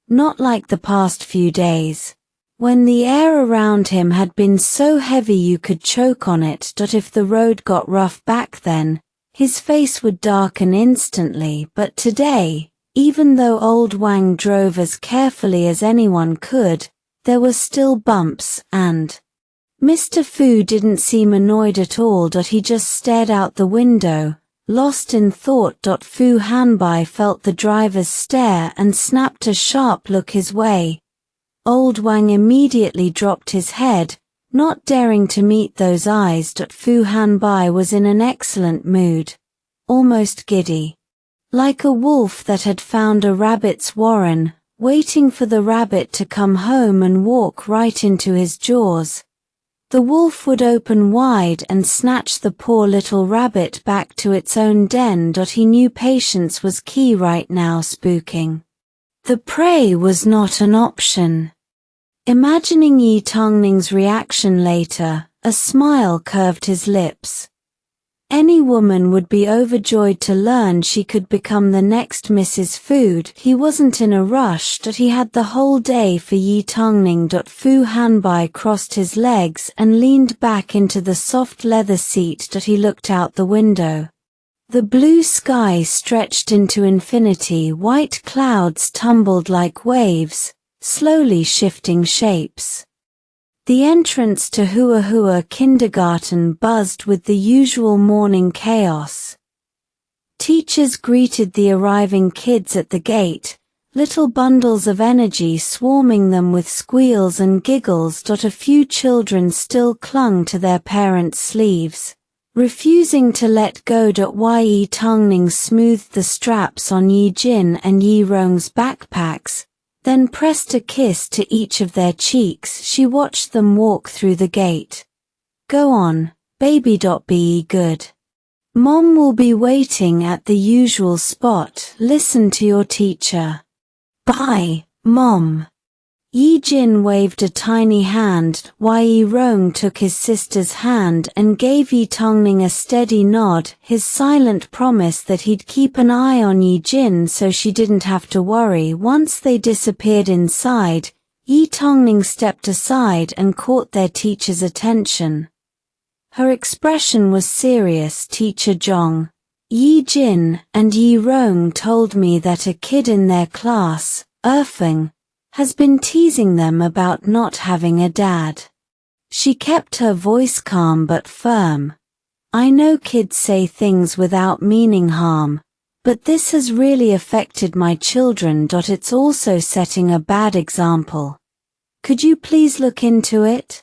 [SPEAKER 1] Not like the past few days, when the air around him had been so heavy you could choke on it. If the road got rough back then, his face would darken instantly. But today, even though old Wang drove as carefully as anyone could, there were still bumps, and Mr. Fu didn't seem annoyed at all. He just stared out the window, lost in thought. Fu Hanbai felt the driver's stare and snapped a sharp look his way. Old Wang immediately dropped his head, not daring to meet those eyes. Fu Hanbai was in an excellent mood, almost giddy, like a wolf that had found a rabbit's warren, waiting for the rabbit to come home and walk right into his jaws. The wolf would open wide and snatch the poor little rabbit back to its own den. He knew patience was key right now. Spooking the prey was not an option. Imagining Ye Tangning's reaction later, a smile curved his lips. Any woman would be overjoyed to learn she could become the next Mrs. Food. He wasn't in a rush. He had the whole day for Ye Tangning. Fu Hanbai crossed his legs and leaned back into the soft leather seat. He looked out the window. The blue sky stretched into infinity. White clouds tumbled like waves, slowly shifting shapes. The entrance to Hua Hua Kindergarten buzzed with the usual morning chaos. Teachers greeted the arriving kids at the gate, little bundles of energy swarming them with squeals and giggles. A few children still clung to their parents' sleeves, refusing to let go. Ye Tangning smoothed the straps on Yi Jin and Yi Rong's backpacks, then pressed a kiss to each of their cheeks. She watched them walk through the gate. "Go on, baby. Be good. Mom will be waiting at the usual spot. Listen to your teacher." "Bye, Mom." Yi Jin waved a tiny hand. Yi Rong took his sister's hand and gave Ye Tangning a steady nod, his silent promise that he'd keep an eye on Yi Jin so she didn't have to worry. Once they disappeared inside, Ye Tangning stepped aside and caught their teacher's attention. Her expression was serious. "Teacher Zhong, Yi Jin and Yi Rong told me that a kid in their class, Erfeng, has been teasing them about not having a dad." She kept her voice calm but firm. "I know kids say things without meaning harm, but this has really affected my children. It's also setting a bad example. Could you please look into it?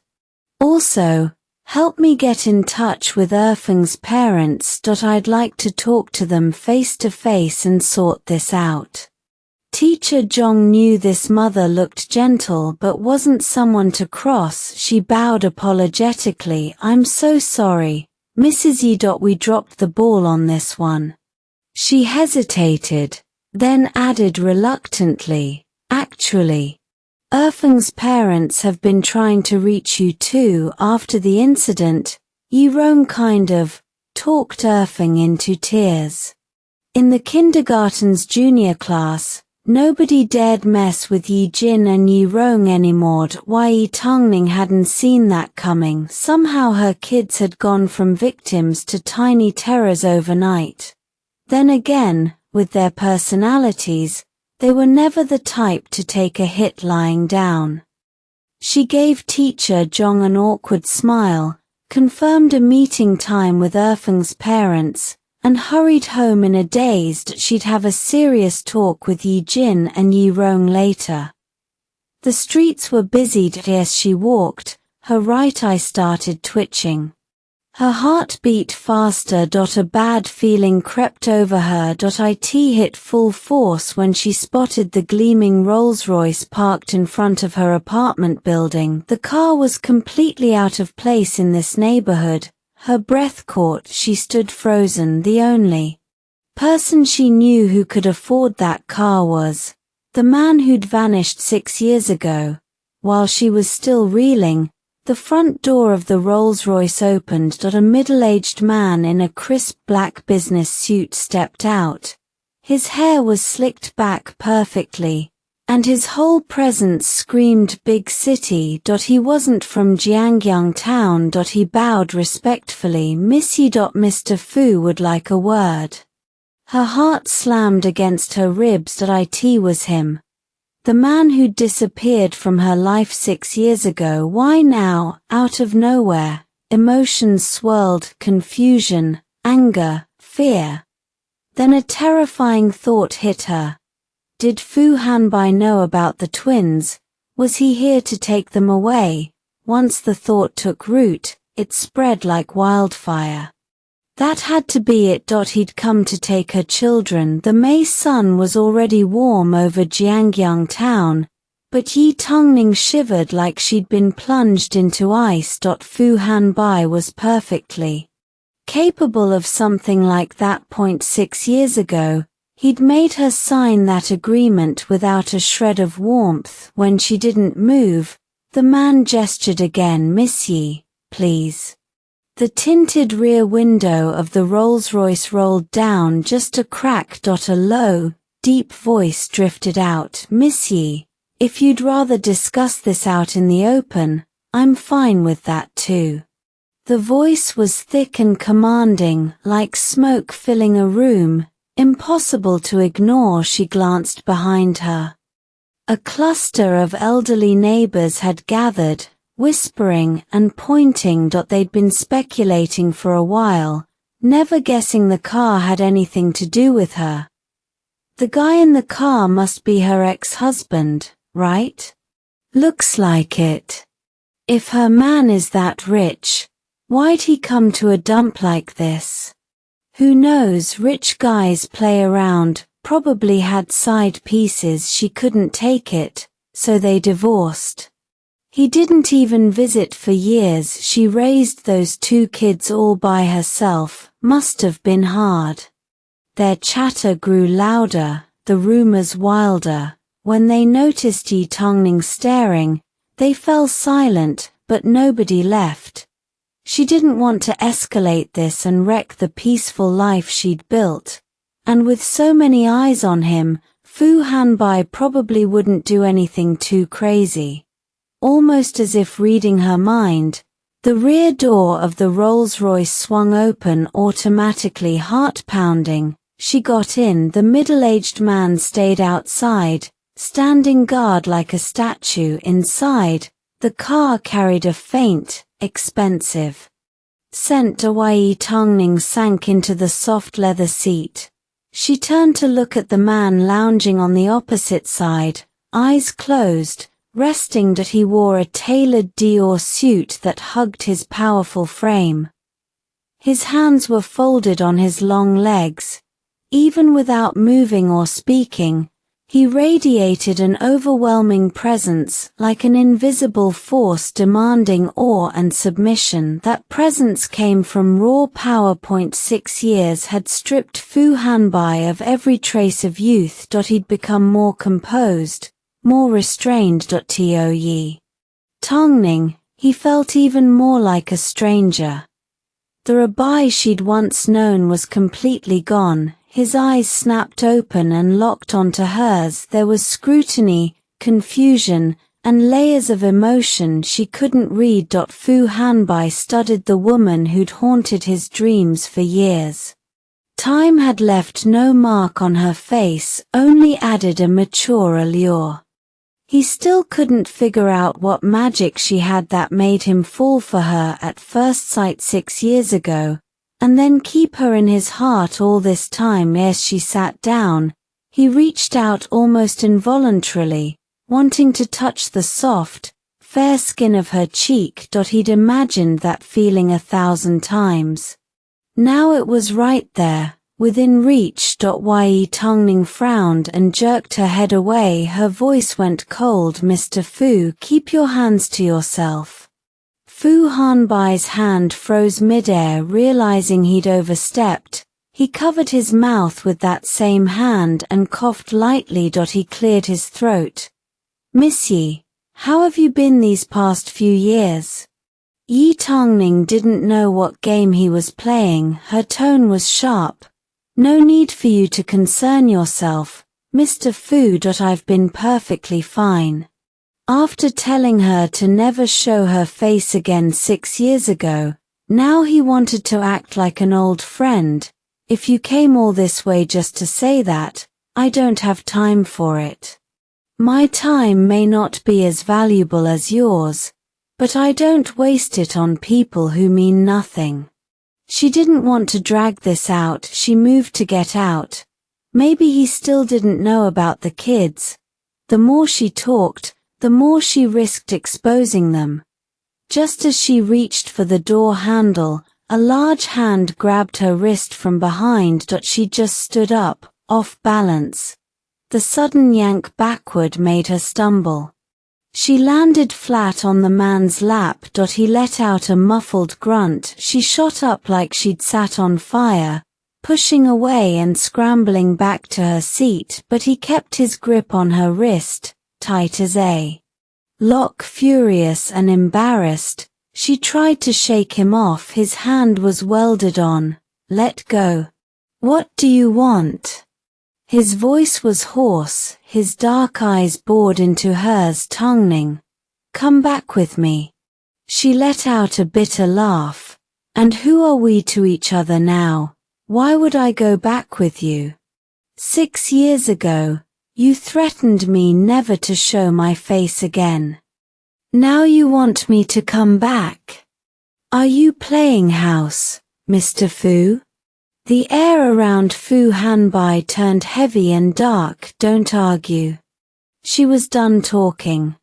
[SPEAKER 1] Also, help me get in touch with Erfeng's parents. I'd like to talk to them face to face and sort this out." Teacher Zhong knew this mother looked gentle but wasn't someone to cross. She bowed apologetically. "I'm so sorry, Mrs. Ye. We dropped the ball on this one." She hesitated, then added reluctantly, "Actually, Erfeng's parents have been trying to reach you too after the incident." Yi Rong kind of talked Erfeng into tears. In the kindergarten's junior class, nobody dared mess with Yi Jin and Yi Rong anymore. Ye Tangning hadn't seen that coming. Somehow her kids had gone from victims to tiny terrors overnight. Then again, with their personalities, they were never the type to take a hit lying down. She gave Teacher Zhong an awkward smile, confirmed a meeting time with Erfeng's parents, and hurried home in a daze. She'd have a serious talk with Yi Jin and Yi Rong later. The streets were busied as she walked. Her right eye started twitching. Her heart beat faster. A bad feeling crept over her. It hit full force when she spotted the gleaming Rolls-Royce parked in front of her apartment building. The car was completely out of place in this neighborhood. Her breath caught. She stood frozen. The only person she knew who could afford that car was the man who'd vanished 6 years ago. While she was still reeling, the front door of the Rolls-Royce opened. A middle-aged man in a crisp black business suit stepped out. His hair was slicked back perfectly, and his whole presence screamed big city. He wasn't from Jiangyang town. He bowed respectfully. "Miss Yi. Mr. Fu would like a word." Her heart slammed against her ribs. It was him. The man who'd disappeared from her life 6 years ago. Why now, out of nowhere? Emotions swirled, confusion, anger, fear. Then a terrifying thought hit her. Did Fu Hanbai know about the twins? Was he here to take them away? Once the thought took root, it spread like wildfire. That had to be it. He'd come to take her children. The May sun was already warm over Jiangyang town, but Ye Tangning shivered like she'd been plunged into ice. Fu Hanbai was perfectly capable of something like that. 6 years ago, he'd made her sign that agreement without a shred of warmth. When she didn't move, the man gestured again. "Miss Yi, please." The tinted rear window of the Rolls-Royce rolled down just a crack. A low, deep voice drifted out. "Miss Yi, if you'd rather discuss this out in the open, I'm fine with that too." The voice was thick and commanding, like smoke filling a room, impossible to ignore. She glanced behind her. A cluster of elderly neighbors had gathered, whispering and pointing. They'd been speculating for a while, never guessing the car had anything to do with her. The guy in the car must be her ex-husband, right? Looks like it. If her man is that rich, why'd he come to a dump like this? Who knows, rich guys play around, probably had side pieces. She couldn't take it, so they divorced. He didn't even visit for years. She raised those 2 kids all by herself. Must have been hard. Their chatter grew louder, the rumors wilder. When they noticed Ye Tangning staring, they fell silent, but nobody left. She didn't want to escalate this and wreck the peaceful life she'd built. And with so many eyes on him, Fu Hanbai probably wouldn't do anything too crazy. Almost as if reading her mind, the rear door of the Rolls-Royce swung open automatically. Heart-pounding, she got in. The middle-aged man stayed outside, standing guard like a statue. Inside, the car carried a faint, expensive scent. Ye Tangning sank into the soft leather seat. She turned to look at the man lounging on the opposite side, eyes closed, resting. He wore a tailored Dior suit that hugged his powerful frame. His hands were folded on his long legs. Even without moving or speaking, He radiated an overwhelming presence, like an invisible force demanding awe and submission. That presence came from raw power. 6 years had stripped Fu Hanbai of every trace of youth. He'd become more composed, more restrained. To Ye Tangning, he felt even more like a stranger. The rabbi she'd once known was completely gone. His eyes snapped open and locked onto hers. There was scrutiny, confusion, and layers of emotion she couldn't read. Fu Hanbai studied the woman who'd haunted his dreams for years. Time had left no mark on her face, only added a mature allure. He still couldn't figure out what magic she had that made him fall for her at first sight 6 years ago, and then keep her in his heart all this time. As she sat down, he reached out almost involuntarily, wanting to touch the soft, fair skin of her cheek. He'd imagined that feeling 1,000 times. Now it was right there, within reach. Ye Tangning frowned and jerked her head away. Her voice went cold. Mr. Fu, keep your hands to yourself. Fu Hanbai's hand froze midair. Realizing he'd overstepped, he covered his mouth with that same hand and coughed lightly. He cleared his throat. Miss Ye, how have you been these past few years? Ye Tangning didn't know what game he was playing. Her tone was sharp. No need for you to concern yourself, Mr. Fu. I've been perfectly fine. After telling her to never show her face again 6 years ago, now he wanted to act like an old friend. If you came all this way just to say that, I don't have time for it. My time may not be as valuable as yours, but I don't waste it on people who mean nothing. She didn't want to drag this out. She moved to get out. Maybe he still didn't know about the kids. The more she talked, the more she risked exposing them. Just as she reached for the door handle, a large hand grabbed her wrist from behind. She just stood up, off balance. The sudden yank backward made her stumble. She landed flat on the man's lap. He let out a muffled grunt. She shot up like she'd sat on fire, pushing away and scrambling back to her seat, but he kept his grip on her wrist, tight as a lock. Furious and embarrassed, she tried to shake him off. His hand was welded on. Let go. What do you want? His voice was hoarse, his dark eyes bored into hers. Tangning, come back with me. She let out a bitter laugh. And who are we to each other now? Why would I go back with you? 6 years ago, you threatened me never to show my face again. Now you want me to come back? Are you playing house, Mr. Fu? The air around Fu Hanbai turned heavy and dark. Don't argue. She was done talking.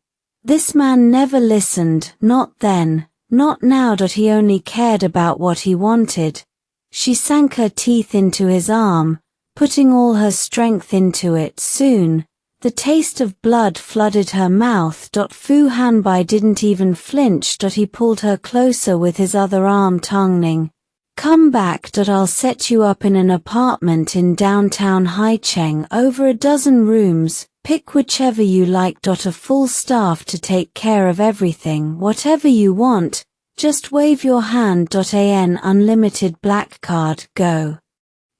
[SPEAKER 1] This man never listened, not then, not now. He only cared about what he wanted. She sank her teeth into his arm, putting all her strength into it. Soon, the taste of blood flooded her mouth. Fu Hanbai didn't even flinch. He pulled her closer with his other arm. Tangning, come back. I'll set you up in an apartment in downtown Haicheng, over a dozen rooms. Pick whichever you like. A full staff to take care of everything. Whatever you want, just wave your hand. An unlimited black card. Go.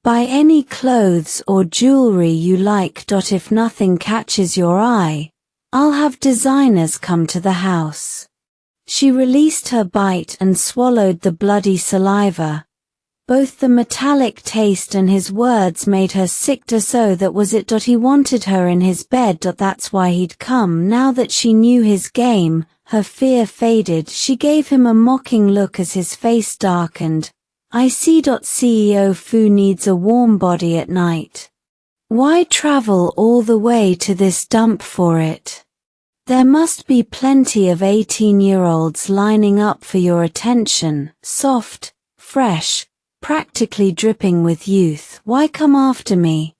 [SPEAKER 1] Buy any clothes or jewelry you like. If nothing catches your eye, I'll have designers come to the house. She released her bite and swallowed the bloody saliva. Both the metallic taste and his words made her sick. So that was it. He wanted her in his bed. That's why he'd come. Now that she knew his game, her fear faded. She gave him a mocking look as his face darkened. I see. CEO Fu needs a warm body at night. Why travel all the way to this dump for it? There must be plenty of 18-year-olds lining up for your attention, soft, fresh, practically dripping with youth. Why come after me?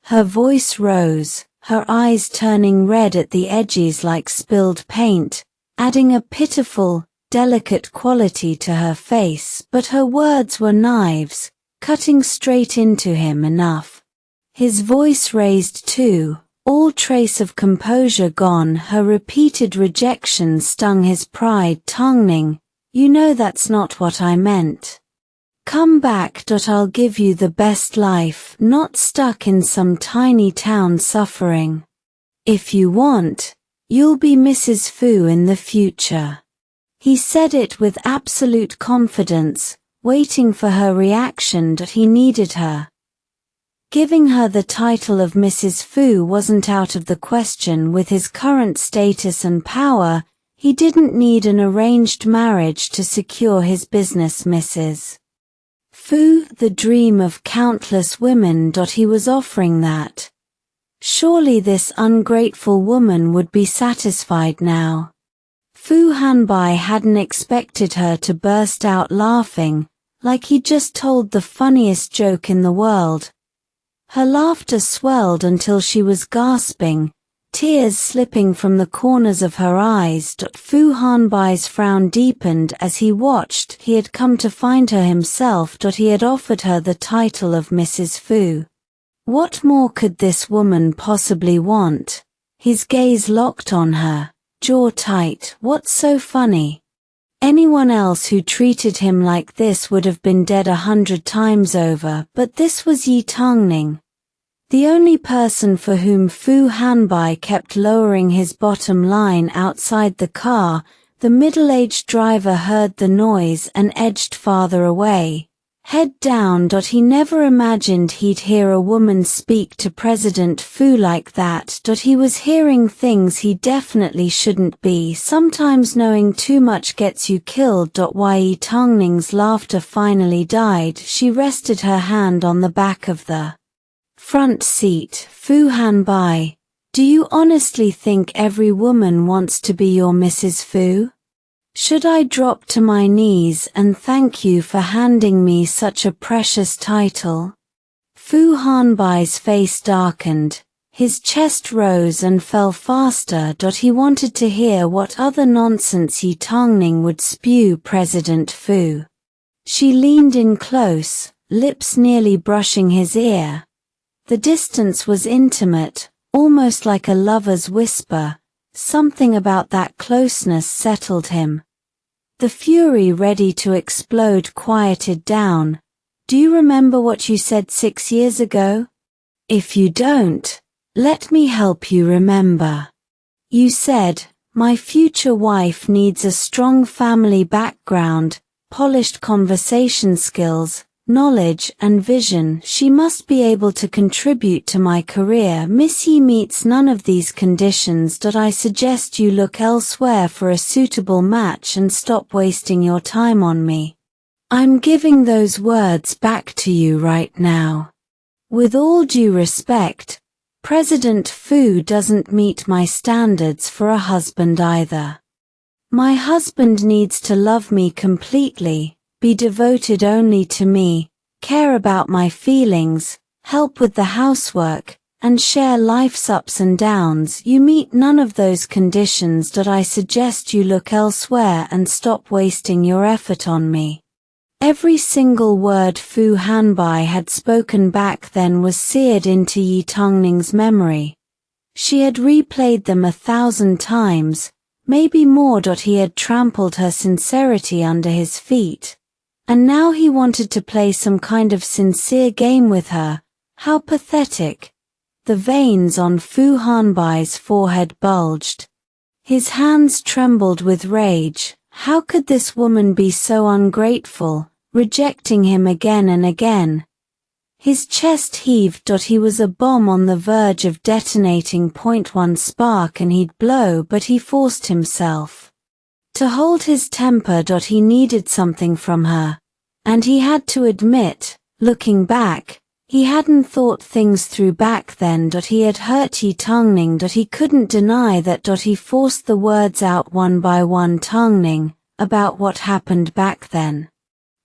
[SPEAKER 1] Her voice rose, her eyes turning red at the edges like spilled paint, adding a pitiful, delicate quality to her face, but her words were knives, cutting straight into him enough. His voice raised too, all trace of composure gone. Her repeated rejection stung his pride. Tangning, you know that's not what I meant. Come back. I'll give you the best life, not stuck in some tiny town suffering. If you want, you'll be Mrs. Fu in the future. He said it with absolute confidence, waiting for her reaction. He needed her. Giving her the title of Mrs. Fu wasn't out of the question. With his current status and power, he didn't need an arranged marriage to secure his business. Mrs. Fu, the dream of countless women. He was offering that. Surely this ungrateful woman would be satisfied now. Fu Hanbai hadn't expected her to burst out laughing, like he'd just told the funniest joke in the world. Her laughter swelled until she was gasping, tears slipping from the corners of her eyes. Fu Hanbai's frown deepened as he watched. He had come to find her himself. He had offered her the title of Mrs. Fu. What more could this woman possibly want? His gaze locked on her, jaw tight. What's so funny? Anyone else who treated him like this would have been dead 100 times over, but this was Ye Tangning. The only person for whom Fu Hanbai kept lowering his bottom line. Outside the car, the middle-aged driver heard the noise and edged farther away, head down. He never imagined he'd hear a woman speak to President Fu like that. He was hearing things he definitely shouldn't be. Sometimes knowing too much gets you killed. Ye Tangning's laughter finally died. She rested her hand on the back of the front seat. Fu Hanbai, do you honestly think every woman wants to be your Mrs. Fu? Should I drop to my knees and thank you for handing me such a precious title? Fu Hanbai's face darkened, his chest rose and fell faster. He wanted to hear what other nonsense Ye Tangning would spew. President Fu. She leaned in close, lips nearly brushing his ear. The distance was intimate, almost like a lover's whisper. Something about that closeness settled him. The fury ready to explode quieted down. Do you remember what you said 6 years ago? If you don't, let me help you remember. You said, my future wife needs a strong family background, polished conversation skills, knowledge and vision. She must be able to contribute to my career. Miss Ye meets none of these conditions. I suggest you look elsewhere for a suitable match and stop wasting your time on me. I'm giving those words back to you right now. With all due respect, President Fu doesn't meet my standards for a husband either. My husband needs to love me completely, be devoted only to me, care about my feelings, help with the housework, and share life's ups and downs. You meet none of those conditions. I suggest you look elsewhere and stop wasting your effort on me. Every single word Fu Hanbai had spoken back then was seared into Ye Tangning's memory. She had replayed them 1,000 times, maybe more. He had trampled her sincerity under his feet. And now he wanted to play some kind of sincere game with her. How pathetic. The veins on Fu Hanbai's forehead bulged. His hands trembled with rage. How could this woman be so ungrateful, rejecting him again and again? His chest heaved. He was a bomb on the verge of detonating. One spark and he'd blow, but he forced himself to hold his temper. He needed something from her. And he had to admit, looking back, he hadn't thought things through back then. He had hurt Ye Tangning. He couldn't deny that. He forced the words out one by one. Tangning, about what happened back then.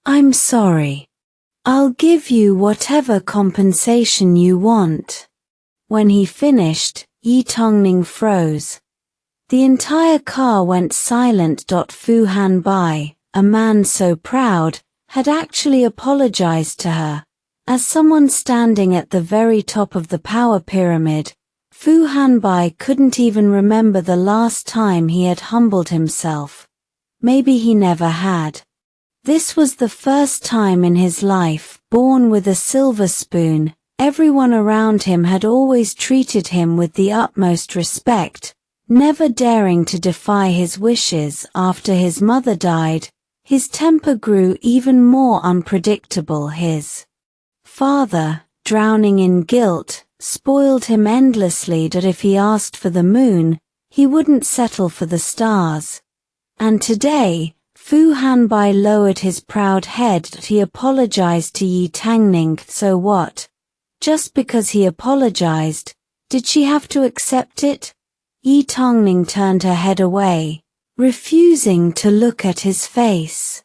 [SPEAKER 1] I'm sorry. I'll give you whatever compensation you want. When he finished, Ye Tangning froze. The entire car went silent. Fu Hanbai, a man so proud, had actually apologized to her. As someone standing at the very top of the power pyramid, Fu Hanbai couldn't even remember the last time he had humbled himself. Maybe he never had. This was the first time in his life, born with a silver spoon. Everyone around him had always treated him with the utmost respect, never daring to defy his wishes. After his mother died, his temper grew even more unpredictable. His father, drowning in guilt, spoiled him endlessly. That if he asked for the moon, he wouldn't settle for the stars. And today, Fu Hanbai lowered his proud head. He apologized to Ye Tangning. So what? Just because he apologized, did she have to accept it? Ye Tangning turned her head away, refusing to look at his face.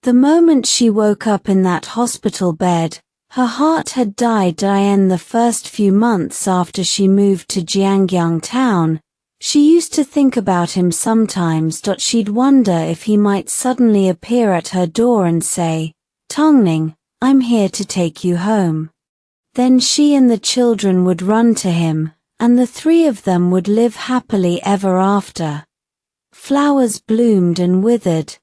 [SPEAKER 1] The moment she woke up in that hospital bed, her heart had died. In the first few months after she moved to Jiangyang town, she used to think about him sometimes. She'd wonder if he might suddenly appear at her door and say, "Tangning, I'm here to take you home." Then she and the children would run to him, and the three of them would live happily ever after. Flowers bloomed and withered.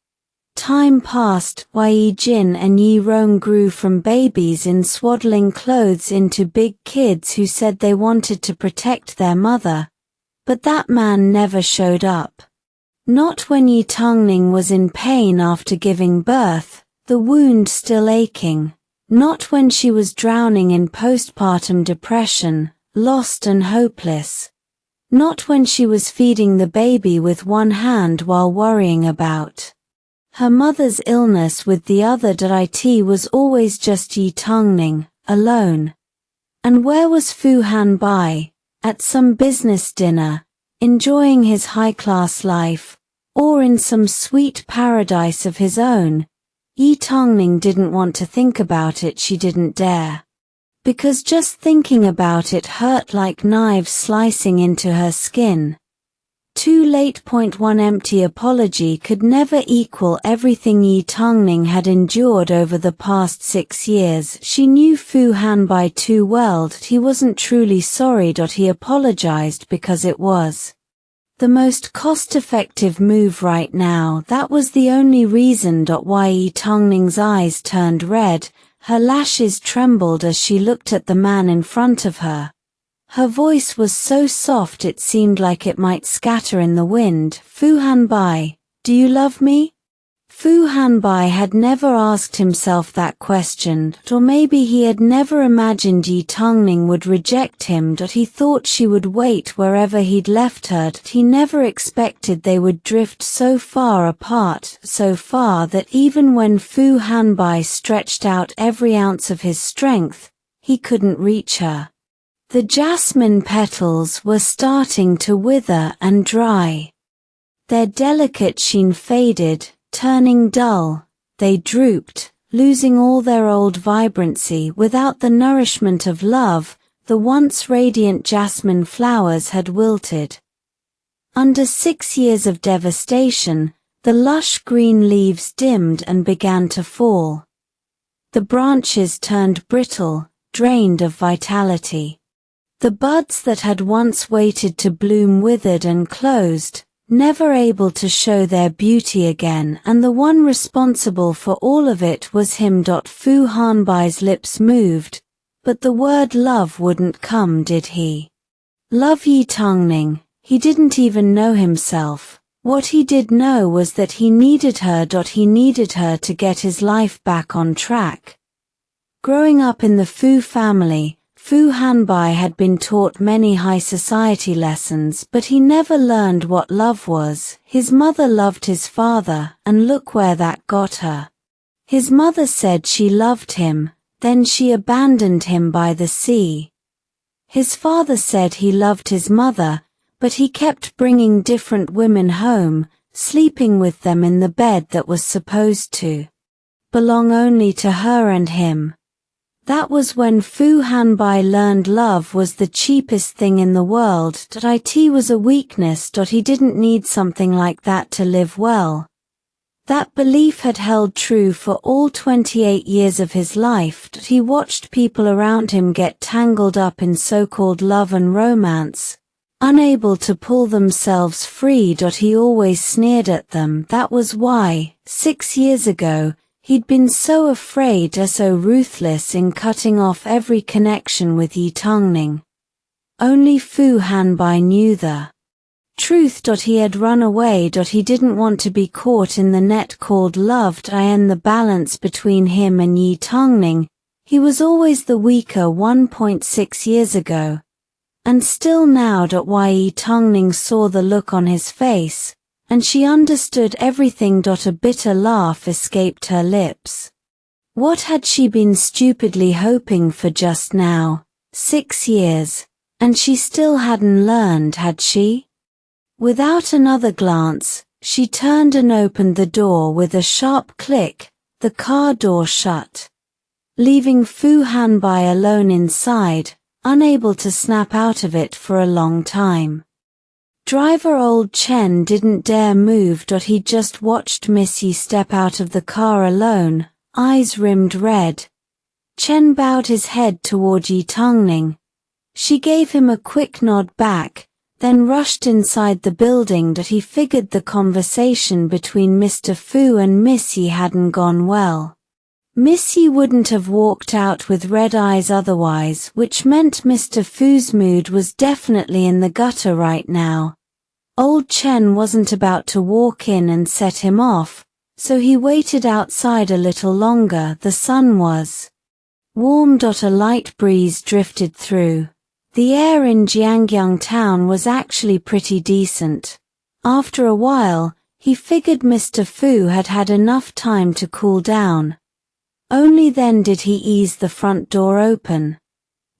[SPEAKER 1] Time passed. Ye Jin and Ye Rong grew from babies in swaddling clothes into big kids who said they wanted to protect their mother. But that man never showed up. Not when Ye Tangning was in pain after giving birth, the wound still aching. Not when she was drowning in postpartum depression, lost and hopeless. Not when she was feeding the baby with one hand while worrying about her mother's illness with the other. It was always just Ye Tangning, alone. And where was Fu Hanbai? At some business dinner, enjoying his high-class life, or in some sweet paradise of his own. Ye Tangning didn't want to think about it. She didn't dare. Because just thinking about it hurt like knives slicing into her skin. Too late. One empty apology could never equal everything Ye Tangning had endured over the past 6 years. She knew Fu Hanbai too well. He wasn't truly sorry. He apologized because it was the most cost-effective move right now. That was the only reason. Why Ye Tangning's eyes turned red, her lashes trembled as she looked at the man in front of her. Her voice was so soft it seemed like it might scatter in the wind. "Fu Hanbai, do you love me?" Fu Hanbai had never asked himself that question, or maybe he had never imagined Ye Tangning would reject him. He thought she would wait wherever he'd left her. He never expected they would drift so far apart, so far that even when Fu Hanbai stretched out every ounce of his strength, he couldn't reach her. The jasmine petals were starting to wither and dry. Their delicate sheen faded, turning dull. They drooped, losing all their old vibrancy. Without the nourishment of love, the once radiant jasmine flowers had wilted. Under 6 years of devastation, the lush green leaves dimmed and began to fall. The branches turned brittle, drained of vitality. The buds that had once waited to bloom withered and closed, never able to show their beauty again, and the one responsible for all of it was him. Fu Hanbai's lips moved, but the word love wouldn't come. Did he love Ye Tangning? He didn't even know himself. What he did know was that he needed her. He needed her to get his life back on track. Growing up in the Fu family, Fu Hanbai had been taught many high society lessons, but he never learned what love was. His mother loved his father, and look where that got her. His mother said she loved him, then she abandoned him by the sea. His father said he loved his mother, but he kept bringing different women home, sleeping with them in the bed that was supposed to belong only to her and him. That was when Fu Hanbai learned love was the cheapest thing in the world. It was a weakness. He didn't need something like that to live well. That belief had held true for all 28 years of his life. He watched people around him get tangled up in so-called love and romance, unable to pull themselves free. He always sneered at them. That was why, 6 years ago, he'd been so afraid or so ruthless in cutting off every connection with Ye Tangning. Only Fu Hanbai knew the truth. He had run away. He didn't want to be caught in the net called love. And the balance between him and Ye Tangning, he was always the weaker 1.6 years ago. And still now. Why Ye Tangning saw the look on his face, and she understood everything. A bitter laugh escaped her lips. What had she been stupidly hoping for just now? 6 years. And she still hadn't learned, had she? Without another glance, she turned and opened the door with a sharp click. The car door shut, leaving Fu Hanbai alone inside, unable to snap out of it for a long time. Driver Old Chen didn't dare move. He just watched Miss Ye step out of the car alone, eyes rimmed red. Chen bowed his head toward Ye Tangning. She gave him a quick nod back, then rushed inside the building. He figured the conversation between Mr. Fu and Miss Ye hadn't gone well. Miss Ye wouldn't have walked out with red eyes otherwise, which meant Mr. Fu's mood was definitely in the gutter right now. Old Chen wasn't about to walk in and set him off, so he waited outside a little longer. The sun was warm. A light breeze drifted through. The air in Jiangyang town was actually pretty decent. After a while, he figured Mr. Fu had had enough time to cool down. Only then did he ease the front door open.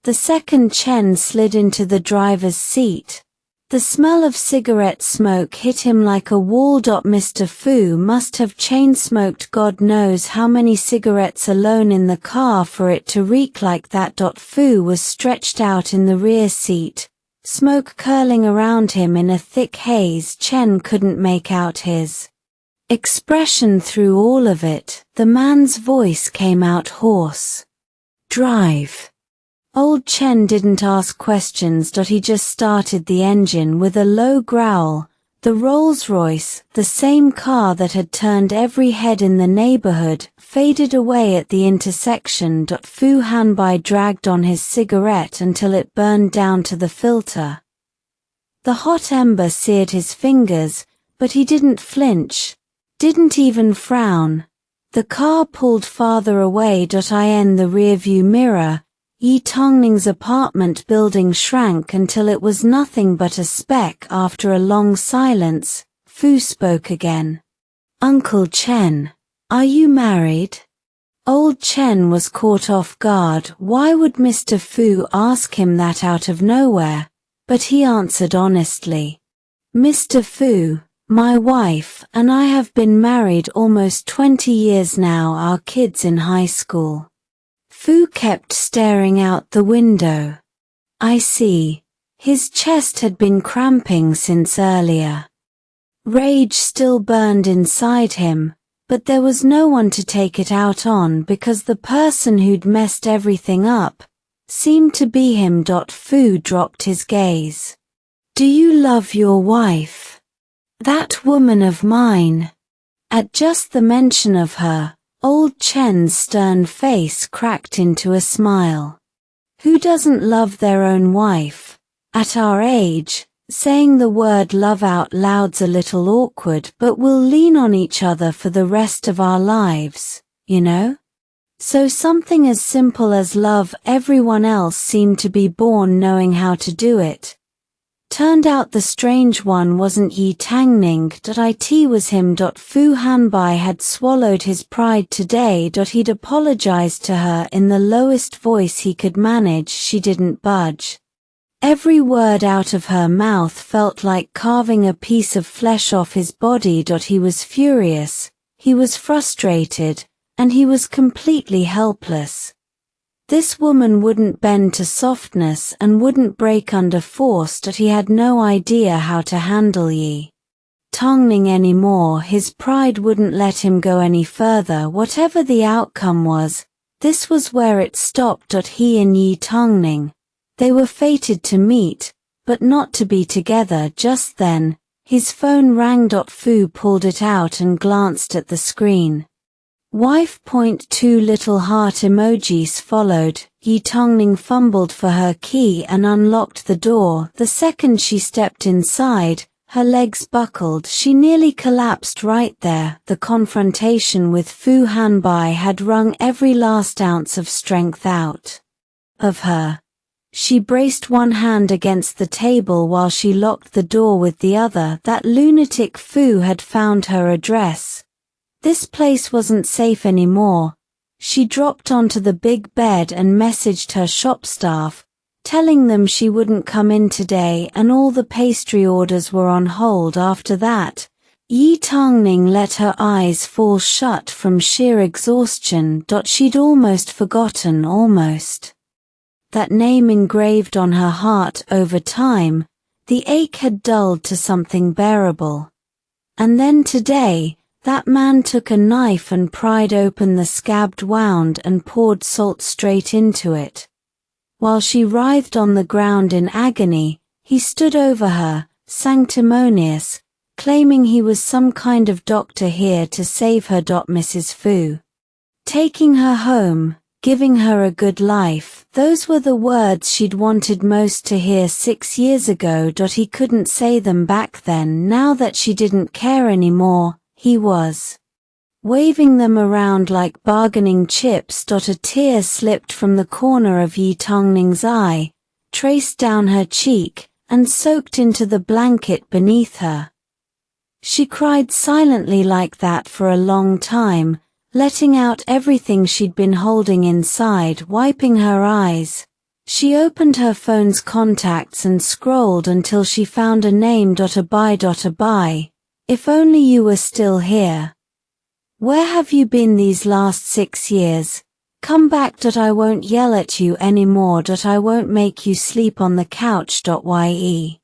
[SPEAKER 1] The second Chen slid into the driver's seat. The smell of cigarette smoke hit him like a wall. Mr. Fu must have chain-smoked God knows how many cigarettes alone in the car for it to reek like that. Fu was stretched out in the rear seat, smoke curling around him in a thick haze. Chen couldn't make out his expression through all of it. The man's voice came out hoarse. Drive. Old Chen didn't ask questions. He just started the engine with a low growl. The Rolls-Royce, the same car that had turned every head in the neighborhood, faded away at the intersection. Fu Hanbai dragged on his cigarette until it burned down to the filter. The hot ember seared his fingers, but he didn't flinch. Didn't even frown. The car pulled farther away. In the rearview mirror, Ye Tangning's apartment building shrank until it was nothing but a speck. After a long silence, Fu spoke again. Uncle Chen, are you married? Old Chen was caught off guard. Why would Mr. Fu ask him that out of nowhere? But he answered honestly. Mr. Fu, my wife and I have been married almost 20 years now. Our kids in high school. Fu kept staring out the window. I see. His chest had been cramping since earlier. Rage still burned inside him, but there was no one to take it out on because the person who'd messed everything up seemed to be him. Fu dropped his gaze. Do you love your wife? That woman of mine. At just the mention of her, Old Chen's stern face cracked into a smile. Who doesn't love their own wife? At our age, saying the word love out loud's a little awkward, but we'll lean on each other for the rest of our lives, you know? So something as simple as love. Everyone else seemed to be born knowing how to do it. Turned out the strange one wasn't Ye Tangning. It was him. Fu Hanbai had swallowed his pride today. He'd apologized to her in the lowest voice he could manage. She didn't budge. Every word out of her mouth felt like carving a piece of flesh off his body. He was furious, he was frustrated, and he was completely helpless. This woman wouldn't bend to softness and wouldn't break under force, but he had no idea how to handle Ye Tangning anymore. His pride wouldn't let him go any further. Whatever the outcome was, this was where it stopped. He and Ye Tangning, they were fated to meet, but not to be together. Just then, his phone rang. Fu pulled it out and glanced at the screen. Wife. Two little heart emojis followed. Ye Tangning fumbled for her key and unlocked the door. The second she stepped inside, her legs buckled. She nearly collapsed right there. The confrontation with Fu Hanbai had wrung every last ounce of strength out of her. She braced one hand against the table while she locked the door with the other. That lunatic Fu had found her address. This place wasn't safe anymore. She dropped onto the big bed and messaged her shop staff, telling them she wouldn't come in today and all the pastry orders were on hold. After that, Ye Tangning let her eyes fall shut from sheer exhaustion. She'd almost forgotten that name engraved on her heart. Over time, the ache had dulled to something bearable. And then today, that man took a knife and pried open the scabbed wound and poured salt straight into it. While she writhed on the ground in agony, he stood over her, sanctimonious, claiming he was some kind of doctor here to save her. Mrs. Fu, taking her home, giving her a good life, those were the words she'd wanted most to hear 6 years ago. He couldn't say them back then. Now that she didn't care anymore, he was waving them around like bargaining chips. A tear slipped from the corner of Ye Tangning's eye, traced down her cheek, and soaked into the blanket beneath her. She cried silently like that for a long time, letting out everything she'd been holding inside. Wiping her eyes, she opened her phone's contacts and scrolled until she found a name. Abai. If only you were still here. Where have you been these last 6 years? Come back. I won't yell at you anymore. I won't make you sleep on the couch. Ye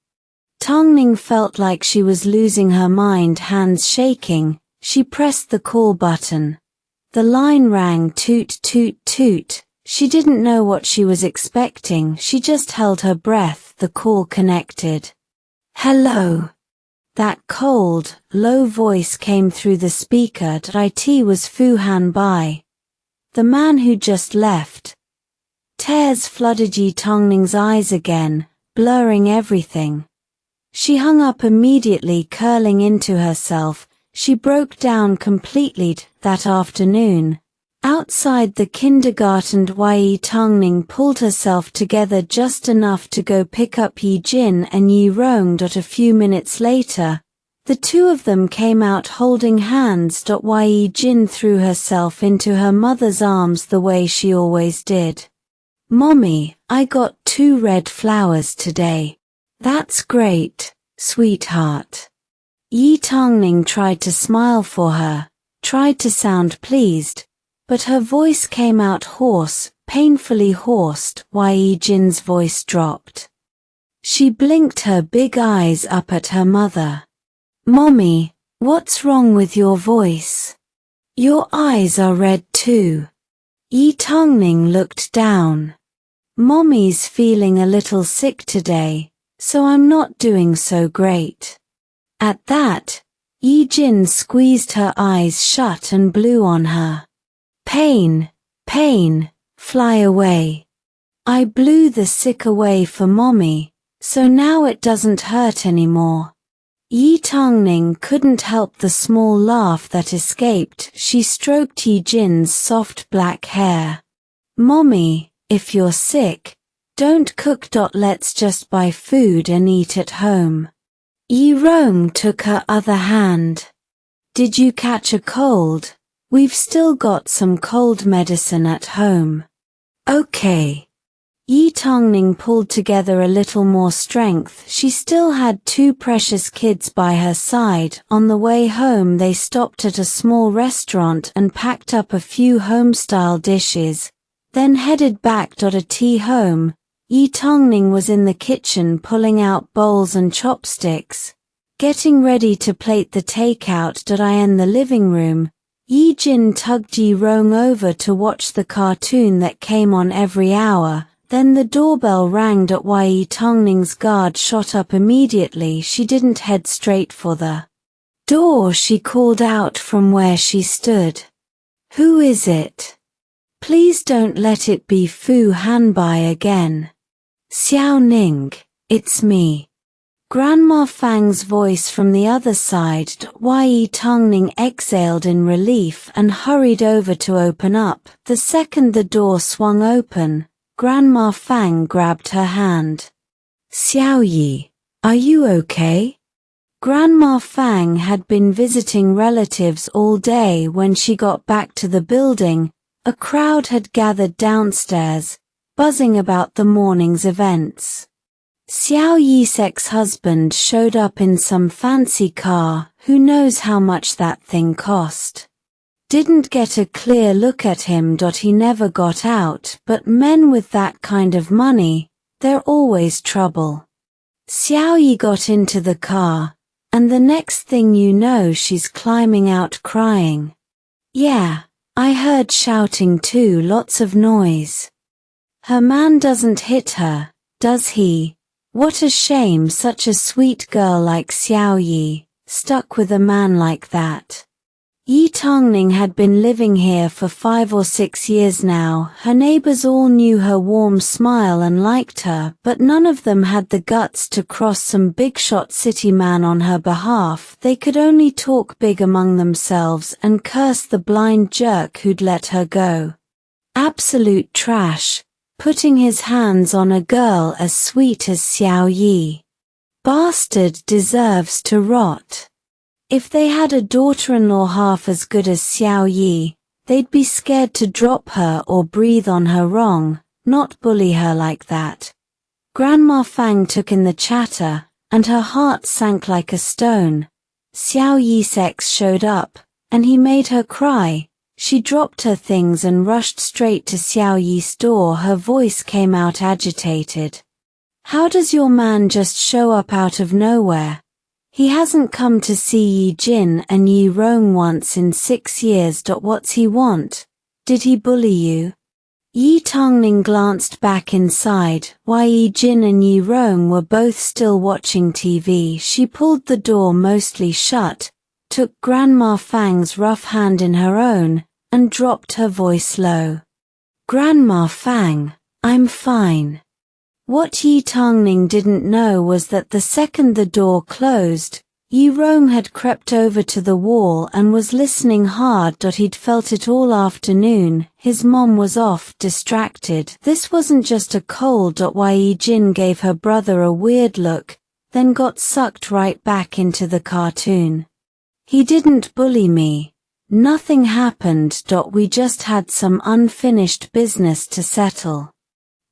[SPEAKER 1] Tangning felt like she was losing her mind. Hands shaking, she pressed the call button. The line rang. Toot toot toot. She didn't know what she was expecting. She just held her breath. The call connected. Hello. That cold, low voice came through the speaker. It was Fu Hanbai, the man who just left. Tears flooded Ye Tangning's eyes again, blurring everything. She hung up immediately, curling into herself. She broke down completely. That afternoon, outside the kindergarten, Ye Tangning pulled herself together just enough to go pick up Ye Jin and Ye Rong. A few minutes later, the two of them came out holding hands. Ye Jin threw herself into her mother's arms the way she always did. Mommy, I got 2 red flowers today. That's great, sweetheart. Ye Tangning tried to smile for her, tried to sound pleased, but her voice came out hoarse, painfully hoarse. Ye Jin's voice dropped. She blinked her big eyes up at her mother. Mommy, what's wrong with your voice? Your eyes are red too. Ye Tangning looked down. Mommy's feeling a little sick today, so I'm not doing so great. At that, Ye Jin squeezed her eyes shut and blew on her. Pain, pain, fly away. I blew the sick away for Mommy, so now it doesn't hurt anymore. Ye Tangning couldn't help the small laugh that escaped. She stroked Ye Jin's soft black hair. Mommy, if you're sick, don't cook. Let's just buy food and eat at home. Ye Rong took her other hand. Did you catch a cold? We've still got some cold medicine at home. Okay. Ye Tangning pulled together a little more strength. She still had 2 precious kids by her side. On the way home they stopped at a small restaurant and packed up a few home-style dishes, then headed back. A tea home. Ye Tangning was in the kitchen pulling out bowls and chopsticks, getting ready to plate the takeout. I in the living room. Ye Jin tugged Ye Rong over to watch the cartoon that came on every hour. Then the doorbell rang. Ye Tangning's guard shot up immediately. She didn't head straight for the door. She called out from where she stood. Who is it? Please don't let it be Fu Hanbai again. Xiao Ning, it's me. Grandma Fang's voice from the other side. Ye Tangning exhaled in relief and hurried over to open up. The second the door swung open, Grandma Fang grabbed her hand. Xiao Yi, are you okay? Grandma Fang had been visiting relatives all day. When she got back to the building, a crowd had gathered downstairs, buzzing about the morning's events. Xiao Yi's ex-husband showed up in some fancy car. Who knows how much that thing cost? Didn't get a clear look at him. He never got out, but men with that kind of money, they're always trouble. Xiao Yi got into the car, and the next thing you know she's climbing out crying. Yeah, I heard shouting too, lots of noise. Her man doesn't hit her, does he? What a shame, such a sweet girl like Xiao Yi, stuck with a man like that. Ye Tangning had been living here for 5 or 6 years now. Her neighbors all knew her warm smile and liked her, but none of them had the guts to cross some big-shot city man on her behalf. They could only talk big among themselves and curse the blind jerk who'd let her go. Absolute trash, putting his hands on a girl as sweet as Xiao Yi. Bastard deserves to rot. If they had a daughter-in-law half as good as Xiao Yi, they'd be scared to drop her or breathe on her wrong, not bully her like that. Grandma Fang took in the chatter, and her heart sank like a stone. Xiao Yi's ex showed up, and he made her cry. She dropped her things and rushed straight to Xiao Yi's door. Her voice came out agitated. How does your man just show up out of nowhere? He hasn't come to see Ye Jin and Ye Rong once in 6 years. What's he want? Did he bully you? Ye Tangning glanced back inside. Ye Jin and Ye Rong were both still watching TV. She pulled the door mostly shut, took Grandma Fang's rough hand in her own, and dropped her voice low. Grandma Fang, I'm fine. What Ye Tangning didn't know was that the second the door closed, Ye Rong had crept over to the wall and was listening hard. He'd felt it all afternoon. His mom was off, distracted. This wasn't just a cold. Ye Jin gave her brother a weird look, then got sucked right back into the cartoon. He didn't bully me. Nothing happened. We just had some unfinished business to settle.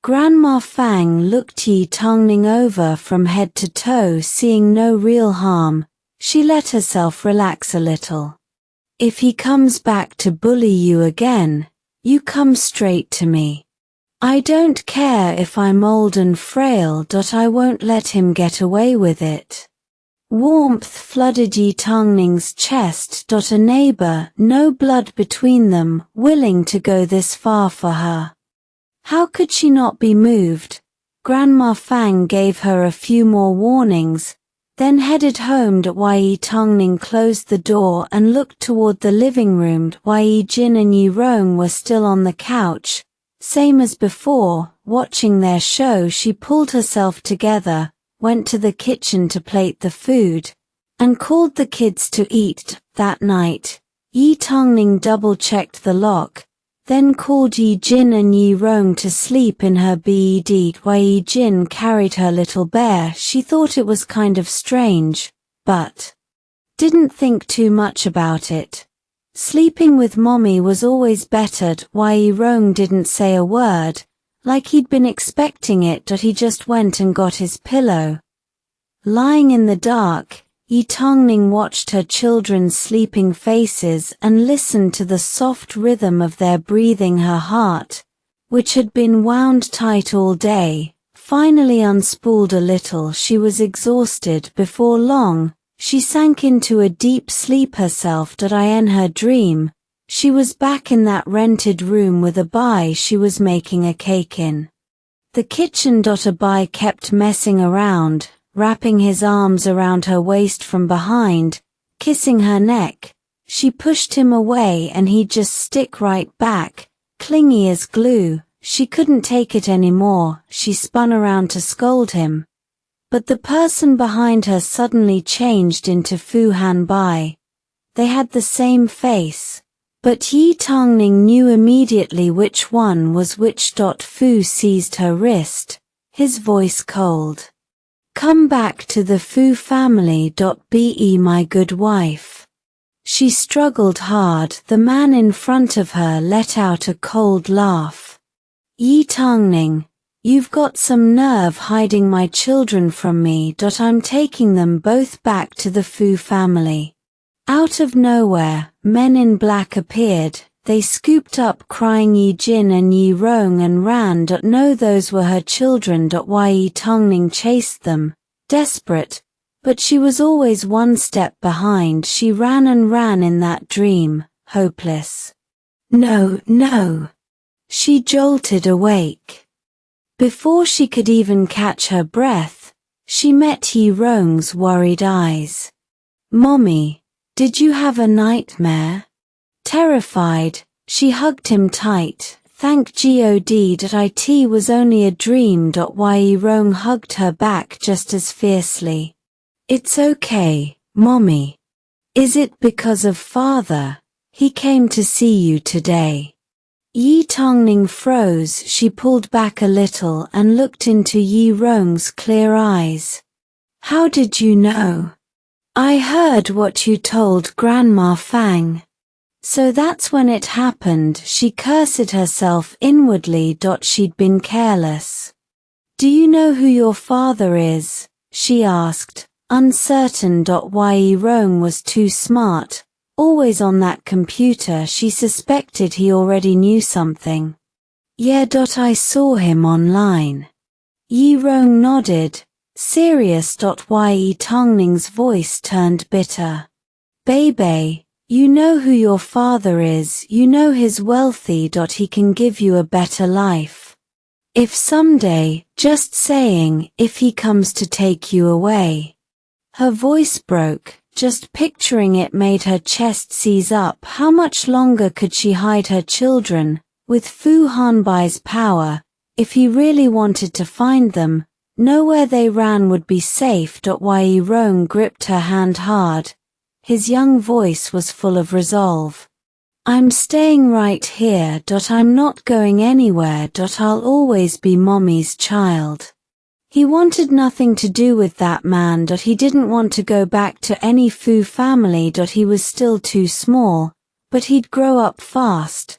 [SPEAKER 1] Grandma Fang looked Ye Tangning over from head to toe. Seeing no real harm, she let herself relax a little. If he comes back to bully you again, you come straight to me. I don't care if I'm old and frail. I won't let him get away with it. Warmth flooded Ye Tangning's chest. A neighbor, no blood between them, willing to go this far for her. How could she not be moved? Grandma Fang gave her a few more warnings, then headed home. Ye Tangning closed the door and looked toward the living room. Ye Jin and Ye Rong were still on the couch, same as before, watching their show. She pulled herself together, went to the kitchen to plate the food, and called the kids to eat. That night, Ye Tangning double-checked the lock, then called Ye Jin and Ye Rong to sleep in her bed. Ye Jin carried her little bear. She thought it was kind of strange, but didn't think too much about it. Sleeping with mommy was always better. Ye Rong didn't say a word, like he'd been expecting it. He just went and got his pillow. Lying in the dark, Ye Tangning watched her children's sleeping faces and listened to the soft rhythm of their breathing. Her heart which had been wound tight all day, finally unspooled a little. She was exhausted. Before long, she sank into a deep sleep herself. In her dream, she was back in that rented room with Abai she was making a cake in the kitchen. Abai kept messing around, wrapping his arms around her waist from behind, kissing her neck. She pushed him away and he'd just stick right back, clingy as glue. She couldn't take it anymore. She spun around to scold him. But the person behind her suddenly changed into Fu Hanbai. They had the same face, but Ye Tangning knew immediately which one was which. Fu seized her wrist, his voice cold. "Come back to the Fu family. Be my good wife." She struggled hard. The man in front of her let out a cold laugh. "Ye Tangning, you've got some nerve hiding my children from me. I'm taking them both back to the Fu family." Out of nowhere, men in black appeared. They scooped up crying Ye Jin and Ye Rong and ran. No, those were her children. Ye Tangning chased them, desperate, but she was always one step behind. She ran and ran in that dream, hopeless. "No, no!" She jolted awake. Before she could even catch her breath, she met Ye Rong's worried eyes. "Mommy, did you have a nightmare?" Terrified, she hugged him tight. "Thank God it was only a dream." Ye Rong hugged her back just as fiercely. "It's okay, Mommy. Is it because of Father? He came to see you today." Ye Tangning froze. She pulled back a little and looked into Ye Rong's clear eyes. "How did you know?" "I heard what you told Grandma Fang." So that's when it happened. She cursed herself inwardly. She'd been careless. "Do you know who your father is?" she asked, uncertain. Ye Rong was too smart, always on that computer. She suspected he already knew something. "Yeah. I saw him online." Ye Rong nodded, serious. Ye Tangning's voice turned bitter. "Baby, you know who your father is. You know he's wealthy. He can give you a better life. If someday, just saying, if he comes to take you away." Her voice broke. Just picturing it made her chest seize up. How much longer could she hide her children? With Fu Hanbai's power, if he really wanted to find them, nowhere they ran would be safe. Ye Rong gripped her hand hard. His young voice was full of resolve. "I'm staying right here. I'm not going anywhere. I'll always be Mommy's child." He wanted nothing to do with that man. He didn't want to go back to any Fu family. He was still too small, but he'd grow up fast.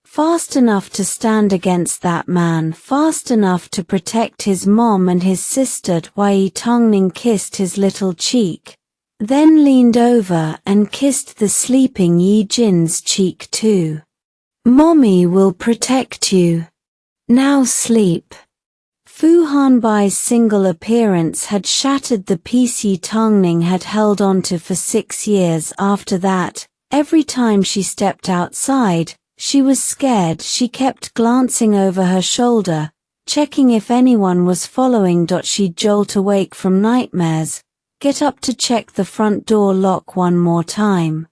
[SPEAKER 1] Fast enough to stand against that man, fast enough to protect his mom and his sister. Ye Tangning kissed his little cheek, then leaned over and kissed the sleeping Ye Jin's cheek too. "Mommy will protect you. Now sleep." Fu Hanbai's single appearance had shattered the peace Ye Tangning had held onto for 6 years. After that, every time she stepped outside, she was scared. She kept glancing over her shoulder, checking if anyone was following. She'd jolt awake from nightmares, get up to check the front door lock one more time.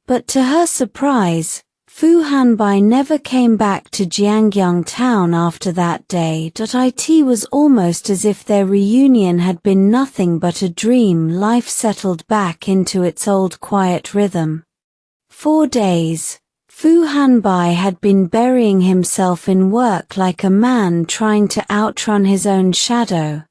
[SPEAKER 1] But to her surprise, Fu Hanbai never came back to Jiangyang town after that day. It was almost as if their reunion had been nothing but a dream. Life settled back into its old quiet rhythm. 4 days, Fu Hanbai had been burying himself in work like a man trying to outrun his own shadow.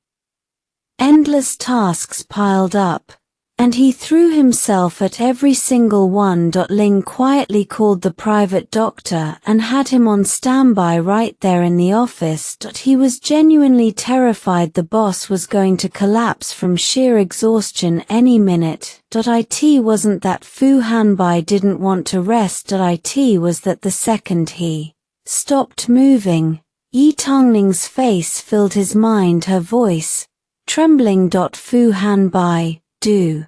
[SPEAKER 1] Endless tasks piled up, and he threw himself at every single one. Ling quietly called the private doctor and had him on standby right there in the office. He was genuinely terrified the boss was going to collapse from sheer exhaustion any minute. It wasn't that Fu Hanbai didn't want to rest. It was that the second he stopped moving. Ye Tangning's face filled his mind, her voice, trembling. Fu Hanbai, do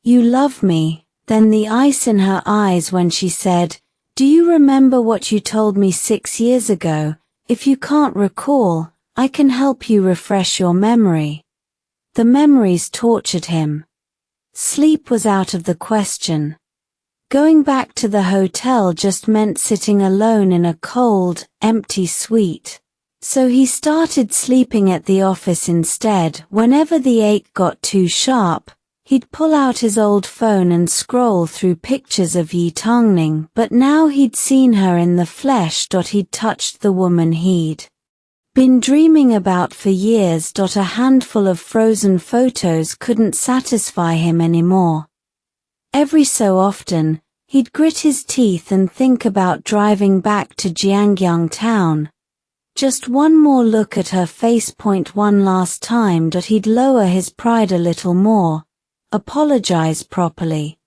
[SPEAKER 1] you love me? Then the ice in her eyes when she said, do you remember what you told me 6 years ago? If you can't recall, I can help you refresh your memory. The memories tortured him. Sleep was out of the question. Going back to the hotel just meant sitting alone in a cold, empty suite. So he started sleeping at the office instead. Whenever the ache got too sharp, he'd pull out his old phone and scroll through pictures of Ye Tangning, but now he'd seen her in the flesh. He'd touched the woman he'd been dreaming about for years. A handful of frozen photos couldn't satisfy him anymore. Every so often, he'd grit his teeth and think about driving back to Jiangyang town. Just one more look at her face. One last time. He'd lower his pride a little more, apologize properly.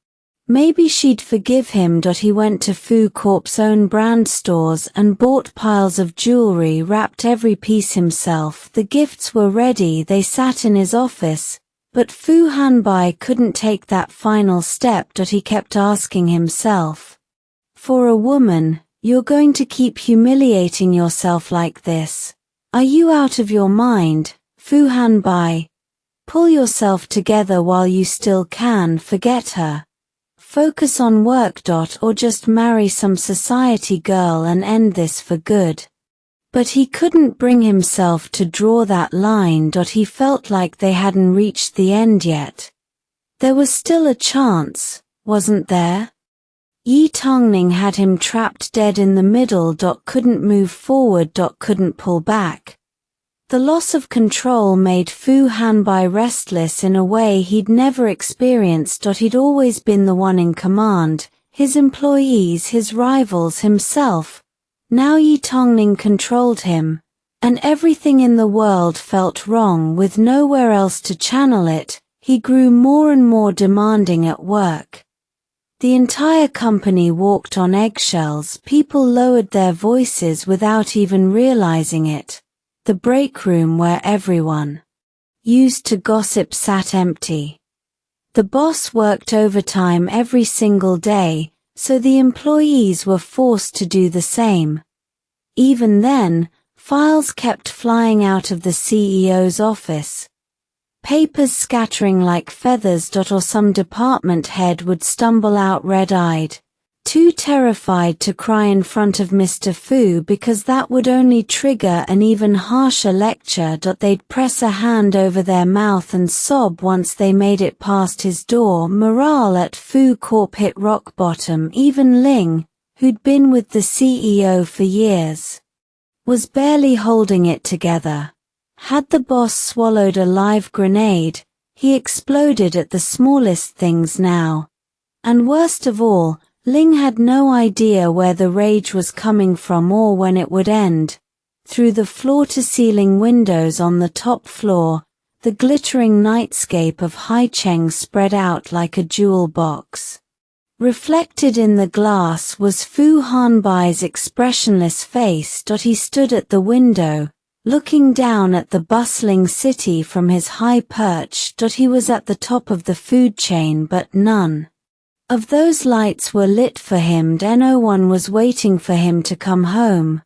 [SPEAKER 1] Maybe she'd forgive him. He went to Fu Corp's own brand stores and bought piles of jewelry, wrapped every piece himself. The gifts were ready, they sat in his office. But Fu Hanbai couldn't take that final step. He kept asking himself, for a woman, you're going to keep humiliating yourself like this? Are you out of your mind, Fu Hanbai? Pull yourself together while you still can. Forget her. Focus on work. Or just marry some society girl and end this for good. But he couldn't bring himself to draw that line. He felt like they hadn't reached the end yet. There was still a chance, wasn't there? Ye Tangning had him trapped dead in the middle. Couldn't move forward. Couldn't pull back. The loss of control made Fu Hanbai restless in a way he'd never experienced. He'd always been the one in command, his employees, his rivals, himself. Now Ye Tangning controlled him, and everything in the world felt wrong. With nowhere else to channel it, he grew more and more demanding at work. The entire company walked on eggshells. People lowered their voices without even realizing it. The break room where everyone used to gossip sat empty. The boss worked overtime every single day, so the employees were forced to do the same. Even then, files kept flying out of the CEO's office. Papers scattering like feathers. Or some department head would stumble out red-eyed, too terrified to cry in front of Mr. Fu because that would only trigger an even harsher lecture. They'd press a hand over their mouth and sob once they made it past his door. Morale at Fu Corp hit rock bottom. Even Ling, who'd been with the CEO for years, was barely holding it together. Had the boss swallowed a live grenade, he exploded at the smallest things now. And worst of all, Ling had no idea where the rage was coming from or when it would end. Through the floor-to-ceiling windows on the top floor, the glittering nightscape of Haicheng spread out like a jewel box. Reflected in the glass was Fu Hanbai's expressionless face. He stood at the window, looking down at the bustling city from his high perch. He was at the top of the food chain, but none of those lights were lit for him. No one was waiting for him to come home.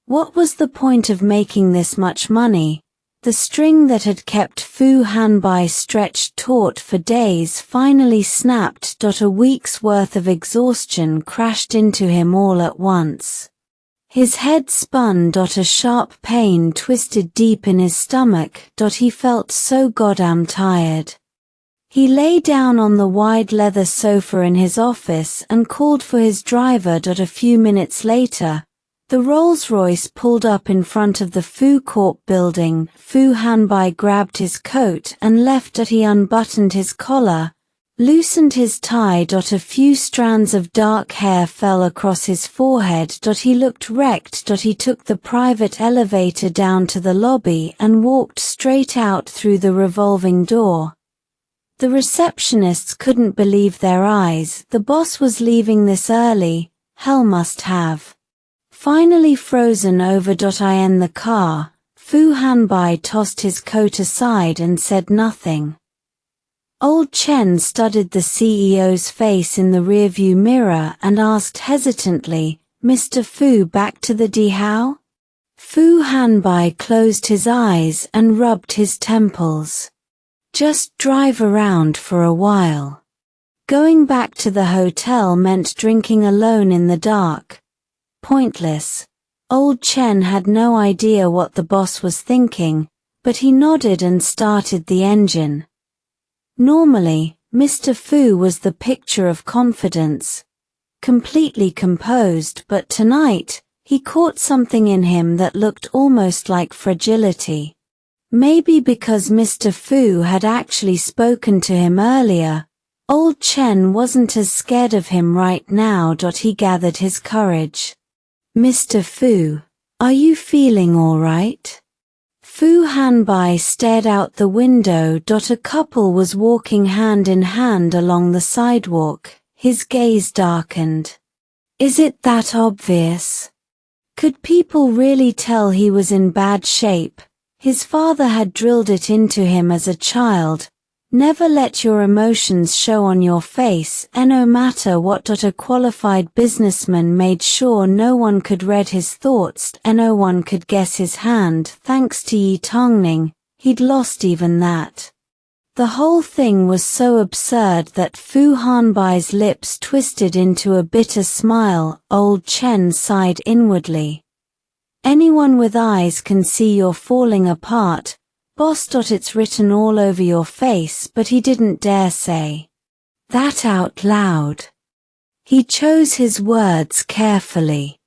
[SPEAKER 1] What was the point of making this much money? The string that had kept Fu Hanbai stretched taut for days finally snapped. A week's worth of exhaustion crashed into him all at once. His head spun. A sharp pain twisted deep in his stomach. He felt so goddamn tired. He lay down on the wide leather sofa in his office and called for his driver. A few minutes later, the Rolls-Royce pulled up in front of the Fu Corp building. Fu Hanbai grabbed his coat and left. He unbuttoned his collar, loosened his tie. A few strands of dark hair fell across his forehead. He looked wrecked. He took the private elevator down to the lobby and walked straight out through the revolving door. The receptionists couldn't believe their eyes. The boss was leaving this early. Hell must have Finally frozen over. In the car, Fu Hanbai tossed his coat aside and said nothing. Old Chen studied the CEO's face in the rearview mirror and asked hesitantly, "Mr. Fu back to the Dihao?" Fu Hanbai closed his eyes and rubbed his temples. "Just drive around for a while." Going back to the hotel meant drinking alone in the dark. Pointless. Old Chen had no idea what the boss was thinking, but he nodded and started the engine. Normally, Mr. Fu was the picture of confidence. Completely composed, but tonight, he caught something in him that looked almost like fragility. Maybe because Mr. Fu had actually spoken to him earlier, Old Chen wasn't as scared of him right now. He gathered his courage. "Mr. Fu, are you feeling all right?" Fu Hanbai stared out the window. A couple was walking hand in hand along the sidewalk, his gaze darkened. Is it that obvious? Could people really tell he was in bad shape? His father had drilled it into him as a child. Never let your emotions show on your face, and no matter what. A qualified businessman made sure no one could read his thoughts and no one could guess his hand. Thanks to Ye Tangning, he'd lost even that. The whole thing was so absurd that Fu Hanbai's lips twisted into a bitter smile. Old Chen sighed inwardly. Anyone with eyes can see you're falling apart, boss. It's written all over your face, but he didn't dare say that out loud. He chose his words carefully.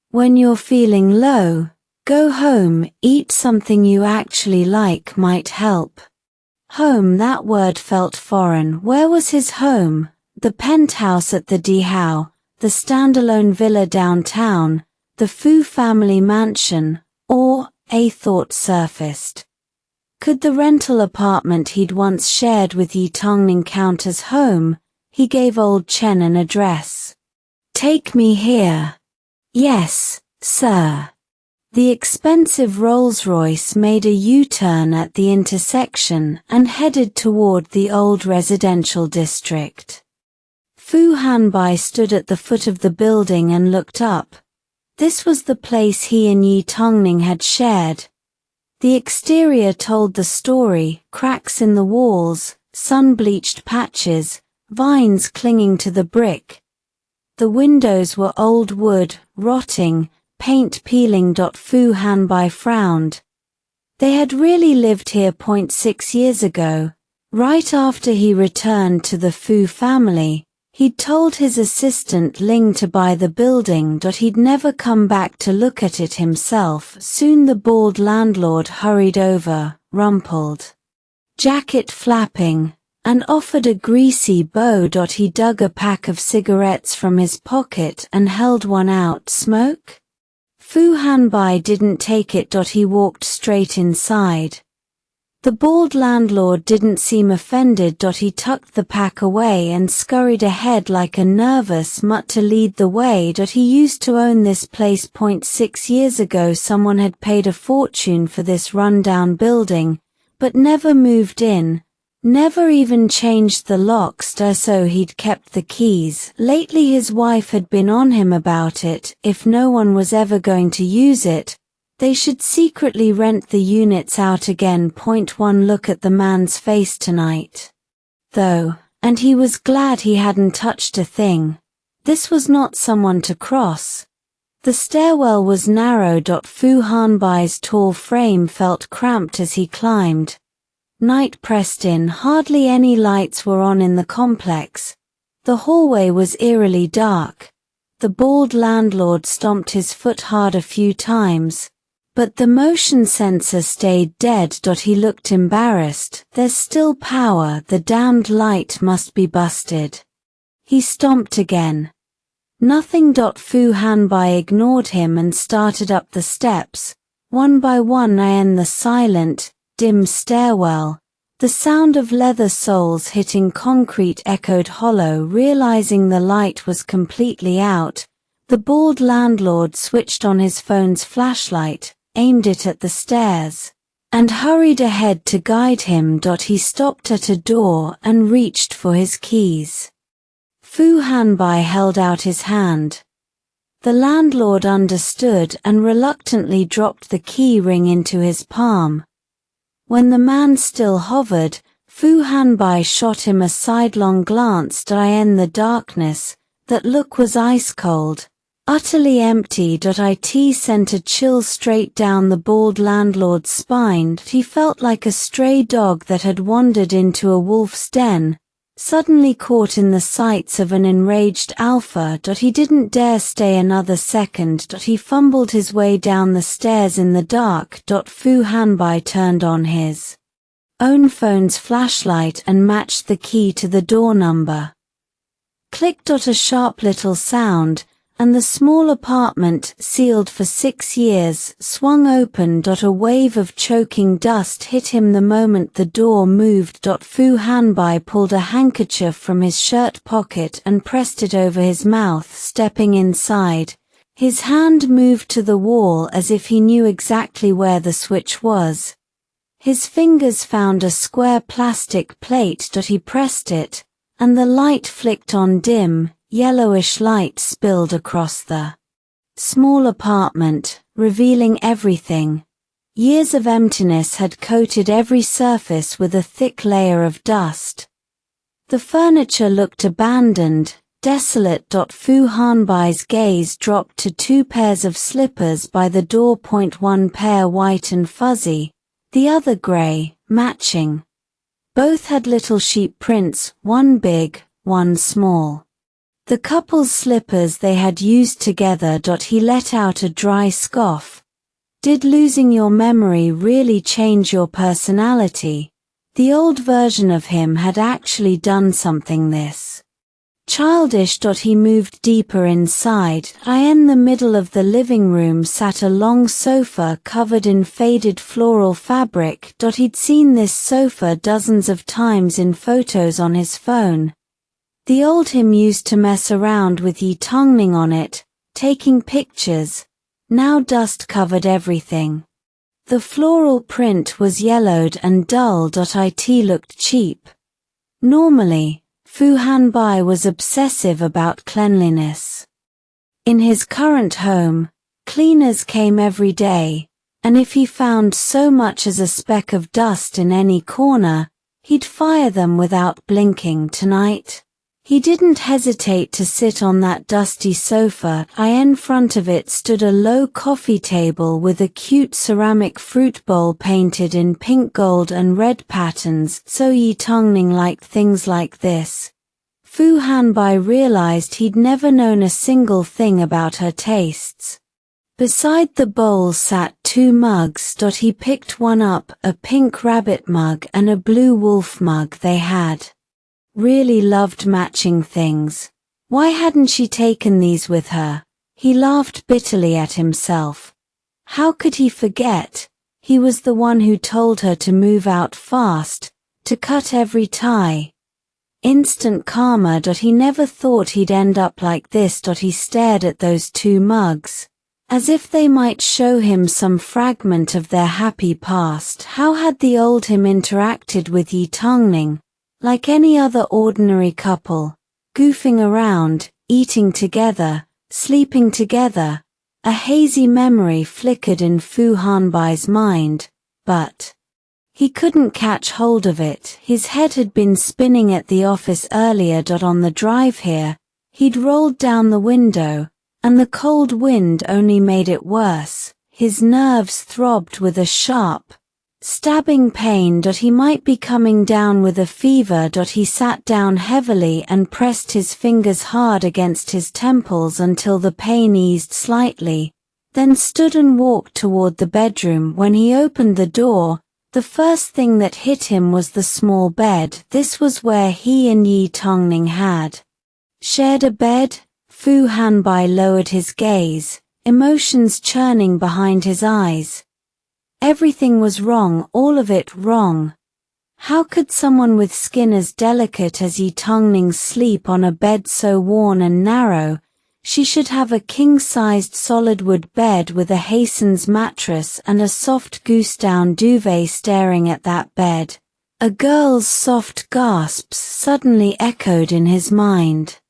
[SPEAKER 1] When you're feeling low, go home, eat something you actually like might help. Home, that word felt foreign. Where was his home? The penthouse at the Dihao, the standalone villa downtown, the Fu family mansion, or, a thought surfaced. Could the rental apartment he'd once shared with Ye Tangning count as home? He gave Old Chen an address. "Take me here." "Yes, sir." The expensive Rolls-Royce made a U-turn at the intersection and headed toward the old residential district. Fu Hanbai stood at the foot of the building and looked up. This was the place he and Ye Tangning had shared. The exterior told the story: cracks in the walls, sun-bleached patches, vines clinging to the brick. The windows were old wood, rotting, paint peeling. Fu Hanbai frowned. They had really lived here. 6 years ago, right after he returned to the Fu family. He'd told his assistant Ling to buy the building. He'd never come back to look at it himself. Soon the bald landlord hurried over, rumpled jacket flapping, and offered a greasy bow. He dug a pack of cigarettes from his pocket and held one out. "Smoke?" Fu Hanbai didn't take it. He walked straight inside. The bald landlord didn't seem offended. He tucked the pack away and scurried ahead like a nervous mutt to lead the way. He used to own this place. 6 years ago someone had paid a fortune for this rundown building, but never moved in, never even changed the locks. So he'd kept the keys. Lately his wife had been on him about it. If no one was ever going to use it, they should secretly rent the units out again. One look at the man's face tonight, though, and he was glad he hadn't touched a thing. This was not someone to cross. The stairwell was narrow. Fu Hanbai's tall frame felt cramped as he climbed. Night pressed in. Hardly any lights were on in the complex. The hallway was eerily dark. The bald landlord stomped his foot hard a few times, but the motion sensor stayed dead. He looked embarrassed. There's still power. The damned light must be busted. He stomped again. Nothing. Fu Hanbai ignored him and started up the steps, one by one. In the silent, dim stairwell, the sound of leather soles hitting concrete echoed hollow. Realizing the light was completely out, The bald landlord switched on his phone's flashlight, aimed it at the stairs, and hurried ahead to guide him. He stopped at a door and reached for his keys. Fu Hanbai held out his hand. The landlord understood and reluctantly dropped the key ring into his palm. When the man still hovered, Fu Hanbai shot him a sidelong glance. In the darkness, that look was ice cold, utterly empty. It sent a chill straight down the bald landlord's spine. He felt like a stray dog that had wandered into a wolf's den, suddenly caught in the sights of an enraged alpha. He didn't dare stay another second. He fumbled his way down the stairs in the dark. Fu Hanbai turned on his own phone's flashlight and matched the key to the door number. Click. A sharp little sound, and the small apartment, sealed for 6 years, swung open. A wave of choking dust hit him the moment the door moved. Fu Hanbai pulled a handkerchief from his shirt pocket and pressed it over his mouth. Stepping inside, his hand moved to the wall as if he knew exactly where the switch was. His fingers found a square plastic plate. He pressed it, and the light flicked on. Dim, yellowish light spilled across the small apartment, revealing everything. Years of emptiness had coated every surface with a thick layer of dust. The furniture looked abandoned, desolate. Fu Hanbai's gaze dropped to 2 pairs of slippers by the door. One pair white and fuzzy, the other gray, matching. Both had little sheep prints, one big, one small. The couple's slippers they had used together. He let out a dry scoff. Did losing your memory really change your personality? The old version of him had actually done something this childish. He moved deeper inside. In the middle of the living room sat a long sofa covered in faded floral fabric. He'd seen this sofa dozens of times in photos on his phone. The old him used to mess around with Ye Tangning on it, taking pictures. Now dust covered everything. The floral print was yellowed and dull. It looked cheap. Normally, Fu Hanbai was obsessive about cleanliness. In his current home, cleaners came every day, and if he found so much as a speck of dust in any corner, he'd fire them without blinking. Tonight, he didn't hesitate to sit on that dusty sofa. In front of it stood a low coffee table with a cute ceramic fruit bowl painted in pink, gold and red patterns. So Ye Tangning liked things like this. Fu Hanbai realized he'd never known a single thing about her tastes. Beside the bowl sat 2 mugs. He picked one up, a pink rabbit mug and a blue wolf mug. They had really loved matching things. Why hadn't she taken these with her? He laughed bitterly at himself. How could he forget? He was the one who told her to move out fast, to cut every tie. Instant karma. He never thought he'd end up like this. He stared at those 2 mugs, as if they might show him some fragment of their happy past. How had the old him interacted with Ye Tangning? Like any other ordinary couple, goofing around, eating together, sleeping together. A hazy memory flickered in Fu Hanbai's mind, but he couldn't catch hold of it. His head had been spinning at the office earlier. On the drive here, he'd rolled down the window, and the cold wind only made it worse. His nerves throbbed with a sharp, stabbing pain. He might be coming down with a fever. He sat down heavily and pressed his fingers hard against his temples until the pain eased slightly, then stood and walked toward the bedroom. When he opened the door, the first thing that hit him was the small bed. This was where he and Ye Tangning had shared a bed. Fu Hanbai lowered his gaze, emotions churning behind his eyes. Everything was wrong, all of it wrong. How could someone with skin as delicate as Ye Tangning's sleep on a bed so worn and narrow? She should have a king-sized solid wood bed with a Hason's mattress and a soft goose-down duvet staring at that bed. A girl's soft gasps suddenly echoed in his mind.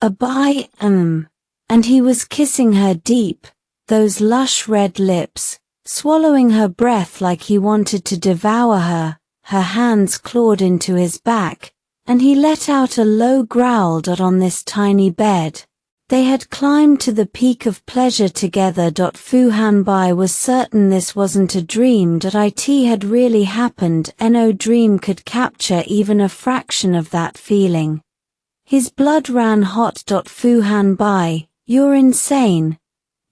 [SPEAKER 1] And he was kissing her deep, those lush red lips, swallowing her breath like he wanted to devour her. Her hands clawed into his back, and he let out a low growl. On this tiny bed. They had climbed to the peak of pleasure together. Fu Hanbai was certain this wasn't a dream. It had really happened. No dream could capture even a fraction of that feeling. His blood ran hot. Fu Hanbai, you're insane.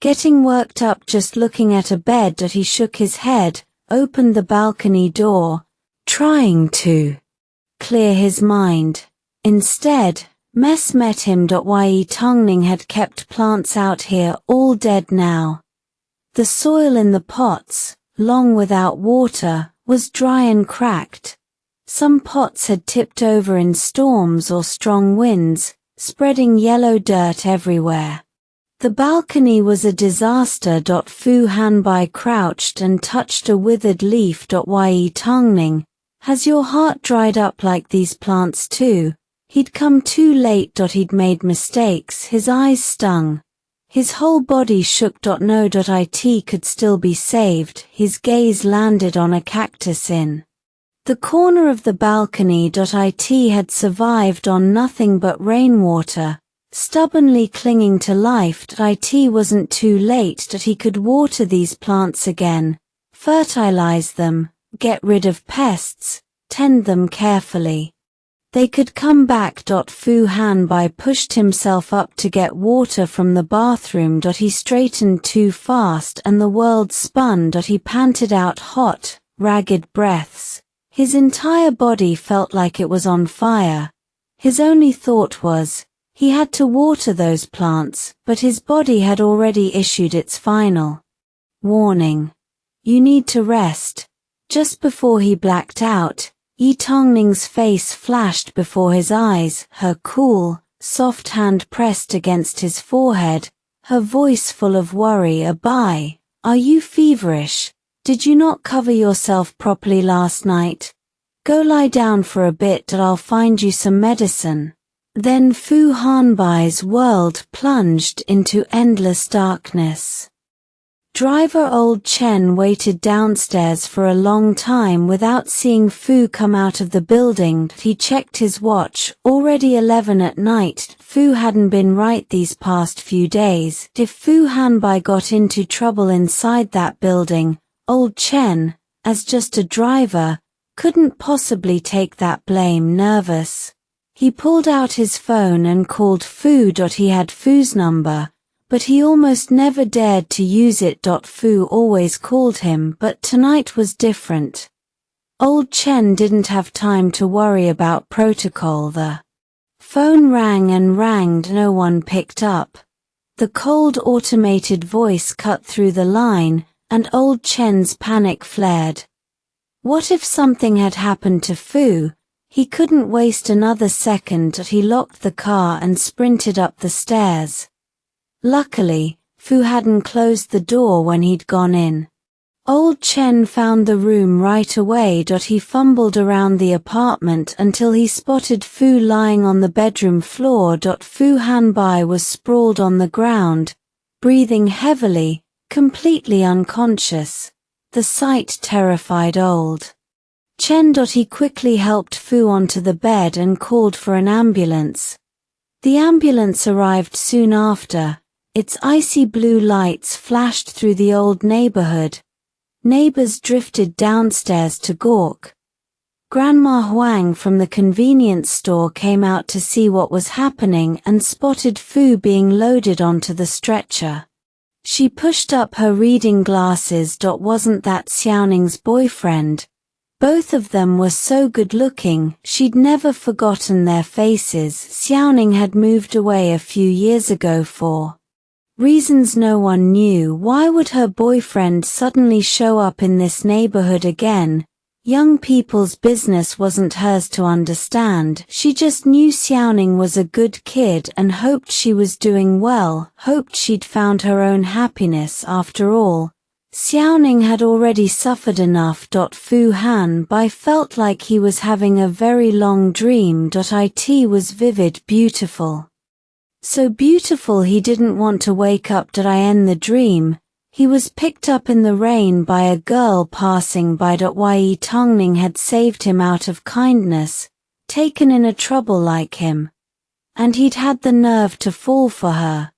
[SPEAKER 1] Getting worked up just looking at a bed. He shook his head, opened the balcony door, trying to clear his mind. Instead, mess met him. Ye Tangning had kept plants out here all dead now. The soil in the pots, long without water, was dry and cracked. Some pots had tipped over in storms or strong winds, spreading yellow dirt everywhere. The balcony was a disaster. Fu Hanbai crouched and touched a withered leaf. Ye Tangning, has your heart dried up like these plants too? He'd come too late. He'd made mistakes. His eyes stung. His whole body shook. No. It could still be saved. His gaze landed on a cactus in the corner of the balcony. It had survived on nothing but rainwater, stubbornly clinging to life. It wasn't too late. He could water these plants again, fertilize them, get rid of pests, tend them carefully. They could come back. Fu Hanbai pushed himself up to get water from the bathroom. He straightened too fast and the world spun. He panted out hot, ragged breaths. His entire body felt like it was on fire. His only thought was, he had to water those plants, but his body had already issued its final warning. You need to rest. Just before he blacked out, Ye Tangning's face flashed before his eyes, her cool, soft hand pressed against his forehead, her voice full of worry. Abai, are you feverish? Did you not cover yourself properly last night? Go lie down for a bit. I'll find you some medicine. Then Fu Hanbai's world plunged into endless darkness. Driver old Chen waited downstairs for a long time without seeing Fu come out of the building. He checked his watch, already 11 at night. Fu hadn't been right these past few days. If Fu Hanbai got into trouble inside that building, old Chen, as just a driver, couldn't possibly take that blame. Nervous, he pulled out his phone and called Fu. He had Fu's number, but he almost never dared to use it. Fu always called him, but tonight was different. Old Chen didn't have time to worry about protocol. The phone rang and rang. No one picked up. The cold automated voice cut through the line, and old Chen's panic flared. What if something had happened to Fu? He couldn't waste another second. He locked the car and sprinted up the stairs. Luckily, Fu hadn't closed the door when he'd gone in. Old Chen found the room right away. He fumbled around the apartment until he spotted Fu lying on the bedroom floor. Fu Hanbai was sprawled on the ground, breathing heavily, completely unconscious. The sight terrified old Chen. He quickly helped Fu onto the bed and called for an ambulance. The ambulance arrived soon after. Its icy blue lights flashed through the old neighborhood. Neighbors drifted downstairs to gawk. Grandma Huang from the convenience store came out to see what was happening and spotted Fu being loaded onto the stretcher. She pushed up her reading glasses. Wasn't that Xiaoning's boyfriend? Both of them were so good-looking, she'd never forgotten their faces. Xiaoning had moved away a few years ago for reasons no one knew. Why would her boyfriend suddenly show up in this neighborhood again? Young people's business wasn't hers to understand. She just knew Xiaoning was a good kid and hoped she was doing well, hoped she'd found her own happiness after all. Xiaoning had already suffered enough. Fu Hanbai felt like he was having a very long dream. It was vivid, beautiful. So beautiful he didn't want to wake up. I end the dream. He was picked up in the rain by a girl passing by. Ye Tangning had saved him out of kindness, taken in a trouble like him. And he'd had the nerve to fall for her.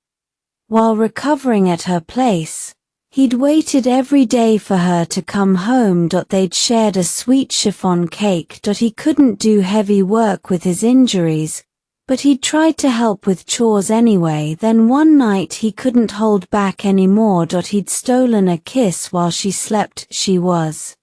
[SPEAKER 1] While recovering at her place, he'd waited every day for her to come home. They'd shared a sweet chiffon cake. He couldn't do heavy work with his injuries, but he'd tried to help with chores anyway. Then one night he couldn't hold back anymore. He'd stolen a kiss while she slept. She was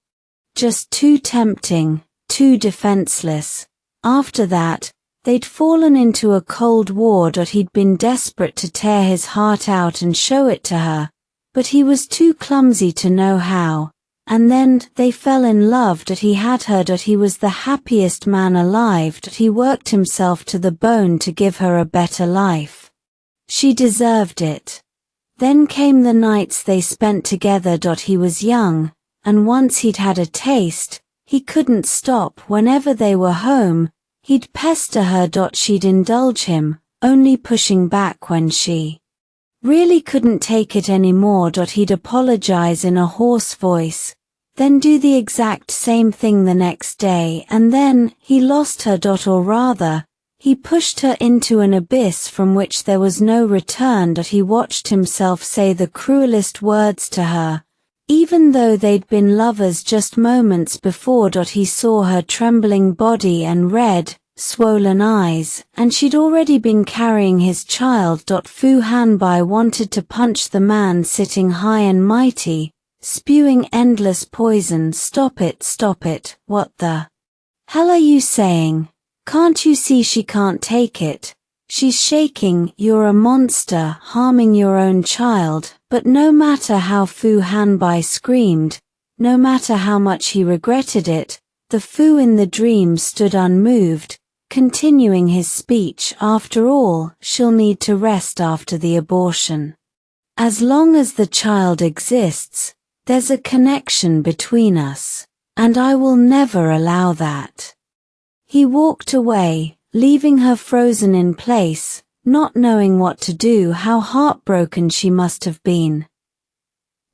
[SPEAKER 1] just too tempting, too defenseless. After that, they'd fallen into a cold war. He'd been desperate to tear his heart out and show it to her, but he was too clumsy to know how. And then they fell in love. He had her. He was the happiest man alive. He worked himself to the bone to give her a better life. She deserved it. Then came the nights they spent together. He was young, and once he'd had a taste, he couldn't stop. Whenever they were home, he'd pester her. She'd indulge him, only pushing back when she really couldn't take it anymore. He'd apologize in a hoarse voice, then do the exact same thing the next day, and then he lost her. Or rather, he pushed her into an abyss from which there was no return. He watched himself say the cruelest words to her, even though they'd been lovers just moments before. He saw her trembling body and red, swollen eyes, and she'd already been carrying his child. Fu Hanbai wanted to punch the man sitting high and mighty, spewing endless poison. Stop it, what the hell are you saying? Can't you see she can't take it? She's shaking. You're a monster, harming your own child. But no matter how Fu Hanbai screamed, no matter how much he regretted it, the Fu in the dream stood unmoved, continuing his speech. After all, she'll need to rest after the abortion. As long as the child exists, there's a connection between us, and I will never allow that. He walked away, leaving her frozen in place, not knowing what to do. How heartbroken she must have been.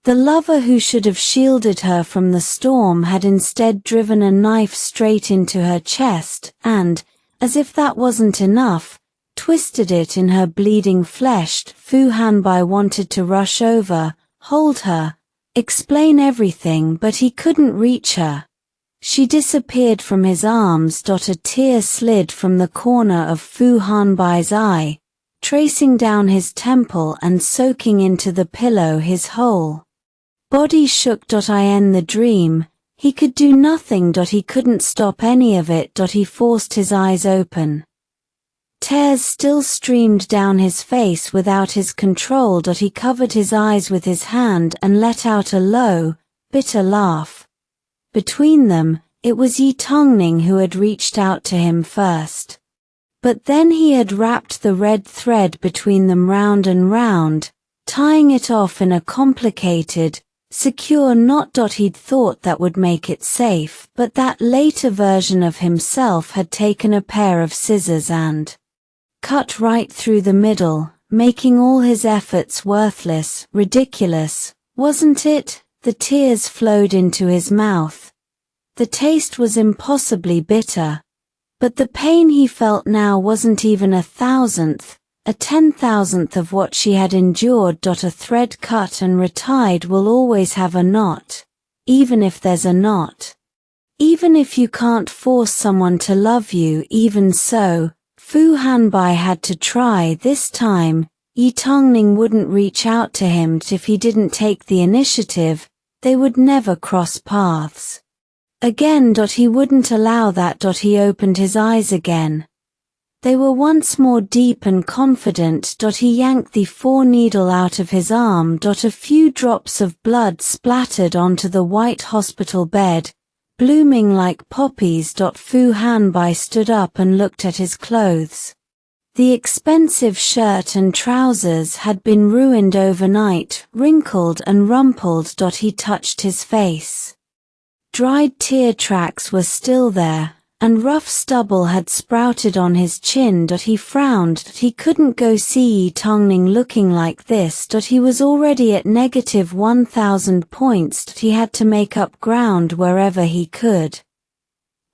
[SPEAKER 1] The lover who should have shielded her from the storm had instead driven a knife straight into her chest and, as if that wasn't enough, twisted it in her bleeding flesh. Fu Hanbai wanted to rush over, hold her, explain everything, but he couldn't reach her. She disappeared from his arms. A tear slid from the corner of Fu Hanbai's eye, tracing down his temple and soaking into the pillow. His whole body shook. In the dream, he could do nothing. He couldn't stop any of it. He forced his eyes open. Tears still streamed down his face without his control. He covered his eyes with his hand and let out a low, bitter laugh. Between them, it was Ye Tangning who had reached out to him first. But then he had wrapped the red thread between them round and round, tying it off in a complicated, secure knot. He'd thought that would make it safe, but that later version of himself had taken a pair of scissors and cut right through the middle, making all his efforts worthless. Ridiculous, wasn't it? The tears flowed into his mouth. The taste was impossibly bitter. But the pain he felt now wasn't even 1,000th, a 10,000th of what she had endured. A thread cut and retied will always have a knot, even if there's a knot. Even if you can't force someone to love you. Even so, Fu Hanbai had to try. This time, Ye Tangning wouldn't reach out to him. If he didn't take the initiative, they would never cross paths again. He wouldn't allow that. He opened his eyes again. They were once more deep and confident. He yanked the 4-needle out of his arm. A few drops of blood splattered onto the white hospital bed. blooming like poppies. Fu Hanbai stood up and looked at his clothes. The expensive shirt and trousers had been ruined overnight, wrinkled and rumpled. He touched his face. Dried tear tracks were still there, and rough stubble had sprouted on his chin. He frowned. He couldn't go see Ye Tangning looking like this. He was already at negative 1,000 points. He had to make up ground wherever he could.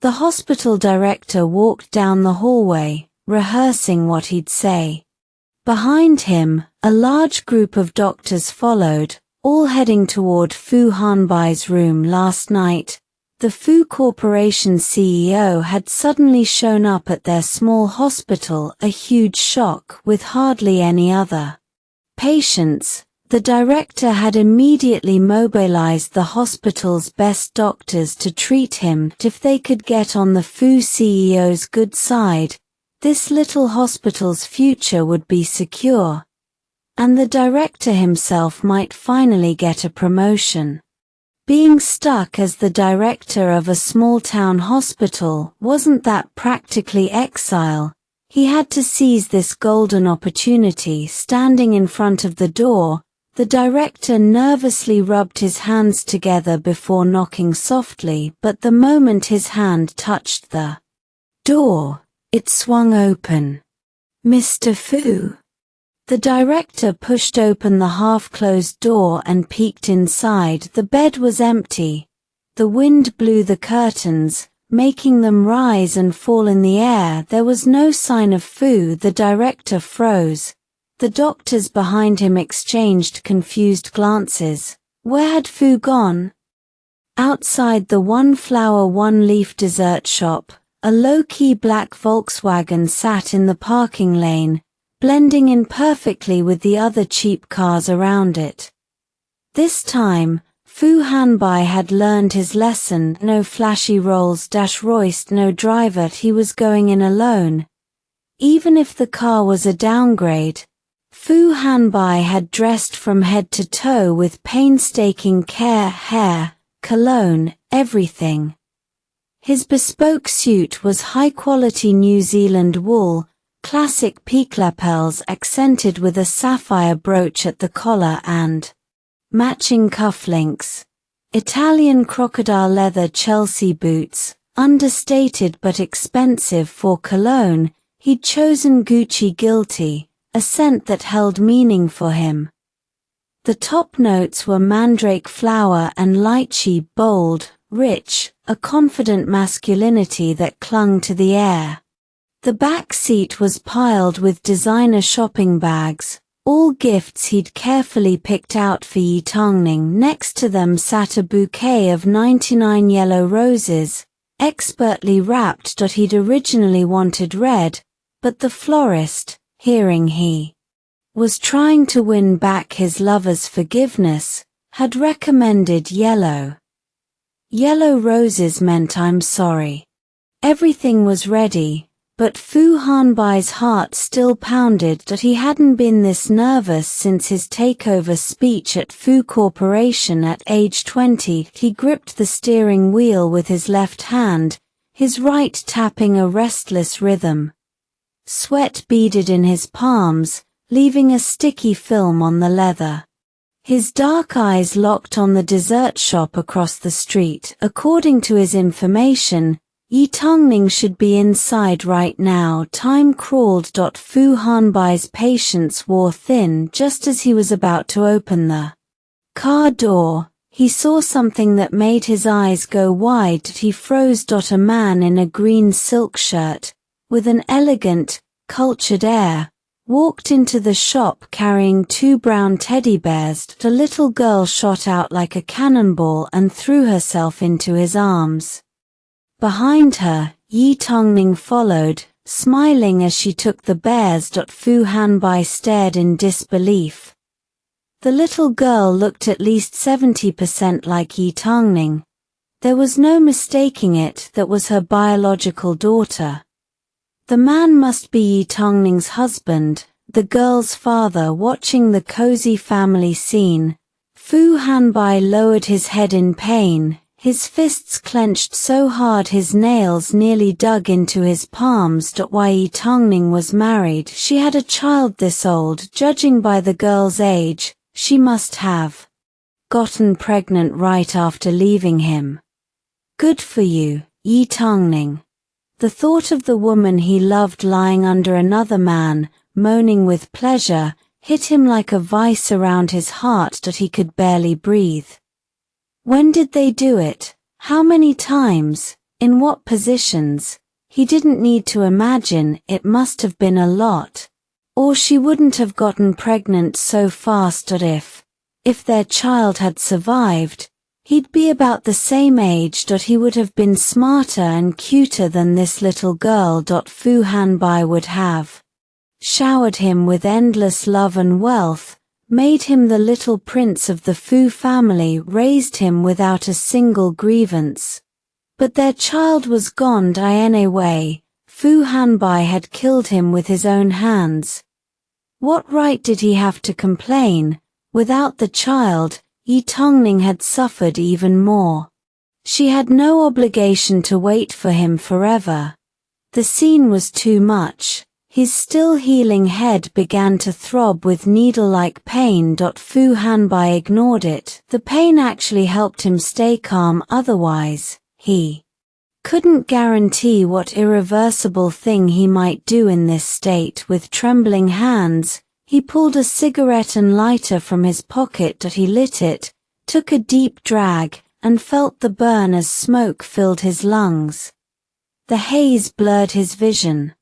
[SPEAKER 1] The hospital director walked down the hallway, rehearsing what he'd say. Behind him, a large group of doctors followed, all heading toward Fu Hanbai's room. Last night, the Fu Corporation CEO had suddenly shown up at their small hospital, a huge shock with hardly any other patients. The director had immediately mobilized the hospital's best doctors to treat him. If they could get on the Fu CEO's good side, this little hospital's future would be secure, and the director himself might finally get a promotion. Being stuck as the director of a small-town hospital wasn't that practically exile. He had to seize this golden opportunity. Standing in front of the door, the director nervously rubbed his hands together before knocking softly, but the moment his hand touched the door, it swung open. "Mr. Fu." The director pushed open the half-closed door and peeked inside. The bed was empty. The wind blew the curtains, making them rise and fall in the air. There was no sign of Fu. The director froze. The doctors behind him exchanged confused glances. Where had Fu gone? Outside the one-flower one-leaf dessert shop, a low-key black Volkswagen sat in the parking lane, blending in perfectly with the other cheap cars around it. This time, Fu Hanbai had learned his lesson. No flashy Rolls-Royce, no driver. He was going in alone. Even if the car was a downgrade, Fu Hanbai had dressed from head to toe with painstaking care, hair, cologne, everything. His bespoke suit was high-quality New Zealand wool, classic peak lapels accented with a sapphire brooch at the collar and matching cufflinks. Italian crocodile leather Chelsea boots, understated but expensive for cologne. He'd chosen Gucci Guilty, a scent that held meaning for him. The top notes were mandrake flower and lychee, bold, rich, a confident masculinity that clung to the air. The back seat was piled with designer shopping bags, all gifts he'd carefully picked out for Ye Tangning. Next to them sat a bouquet of 99 yellow roses, expertly wrapped. He'd originally wanted red, but the florist, hearing he was trying to win back his lover's forgiveness, had recommended yellow. Yellow roses meant I'm sorry. Everything was ready, but Fu Hanbai's heart still pounded. He hadn't been this nervous since his takeover speech at Fu Corporation at age 20. He gripped the steering wheel with his left hand, his right tapping a restless rhythm. Sweat beaded in his palms, leaving a sticky film on the leather. His dark eyes locked on the dessert shop across the street. According to his information, Ye Tangning should be inside right now. Time crawled. Fu Hanbai's patience wore thin. Just as he was about to open the car door, he saw something that made his eyes go wide. He froze. A man in a green silk shirt, with an elegant, cultured air, walked into the shop carrying two brown teddy bears. The little girl shot out like a cannonball and threw herself into his arms. Behind her, Ye Tangning followed, smiling as she took the bears. Fu Hanbai stared in disbelief. The little girl looked at least 70% like Ye Tangning. There was no mistaking it. That was her biological daughter. The man must be Ye Tangning's husband, the girl's father. Watching the cozy family scene, Fu Hanbai lowered his head in pain, his fists clenched so hard his nails nearly dug into his palms. Ye Tangning was married. She had a child this old. Judging by the girl's age, she must have gotten pregnant right after leaving him. Good for you, Ye Tangning. The thought of the woman he loved lying under another man, moaning with pleasure, hit him like a vice around his heart that he could barely breathe. When did they do it? How many times? In what positions? He didn't need to imagine, it must have been a lot. Or she wouldn't have gotten pregnant so fast. That if their child had survived, he'd be about the same age. That he would have been smarter and cuter than this little girl. Fu Hanbai would have showered him with endless love and wealth, made him the little prince of the Fu family, raised him without a single grievance. But their child was gone. Anyway, Fu Hanbai had killed him with his own hands. What right did he have to complain? Without the child, Ye Tangning had suffered even more. She had no obligation to wait for him forever. The scene was too much. His still healing head began to throb with needle-like pain. Fu Hanbai ignored it. The pain actually helped him stay calm, otherwise, he couldn't guarantee what irreversible thing he might do in this state. With trembling hands, he pulled a cigarette and lighter from his pocket. He lit it, took a deep drag, and felt the burn as smoke filled his lungs. The haze blurred his vision.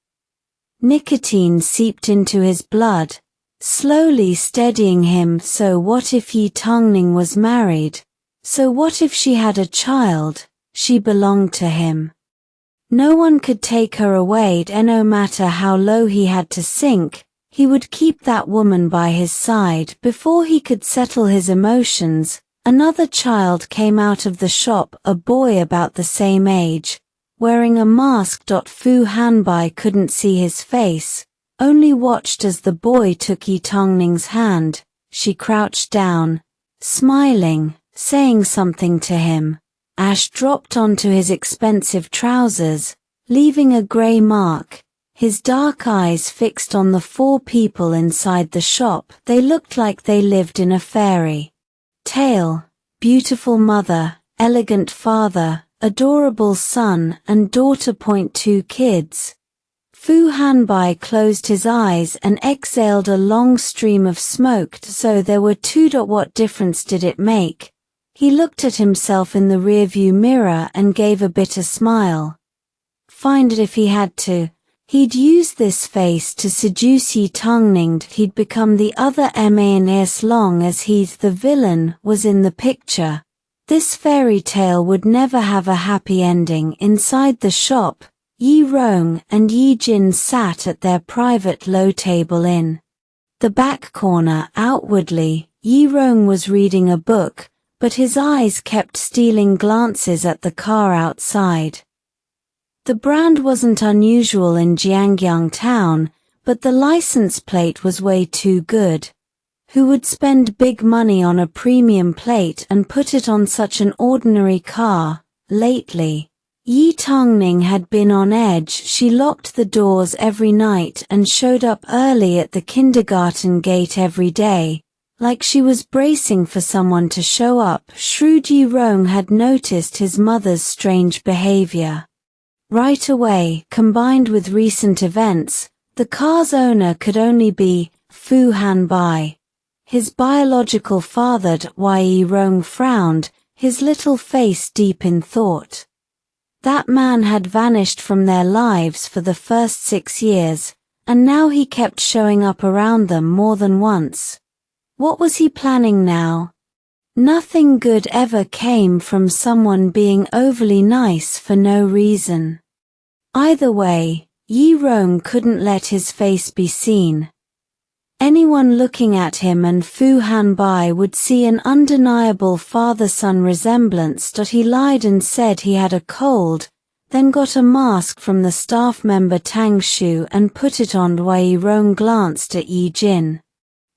[SPEAKER 1] Nicotine seeped into his blood, slowly steadying him. So what if Ye Tangning was married? So what if she had a child? She belonged to him. No one could take her away, and no matter how low he had to sink, he would keep that woman by his side. Before he could settle his emotions, another child came out of the shop, a boy about the same age, wearing a mask. Fu Hanbai couldn't see his face, only watched as the boy took Ye Tangning's hand. She crouched down, smiling, saying something to him. Ash dropped onto his expensive trousers, leaving a grey mark. His dark eyes fixed on the four people inside the shop. They looked like they lived in a fairy tale. Beautiful mother, elegant father, adorable son and daughter. 2 kids. Fu Hanbai closed his eyes and exhaled a long stream of smoke. So there were 2. What difference did it make? He looked at himself in the rearview mirror and gave a bitter smile. Find it if he had to. He'd use this face to seduce Ye Tangning. He'd become the other man as long as he, the villain, was in the picture. This fairy tale would never have a happy ending. Inside the shop, Ye Rong and Ye Jin sat at their private low table in the back corner. Outwardly, Ye Rong was reading a book, but his eyes kept stealing glances at the car outside. The brand wasn't unusual in Jiangyang town, but the license plate was way too good. Who would spend big money on a premium plate and put it on such an ordinary car? Lately, Ye Tangning had been on edge. She locked the doors every night and showed up early at the kindergarten gate every day, like she was bracing for someone to show up. Shrewd Ye Rong had noticed his mother's strange behavior right away. Combined with recent events, the car's owner could only be Fu Hanbai. His biological father. Ye Rong frowned, his little face deep in thought. That man had vanished from their lives for the first 6 years, and now he kept showing up around them more than once. What was he planning now? Nothing good ever came from someone being overly nice for no reason. Either way, Ye Rong couldn't let his face be seen. Anyone looking at him and Fu Hanbai would see an undeniable father-son resemblance. He lied and said he had a cold, then got a mask from the staff member Tang Shu and put it on. Ye Rong glanced at Ye Jin.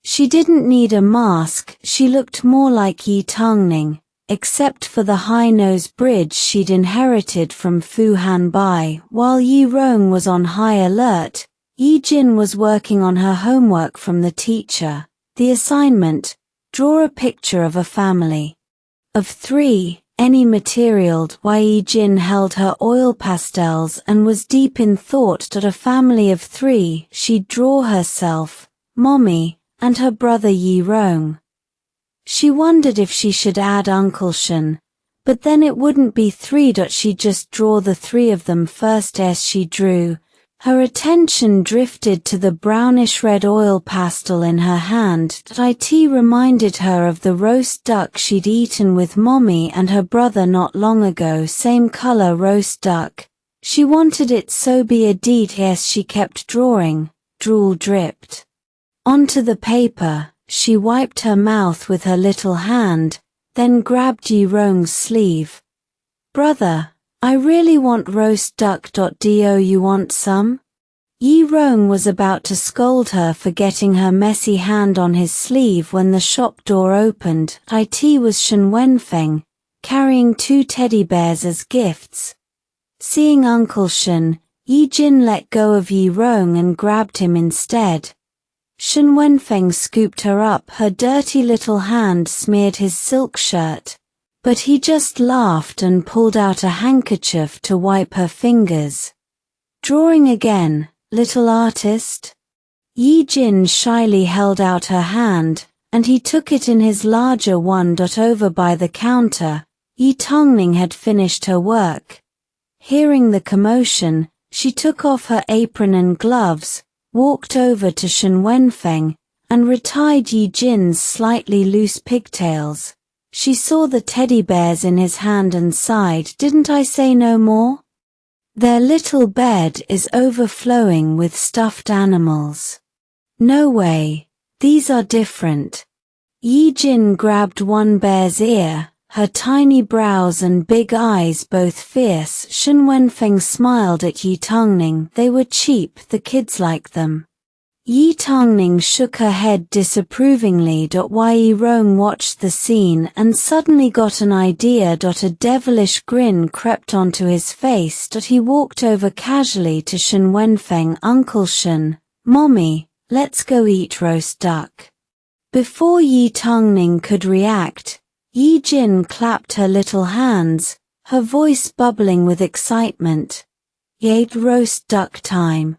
[SPEAKER 1] She didn't need a mask, she looked more like Ye Tangning. except for the high-nose bridge she'd inherited from Fu Hanbai. While Ye Rong was on high alert, Ye Jin was working on her homework from the teacher. The assignment: draw a picture of a family of 3, any material. Ye Jin held her oil pastels and was deep in thought that a family of 3 she'd draw herself, Mommy, and her brother Ye Rong. She wondered if she should add Uncle Shen, but then it wouldn't be 3. She'd just draw the 3 of them first. As she drew, her attention drifted to the brownish-red oil pastel in her hand. It reminded her of the roast duck she'd eaten with Mommy and her brother not long ago. Same color roast duck. She wanted it so bad. As she kept drawing, drool dripped onto the paper. She wiped her mouth with her little hand, then grabbed Ye Rong's sleeve. Brother, I really want roast duck. Do you want some? Ye Rong was about to scold her for getting her messy hand on his sleeve when the shop door opened. It was Shen Wenfeng, carrying 2 teddy bears as gifts. Seeing Uncle Shen, Ye Jin let go of Ye Rong and grabbed him instead. Shen Wenfeng scooped her up. Her dirty little hand smeared his silk shirt, but he just laughed and pulled out a handkerchief to wipe her fingers. Drawing again, little artist? Ye Jin shyly held out her hand, and he took it in his larger one. Over by the counter, Ye Tangning had finished her work. Hearing the commotion, she took off her apron and gloves, walked over to Shen Wenfeng, and retied Ye Jin's slightly loose pigtails. She saw the teddy bears in his hand and sighed. Didn't I say no more? Their little bed is overflowing with stuffed animals. No way, these are different. Ye Jin grabbed one bear's ear, her tiny brows and big eyes both fierce. Shen Wenfeng smiled at Ye Tangning. They were cheap, the kids like them. Ye Tangning shook her head disapprovingly. Ye Rong watched the scene and suddenly got an idea. A devilish grin crept onto his face. He walked over casually to Shen Wenfeng. Uncle Shen, Mommy, let's go eat roast duck. Before Ye Tangning could react, Ye Jin clapped her little hands, her voice bubbling with excitement. Yet roast duck time.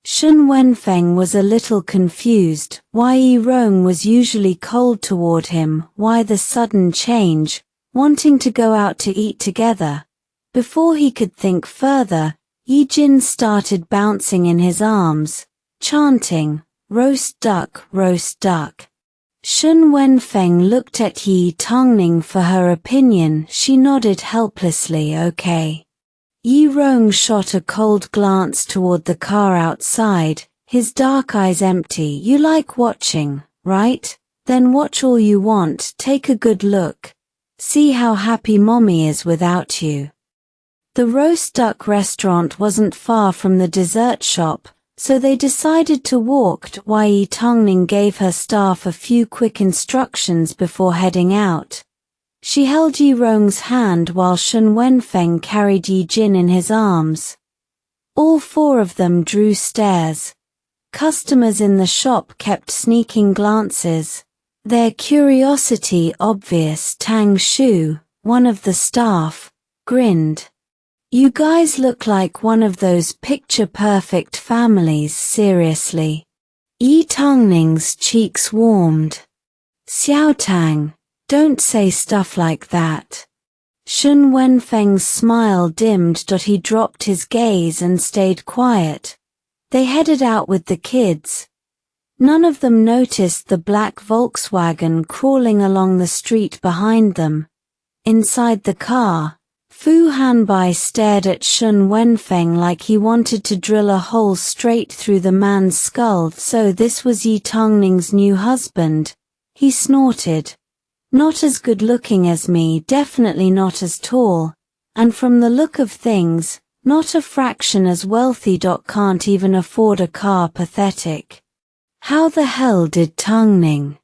[SPEAKER 1] Shen Wenfeng was a little confused. Ye Rong was usually cold toward him. Why the sudden change, wanting to go out to eat together? Before he could think further, Ye Jin started bouncing in his arms, chanting, roast duck, roast duck. Shen Wenfeng looked at Ye Tangning for her opinion. She nodded helplessly. Okay. Ye Rong shot a cold glance toward the car outside, his dark eyes empty. You like watching, right? Then watch all you want. Take a good look. See how happy Mommy is without you. The roast duck restaurant wasn't far from the dessert shop, so they decided to walk. Ye Tangning gave her staff a few quick instructions before heading out. She held Ye Rong's hand while Shen Wenfeng carried Ye Jin in his arms. All 4 of them drew stares. Customers in the shop kept sneaking glances, their curiosity obvious. Tang Shu, one of the staff, grinned. You guys look like one of those picture-perfect families. Seriously. Ye Tangning's cheeks warmed. Xiao Tang, don't say stuff like that. Shen Wenfeng's smile dimmed. He dropped his gaze and stayed quiet. They headed out with the kids. None of them noticed the black Volkswagen crawling along the street behind them. Inside the car, Fu Hanbai stared at Shen Wenfeng like he wanted to drill a hole straight through the man's skull. So this was Ye Tangning's new husband. He snorted. Not as good looking as me, definitely not as tall, and from the look of things, not a fraction as wealthy. Can't even afford a car. Pathetic. How the hell did Tangning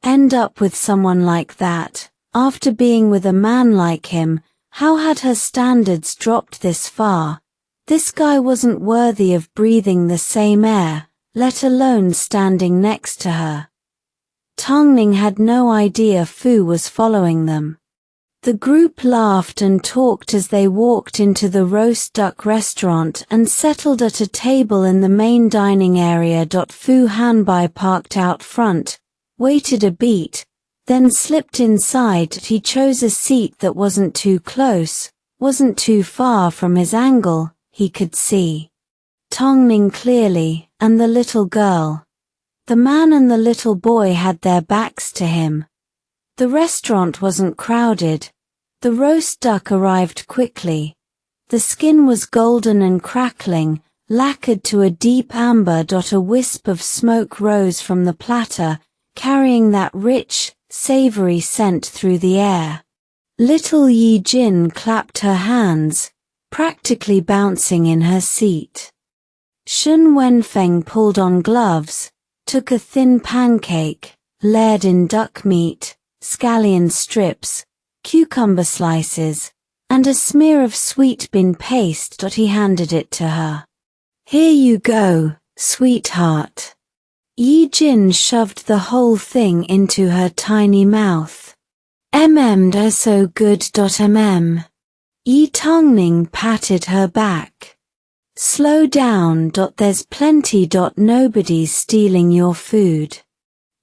[SPEAKER 1] end up with someone like that? After being with a man like him, how had her standards dropped this far? This guy wasn't worthy of breathing the same air, let alone standing next to her. Tangning had no idea Fu was following them. The group laughed and talked as they walked into the roast duck restaurant and settled at a table in the main dining area. Fu Hanbai parked out front, waited a beat, then slipped inside. He chose a seat that wasn't too close, wasn't too far from his angle. He could see Tangning clearly, and the little girl. The man and the little boy had their backs to him. The restaurant wasn't crowded. The roast duck arrived quickly. The skin was golden and crackling, lacquered to a deep amber. A wisp of smoke rose from the platter, carrying that rich, savory scent through the air. Little Ye Jin clapped her hands, practically bouncing in her seat. Shun Wenfeng pulled on gloves, took a thin pancake, layered in duck meat, scallion strips, cucumber slices, and a smear of sweet bean paste. He handed it to her. "Here you go, sweetheart." Ye Jin shoved the whole thing into her tiny mouth. "They're so good. Ye Tangning patted her back. "Slow down. There's plenty. Nobody's stealing your food."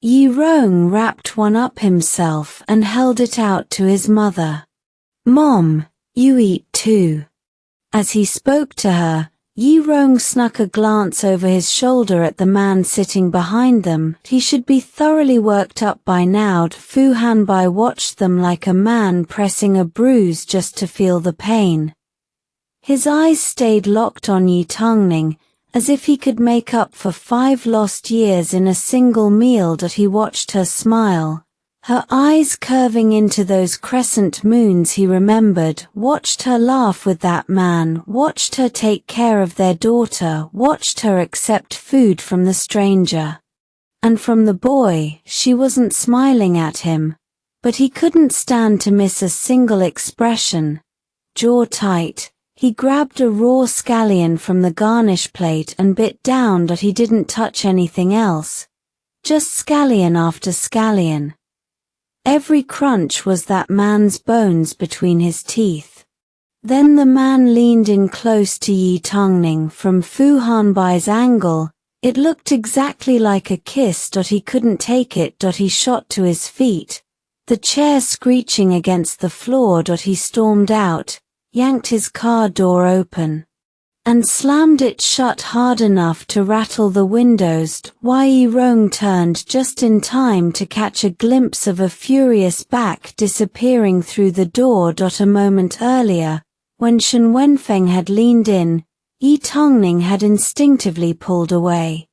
[SPEAKER 1] Ye Rong wrapped one up himself and held it out to his mother. "Mom, you eat too." As he spoke to her, Ye Rong snuck a glance over his shoulder at the man sitting behind them. He should be thoroughly worked up by now. Fu Hanbai watched them like a man pressing a bruise just to feel the pain. His eyes stayed locked on Ye Tangning, as if he could make up for 5 lost years in a single meal. He watched her smile, her eyes curving into those crescent moons he remembered, watched her laugh with that man, watched her take care of their daughter, watched her accept food from the stranger. And from the boy, she wasn't smiling at him, but he couldn't stand to miss a single expression. Jaw tight, he grabbed a raw scallion from the garnish plate and bit down. He didn't touch anything else. Just scallion after scallion. Every crunch was that man's bones between his teeth. Then the man leaned in close to Ye Tangning. From Fu Hanbai's angle, it looked exactly like a kiss. He couldn't take it. He shot to his feet, the chair screeching against the floor. He stormed out, yanked his car door open, and slammed it shut hard enough to rattle the windows. Ye Rong turned just in time to catch a glimpse of a furious back disappearing through the door. A moment earlier, when Shun Wenfeng had leaned in, Ye Tangning had instinctively pulled away.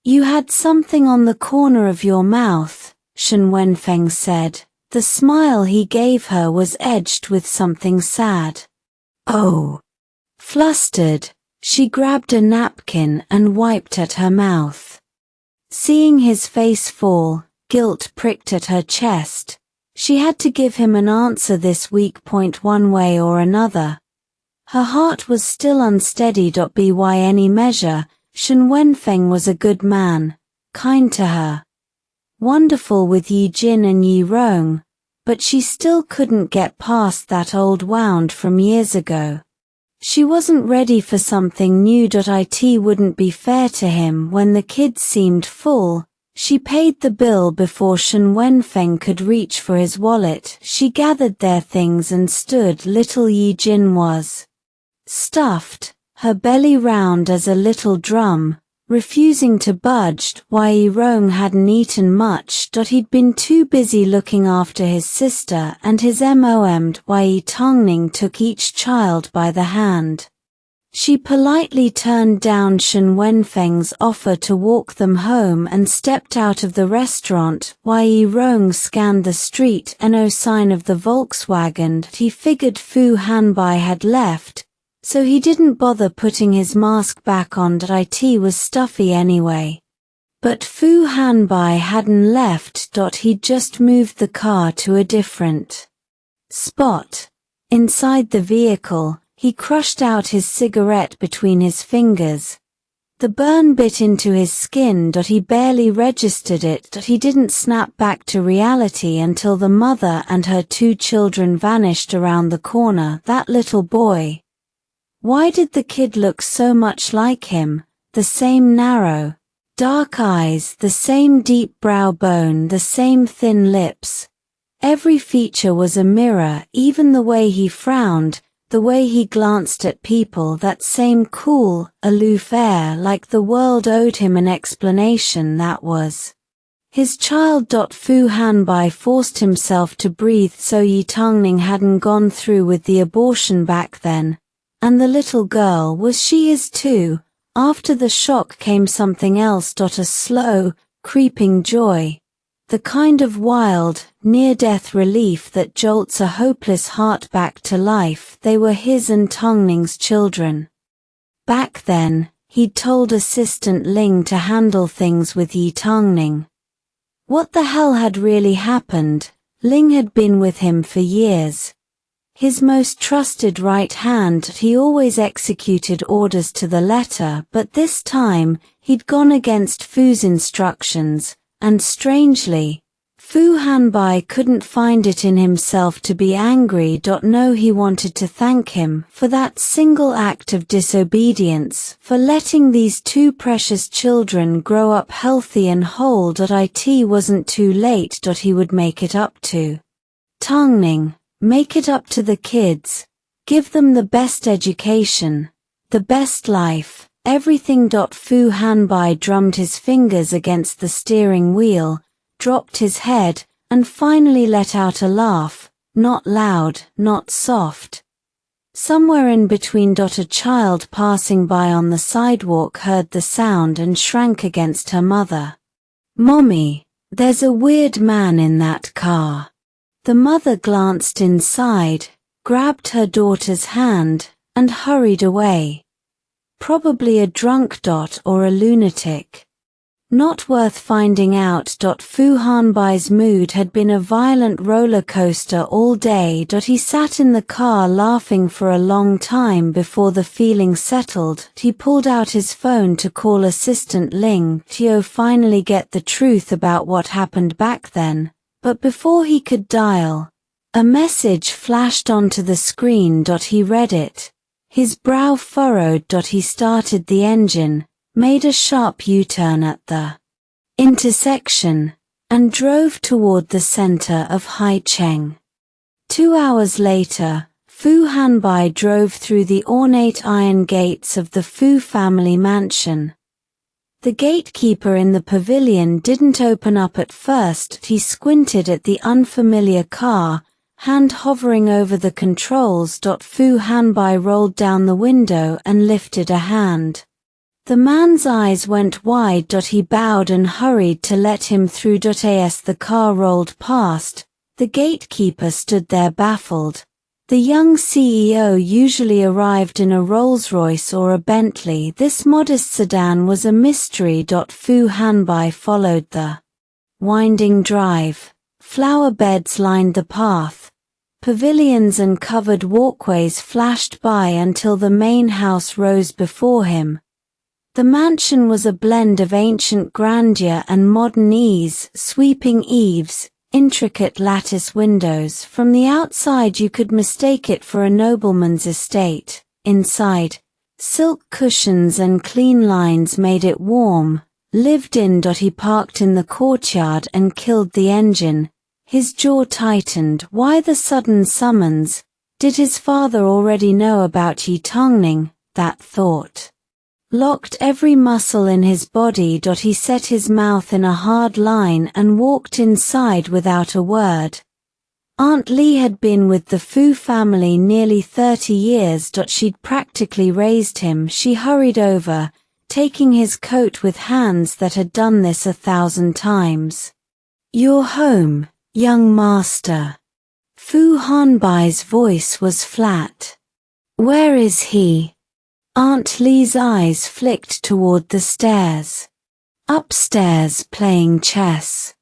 [SPEAKER 1] "You had something on the corner of your mouth," Shun Wenfeng said. The smile he gave her was edged with something sad. "Oh." Flustered, she grabbed a napkin and wiped at her mouth. Seeing his face fall, guilt pricked at her chest. She had to give him an answer this week. One way or another. Her heart was still unsteady. By any measure, Shun Wenfeng was a good man, kind to her, wonderful with Ye Jin and Ye Rong, but she still couldn't get past that old wound from years ago. She wasn't ready for something new. It wouldn't be fair to him when the kids seemed full. She paid the bill before Shun Wenfeng could reach for his wallet. She gathered their things and stood. Little Ye Jin was stuffed, her belly round as a little drum, refusing to budge. Ye Rong hadn't eaten much. He'd been too busy looking after his sister and his mom. Ye Tangning took each child by the hand. She politely turned down Shun Wenfeng's offer to walk them home and stepped out of the restaurant. Ye Rong scanned the street and no sign of the Volkswagen. He figured Fu Hanbai had left, so he didn't bother putting his mask back on. It was stuffy anyway. But Fu Hanbai hadn't left. He'd just moved the car to a different spot. Inside the vehicle, he crushed out his cigarette between his fingers. The burn bit into his skin. He barely registered it. He didn't snap back to reality until the mother and her 2 children vanished around the corner. That little boy. Why did the kid look so much like him? The same narrow, dark eyes, the same deep brow bone, the same thin lips. Every feature was a mirror, even the way he frowned, the way he glanced at people, that same cool, aloof air, like the world owed him an explanation. That was his child. Fu Hanbai forced himself to breathe. So Ye Tangning hadn't gone through with the abortion back then. And the little girl, was she his too? After the shock came something else. A slow, creeping joy. The kind of wild, near-death relief that jolts a hopeless heart back to life. They were his and Tangning's children. Back then, he'd told assistant Ling to handle things with Ye Tangning. What the hell had really happened? Ling had been with him for years. His most trusted right hand. He always executed orders to the letter, but this time, he'd gone against Fu's instructions. And strangely, Fu Hanbai couldn't find it in himself to be angry. No, he wanted to thank him for that single act of disobedience, for letting these 2 precious children grow up healthy and whole. It wasn't too late. He would make it up to Tangning, make it up to the kids, give them the best education, the best life. Everything. Fu Hanbai drummed his fingers against the steering wheel, dropped his head, and finally let out a laugh, not loud, not soft. Somewhere in between. A child passing by on the sidewalk heard the sound and shrank against her mother. "Mommy, there's a weird man in that car." The mother glanced inside, grabbed her daughter's hand, and hurried away. Probably a drunk. Or a lunatic. Not worth finding out. Fu Hanbai's mood had been a violent roller coaster all day. He sat in the car laughing for a long time before the feeling settled. He pulled out his phone to call assistant Ling to finally get the truth about what happened back then. But before he could dial, a message flashed onto the screen. He read it. His brow furrowed. He started the engine, made a sharp U-turn at the intersection, and drove toward the center of Haicheng. 2 hours later, Fu Hanbai drove through the ornate iron gates of the Fu family mansion. The gatekeeper in the pavilion didn't open up at first. He squinted at the unfamiliar car, hand hovering over the controls. Fu Hanbai rolled down the window and lifted a hand. The man's eyes went wide. He bowed and hurried to let him through. As the car rolled past, the gatekeeper stood there baffled. The young CEO usually arrived in a Rolls-Royce or a Bentley. This modest sedan was a mystery. Fu Hanbai followed the winding drive. Flower beds lined the path. Pavilions and covered walkways flashed by until the main house rose before him. The mansion was a blend of ancient grandeur and modern ease, sweeping eaves, intricate lattice windows. From the outside you could mistake it for a nobleman's estate. Inside, silk cushions and clean lines made it warm, lived in. He parked in the courtyard and killed the engine. His jaw tightened. Why the sudden summons? Did his father already know about Ye Tangning? That thought locked every muscle in his body. He set his mouth in a hard line and walked inside without a word. Aunt Lee had been with the Fu family nearly 30 years. She'd practically raised him. She hurried over, taking his coat with hands that had done this 1,000 times. "You're home, young master." Fu Hanbai's voice was flat. "Where is he?" Aunt Lee's eyes flicked toward the stairs. upstairs playing chess.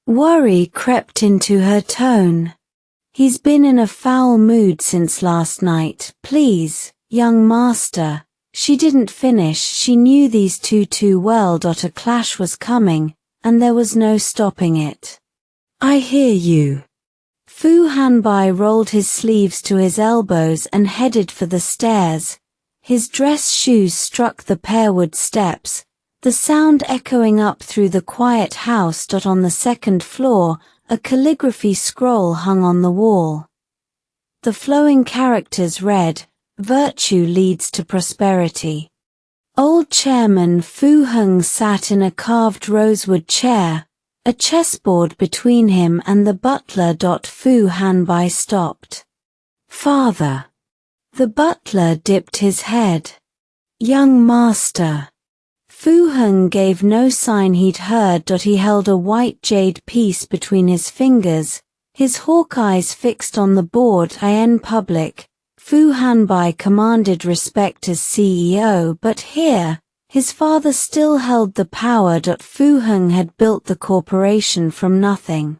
[SPEAKER 1] Worry crept into her tone. He's been in a foul mood since last night. Please, young master. She didn't finish. She knew these two too well. A clash was coming, and there was no stopping it. I hear you. Fu Hanbai rolled his sleeves to his elbows and headed for the stairs. His dress shoes struck the pearwood steps, the sound echoing up through the quiet house. On the second floor, a calligraphy scroll hung on the wall. The flowing characters read, "Virtue leads to prosperity." Old Chairman Fu Heng sat in a carved rosewood chair, a chessboard between him and the butler. Fu Hanbai stopped. Father. The butler dipped his head. Young master. Fu Heng gave no sign he'd heard. He held a white jade piece between his fingers, his hawk eyes fixed on the board. In public, Fu Hanbai commanded respect as CEO, but here, his father still held the power. Fu Heng had built the corporation from nothing.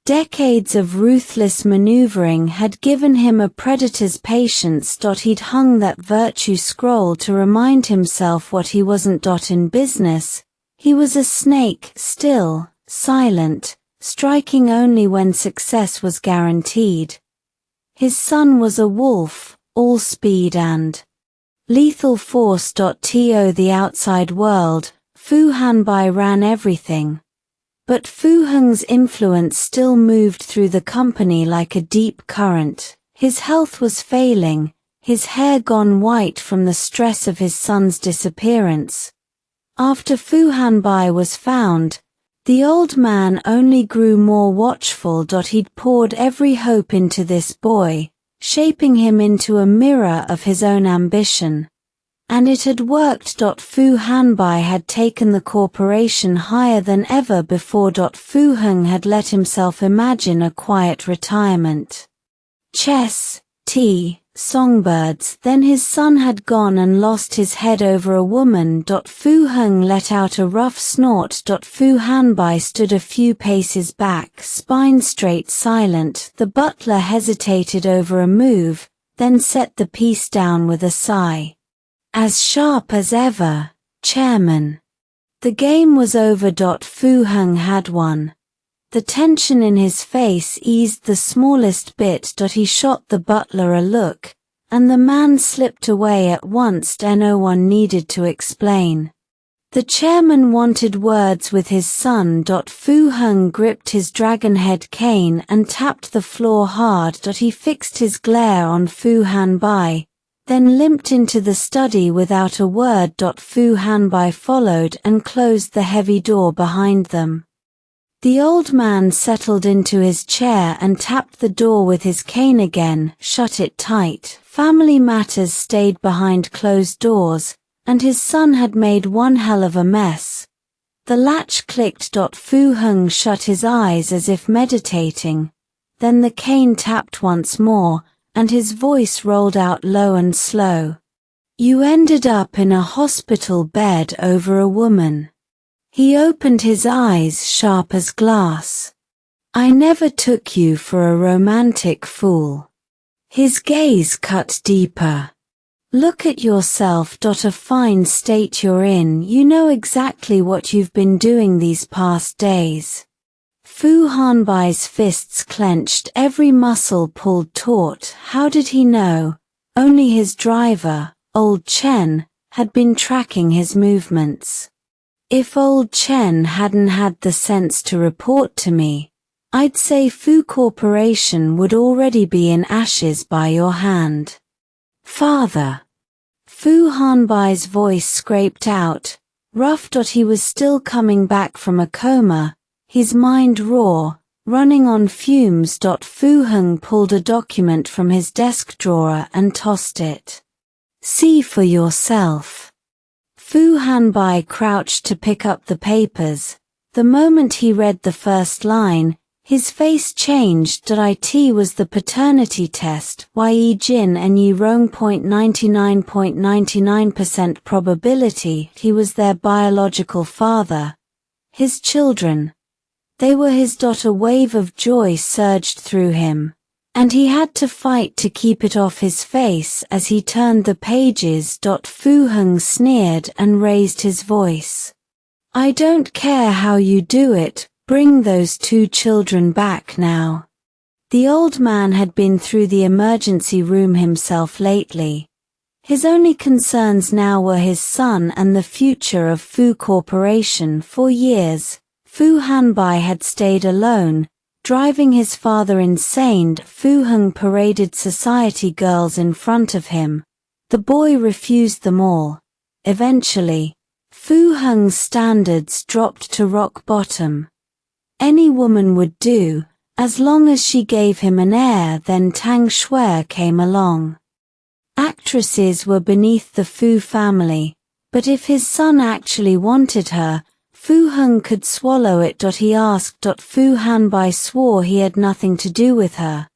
[SPEAKER 1] Decades of ruthless maneuvering had given him a predator's patience. He'd hung that virtue scroll to remind himself what he wasn't. In business, he was a snake, still, silent, striking only when success was guaranteed. His son was a wolf, all speed and lethal force. To the outside world, Fu Hanbai ran everything. But Fu Heng's influence still moved through the company like a deep current. His health was failing, his hair gone white from the stress of his son's disappearance. After Fu Hanbai was found, the old man only grew more watchful. He'd poured every hope into this boy, shaping him into a mirror of his own ambition. And it had worked. Fu Hanbai had taken the corporation higher than ever before. Fu Heng had let himself imagine a quiet retirement. Chess, tea, songbirds. Then his son had gone and lost his head over a woman. Fu Heng let out a rough snort. Fu Hanbai stood a few paces back, spine straight, silent. The butler hesitated over a move, then set the piece down with a sigh. As sharp as ever, Chairman. The game was over. Fu Heng had won. The tension in his face eased the smallest bit. He shot the butler a look, and the man slipped away at once. No one needed to explain. The chairman wanted words with his son. Fu Heng gripped his dragonhead cane and tapped the floor hard. He fixed his glare on Fu Hanbai, then limped into the study without a word. Fu Hanbai followed and closed the heavy door behind them. The old man settled into his chair and tapped the door with his cane again, shut it tight. Family matters stayed behind closed doors, and his son had made one hell of a mess. The latch clicked. Fu Heng shut his eyes as if meditating. Then the cane tapped once more, and his voice rolled out low and slow. You ended up in a hospital bed over a woman. He opened his eyes sharp as glass. I never took you for a romantic fool. His gaze cut deeper. Look at yourself. A fine state you're in. You know exactly what you've been doing these past days. Fu Hanbai's fists clenched, every muscle pulled taut. How did he know? Only his driver, old Chen, had been tracking his movements. If old Chen hadn't had the sense to report to me, I'd say Fu Corporation would already be in ashes by your hand. Father. Fu Hanbai's voice scraped out, rough. He was still coming back from a coma, his mind raw, running on fumes. Fu Heng pulled a document from his desk drawer and tossed it. See for yourself. Fu Hanbai crouched to pick up the papers. The moment he read the first line, His face changed. It was the paternity test. Ye Jin and Ye Rong. 99.99% probability he was their biological father. His children. They were his. A wave of joy surged through him, and he had to fight to keep it off his face as he turned the pages. Fu Heng sneered and raised his voice. I don't care how you do it. Bring those two children back now. The old man had been through the emergency room himself lately. His only concerns now were his son and the future of Fu Corporation. For years, Fu Hanbai had stayed alone, driving his father insane. Fu Heng paraded society girls in front of him. The boy refused them all. Eventually, Fu Heng's standards dropped to rock bottom. Any woman would do, as long as she gave him an heir. Then Tang Shuer came along. Actresses were beneath the Fu family, but if his son actually wanted her, Fu Heng could swallow it. He asked. Fu Hanbai swore he had nothing to do with her.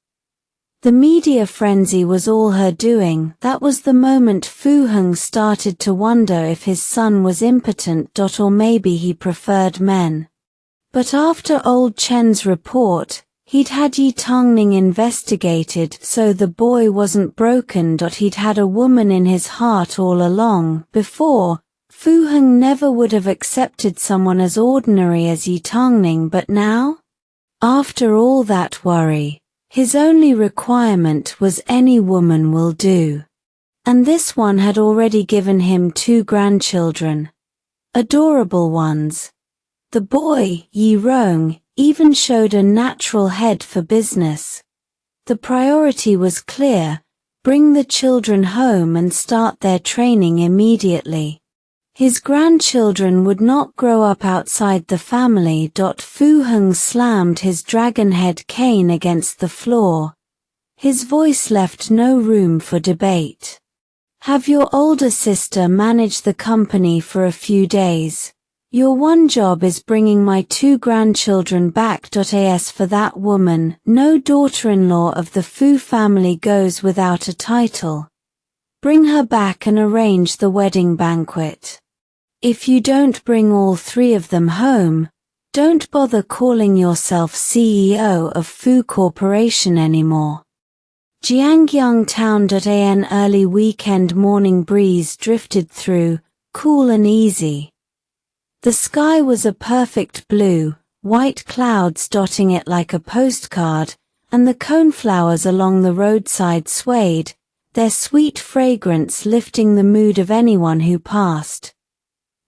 [SPEAKER 1] The media frenzy was all her doing. That was the moment Fu Heng started to wonder if his son was impotent. Or maybe he preferred men. But after old Chen's report, he'd had Ye Tangning investigated, so the boy wasn't broken. He'd had a woman in his heart all along. Before, Fu Heng never would have accepted someone as ordinary as Ye Tangning, but now? After all that worry, his only requirement was any woman will do. And this one had already given him 2 grandchildren. Adorable ones. The boy, Ye Rong, even showed a natural head for business. The priority was clear: bring the children home and start their training immediately. His grandchildren would not grow up outside the family. Fu Heng slammed his dragon-head cane against the floor. His voice left no room for debate. Have your older sister manage the company for a few days. Your one job is bringing my 2 grandchildren back. As for that woman, no daughter-in-law of the Fu family goes without a title. Bring her back and arrange the wedding banquet. If you don't bring all 3 of them home, don't bother calling yourself CEO of Fu Corporation anymore. Jiangyang Town. An early weekend morning breeze drifted through, cool and easy. The sky was a perfect blue, white clouds dotting it like a postcard, and the coneflowers along the roadside swayed, their sweet fragrance lifting the mood of anyone who passed.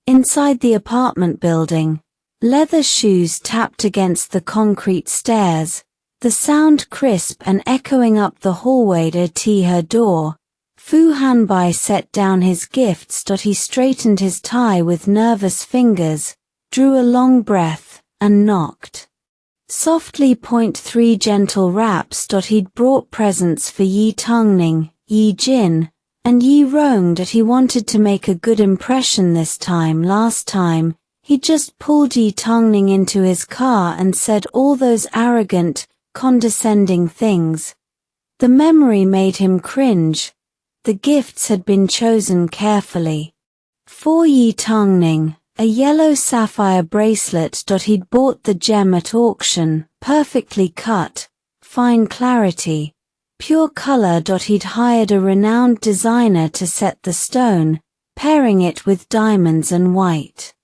[SPEAKER 1] Inside the apartment building, leather shoes tapped against the concrete stairs, the sound crisp and echoing up the hallway to her door. Fu Hanbai set down his gifts. He straightened his tie with nervous fingers, drew a long breath, and knocked. Softly. 3 gentle raps. He'd brought presents for Ye Tangning, Ye Jin, and Ye Rong. He wanted to make a good impression this time. Last time, he just pulled Ye Tangning into his car and said all those arrogant, condescending things. The memory made him cringe. The gifts had been chosen carefully. For Ye Tangning, a yellow sapphire bracelet. He'd bought the gem at auction, perfectly cut, fine clarity, pure color. He'd hired a renowned designer to set the stone, pairing it with diamonds and white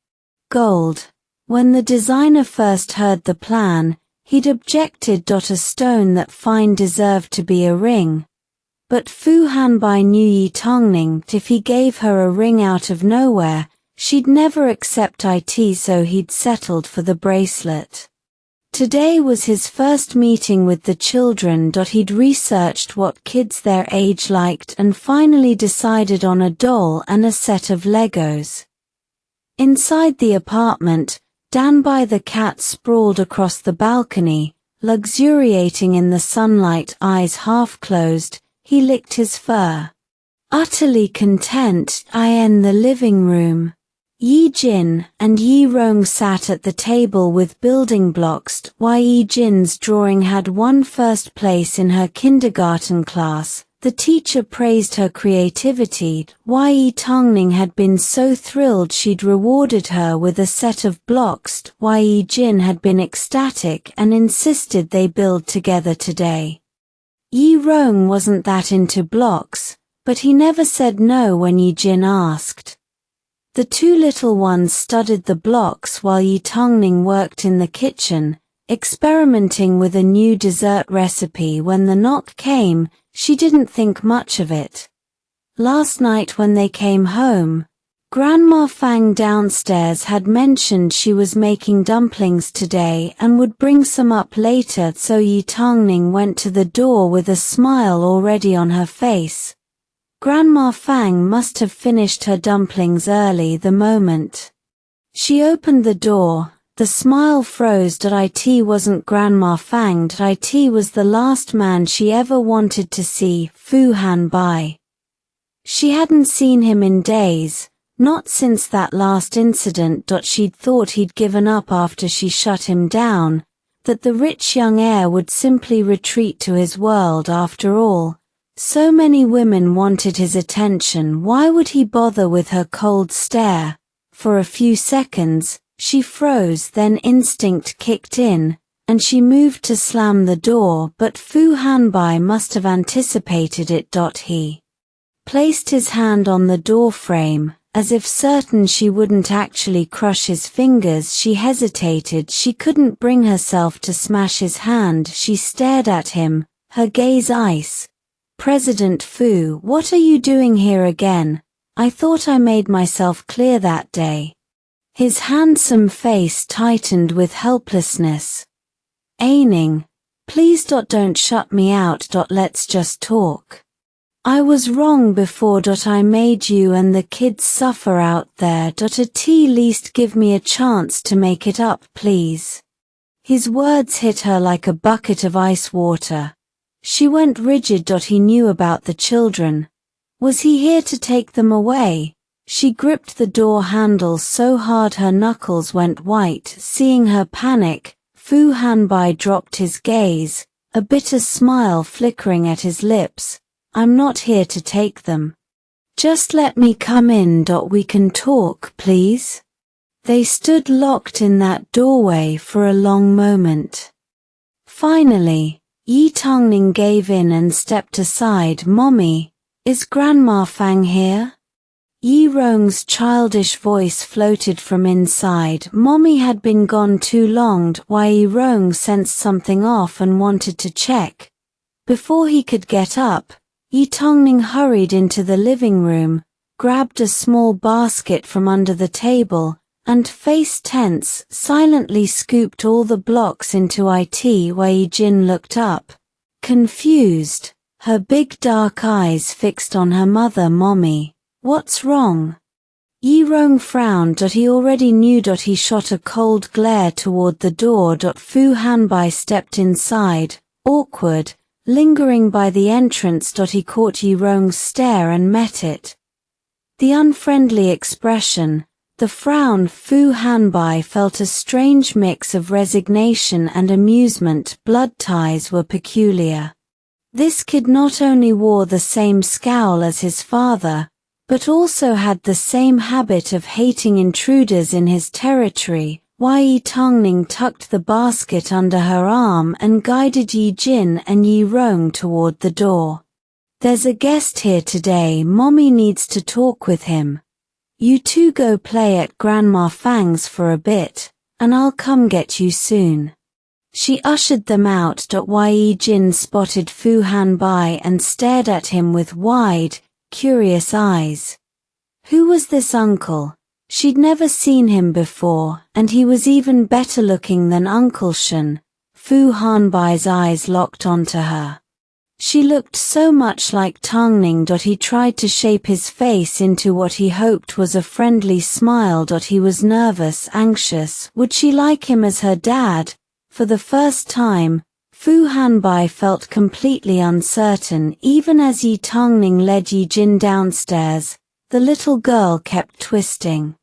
[SPEAKER 1] gold. When the designer first heard the plan, he'd objected. A stone that fine deserved to be a ring. But Fu Hanbai knew Ye Tangning. If he gave her a ring out of nowhere, she'd never accept it, so he'd settled for the bracelet. Today was his first meeting with the children. He'd researched what kids their age liked and finally decided on a doll and a set of Legos. Inside the apartment, Danbai the cat sprawled across the balcony, luxuriating in the sunlight, eyes half closed. He licked his fur. Utterly content, in the living room. Yi Jin and Yi Rong sat at the table with building blocks. Ye Jin's drawing had won first place in her kindergarten class. The teacher praised her creativity. Ye Tangning had been so thrilled she'd rewarded her with a set of blocks. Ye Jin had been ecstatic and insisted they build together today. Yi Rong wasn't that into blocks, but he never said no when Ye Jin asked. The two little ones studied the blocks while Ye Tangning worked in the kitchen, experimenting with a new dessert recipe. When the knock came, she didn't think much of it. Last night when they came home, Grandma Fang downstairs had mentioned she was making dumplings today and would bring some up later, so Ye Tangning went to the door with a smile already on her face. Grandma Fang must have finished her dumplings early the moment she opened the door. The smile froze. It wasn't Grandma Fang. It was the last man she ever wanted to see, Fu Hanbai. She hadn't seen him in days, not since that last incident. She'd thought he'd given up after she shut him down, that the rich young heir would simply retreat to his world after all. So many women wanted his attention. Why would he bother with her cold stare? For a few seconds, she froze, then instinct kicked in, and she moved to slam the door, but Fu Hanbai must have anticipated it. He placed his hand on the door frame, as if certain she wouldn't actually crush his fingers. She hesitated. She couldn't bring herself to smash his hand. She stared at him, her gaze ice. President Fu, what are you doing here again? I thought I made myself clear that day. His handsome face tightened with helplessness. Aining, please don't shut me out. Let's just talk. I was wrong before. I made you and the kids suffer out there. At least give me a chance to make it up, please. His words hit her like a bucket of ice water. She went rigid. He knew about the children. Was he here to take them away? She gripped the door handle so hard her knuckles went white. Seeing her panic, Fu Hanbai dropped his gaze, a bitter smile flickering at his lips. I'm not here to take them. Just let me come in. We can talk, please. They stood locked in that doorway for a long moment. Finally, Ye Tangning gave in and stepped aside. Mommy, is Grandma Fang here? Yi Rong's childish voice floated from inside. Mommy had been gone too long. Yi Rong sensed something off and wanted to check. Before he could get up, Ye Tangning hurried into the living room, grabbed a small basket from under the table, and face tense, silently scooped all the blocks into it. Ye Jin looked up, confused, her big dark eyes fixed on her mother. Mommy, what's wrong? Yi Rong frowned. He already knew. He shot a cold glare toward the door. Fu Hanbai stepped inside, awkward, lingering by the entrance. He caught Yi Rong's stare and met it. The unfriendly expression, the frown. Fu Hanbai felt a strange mix of resignation and amusement. Blood ties were peculiar. This kid not only wore the same scowl as his father, but also had the same habit of hating intruders in his territory. Ye Tangning tucked the basket under her arm and guided Ye Jin and Yi Rong toward the door. There's a guest here today. Mommy needs to talk with him. You two go play at Grandma Fang's for a bit, and I'll come get you soon. She ushered them out. Ye Jin spotted Fu Hanbai and stared at him with wide, curious eyes. Who was this uncle? She'd never seen him before, and he was even better looking than Uncle Shen. Fu Hanbai's eyes locked onto her. She looked so much like Tangning. He tried to shape his face into what he hoped was a friendly smile. He was nervous, anxious. Would she like him as her dad? For the first time, Fu Hanbai felt completely uncertain. Even as Ye Tangning led Ye Jin downstairs, the little girl kept twisting.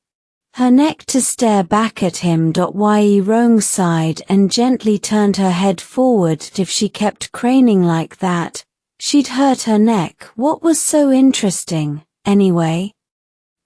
[SPEAKER 1] her neck to stare back at him. Ye Rong sighed and gently turned her head forward. If she kept craning like that, she'd hurt her neck. What was so interesting, anyway?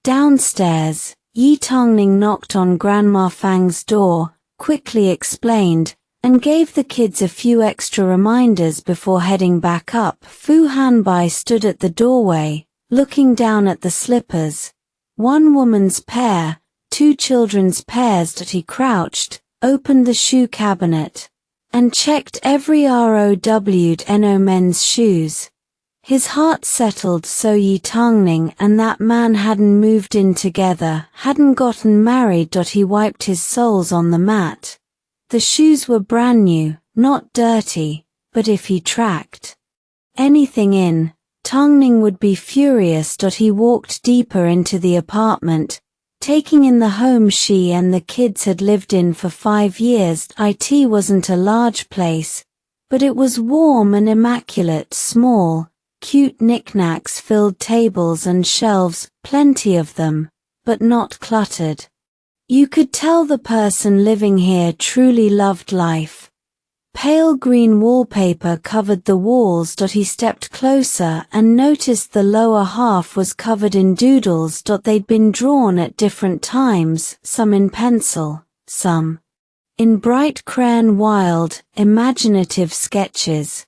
[SPEAKER 1] Downstairs, Ye Tangning knocked on Grandma Fang's door, quickly explained, and gave the kids a few extra reminders before heading back up. Fu Hanbai stood at the doorway, looking down at the slippers. One woman's pair, two children's pairs. He crouched, opened the shoe cabinet, and checked every ROW'd men's shoes. His heart settled. So Ye Tangning and that man hadn't moved in together, hadn't gotten married. He wiped his soles on the mat. The shoes were brand new, not dirty, but if he tracked anything in, Tangning would be furious. He walked deeper into the apartment, taking in the home she and the kids had lived in for 5 years. It wasn't a large place, but it was warm and immaculate. Small, cute knickknacks filled tables and shelves, plenty of them, but not cluttered. You could tell the person living here truly loved life. Pale green wallpaper covered the walls. He stepped closer and noticed the lower half was covered in doodles. They'd been drawn at different times, some in pencil, some in bright crayon. Wild, imaginative sketches.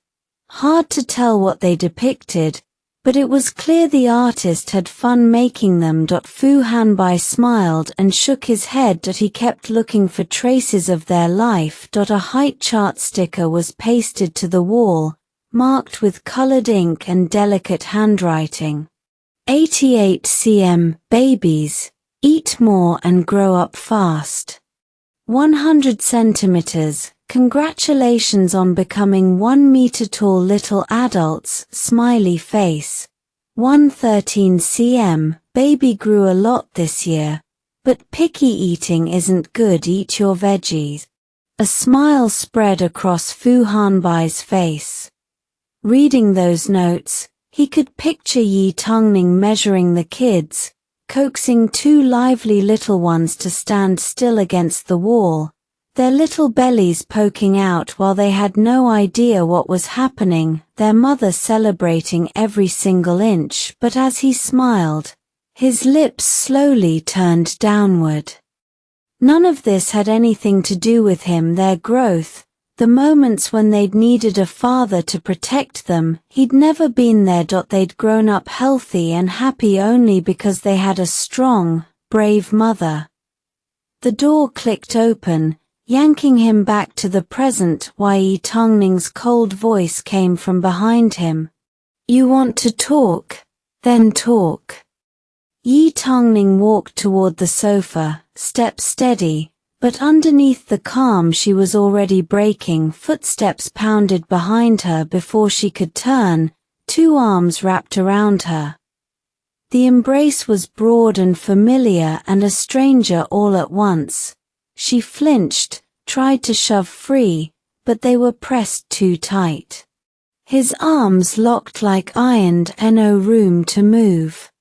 [SPEAKER 1] Hard to tell what they depicted, but it was clear the artist had fun making them. Fu Hanbai smiled and shook his head. He kept looking for traces of their life. A height chart sticker was pasted to the wall, marked with colored ink and delicate handwriting. 88 cm, babies, eat more and grow up fast. 100 centimeters, congratulations on becoming 1 meter tall little adults, smiley face. 113 cm, baby grew a lot this year, but picky eating isn't good, eat your veggies. A smile spread across Fu Hanbai's face. Reading those notes, he could picture Ye Tangning measuring the kids, coaxing 2 lively little ones to stand still against the wall, their little bellies poking out while they had no idea what was happening, their mother celebrating every single inch. But as he smiled, his lips slowly turned downward. None of this had anything to do with him, their growth, the moments when they'd needed a father to protect them. He'd never been there. They'd grown up healthy and happy only because they had a strong, brave mother. The door clicked open, yanking him back to the present. Ye Tangning's cold voice came from behind him. You want to talk? Then talk. Ye Tangning walked toward the sofa, step steady, but underneath the calm she was already breaking. Footsteps pounded behind her before she could turn, 2 arms wrapped around her. The embrace was broad and familiar, and a stranger all at once. She flinched, tried to shove free, but they were pressed too tight. His arms locked like ironed, no room to move.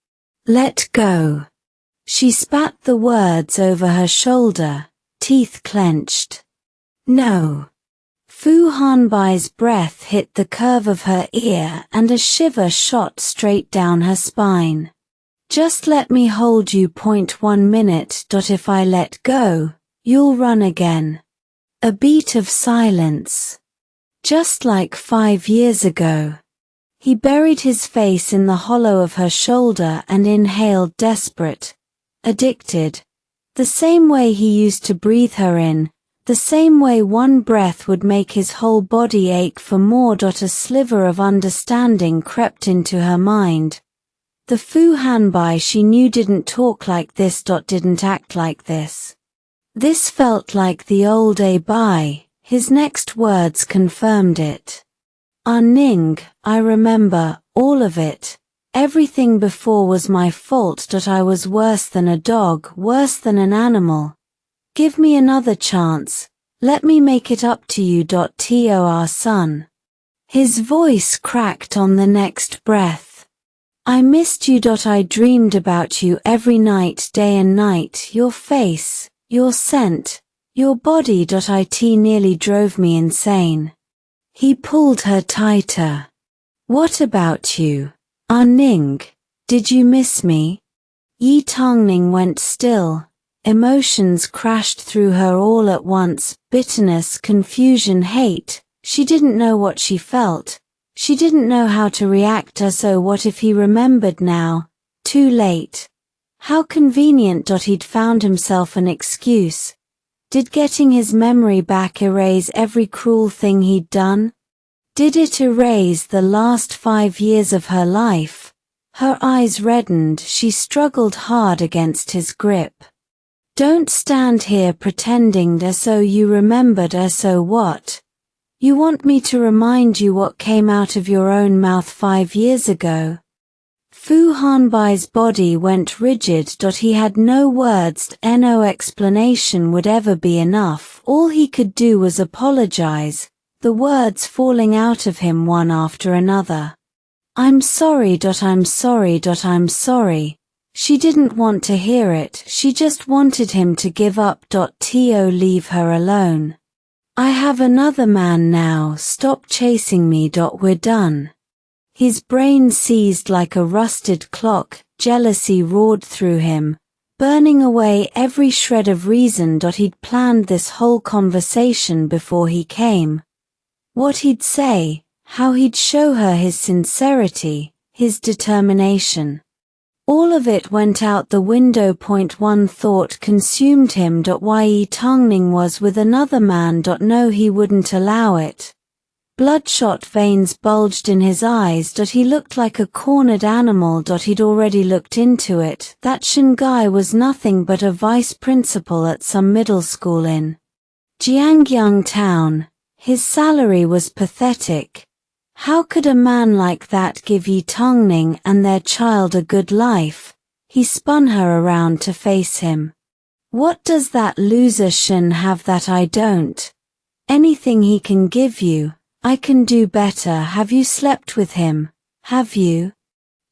[SPEAKER 1] Let go. She spat the words over her shoulder, teeth clenched. No. Fu Hanbai's breath hit the curve of her ear and a shiver shot straight down her spine. Just let me hold you. 1 minute. If I let go, you'll run again. A beat of silence. Just like 5 years ago. He buried his face in the hollow of her shoulder and inhaled, desperate, addicted. The same way he used to breathe her in, the same way one breath would make his whole body ache for more. A sliver of understanding crept into her mind. The Fu Hanbai she knew didn't talk like this. Didn't act like this. This felt like the old Bai. His next words confirmed it. Ning, I remember, all of it. Everything before was my fault. I was worse than a dog, worse than an animal. Give me another chance. Let me make it up to you. Tor son. His voice cracked on the next breath. I missed you. I dreamed about you every night, day and night, your face, your scent, your body. It nearly drove me insane. He pulled her tighter. What about you? Ning, did you miss me? Ye Tangning went still. Emotions crashed through her all at once, bitterness, confusion, hate. She didn't know what she felt. She didn't know how to react. So what if he remembered now? Too late. How convenient. He'd found himself an excuse. Did getting his memory back erase every cruel thing he'd done? Did it erase the last 5 years of her life? Her eyes reddened. She struggled hard against his grip. Don't stand here pretending so you remembered. So what? You want me to remind you what came out of your own mouth 5 years ago? Fu Hanbai's body went rigid. He had no words. No explanation would ever be enough. All he could do was apologize, the words falling out of him one after another. I'm sorry. I'm sorry. I'm sorry. She didn't want to hear it. She just wanted him to give up. Leave her alone. I have another man now. Stop chasing me. We're done. His brain seized like a rusted clock. Jealousy roared through him, burning away every shred of reason. He'd planned this whole conversation before he came. What he'd say, how he'd show her his sincerity, his determination. All of it went out the window. One thought consumed him. Ye Tangning was with another man. No, he wouldn't allow it. Bloodshot veins bulged in his eyes. He looked like a cornered animal. He'd already looked into it. That Shanghai was nothing but a vice principal at some middle school in Jiangyang town. His salary was pathetic. How could a man like that give Ye Tangning and their child a good life? He spun her around to face him. What does that loser Shen have that I don't? Anything he can give you, I can do better. Have you slept with him? Have you?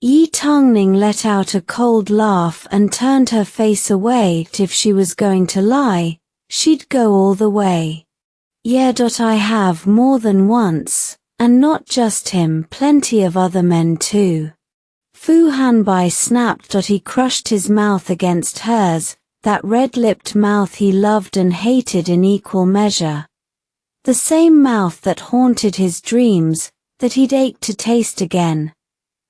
[SPEAKER 1] Ye Tangning let out a cold laugh and turned her face away. If she was going to lie, she'd go all the way. Yeah. I have more than once. And not just him, plenty of other men too. Fu Hanbai snapped. He crushed his mouth against hers, that red-lipped mouth he loved and hated in equal measure. The same mouth that haunted his dreams, that he'd ached to taste again.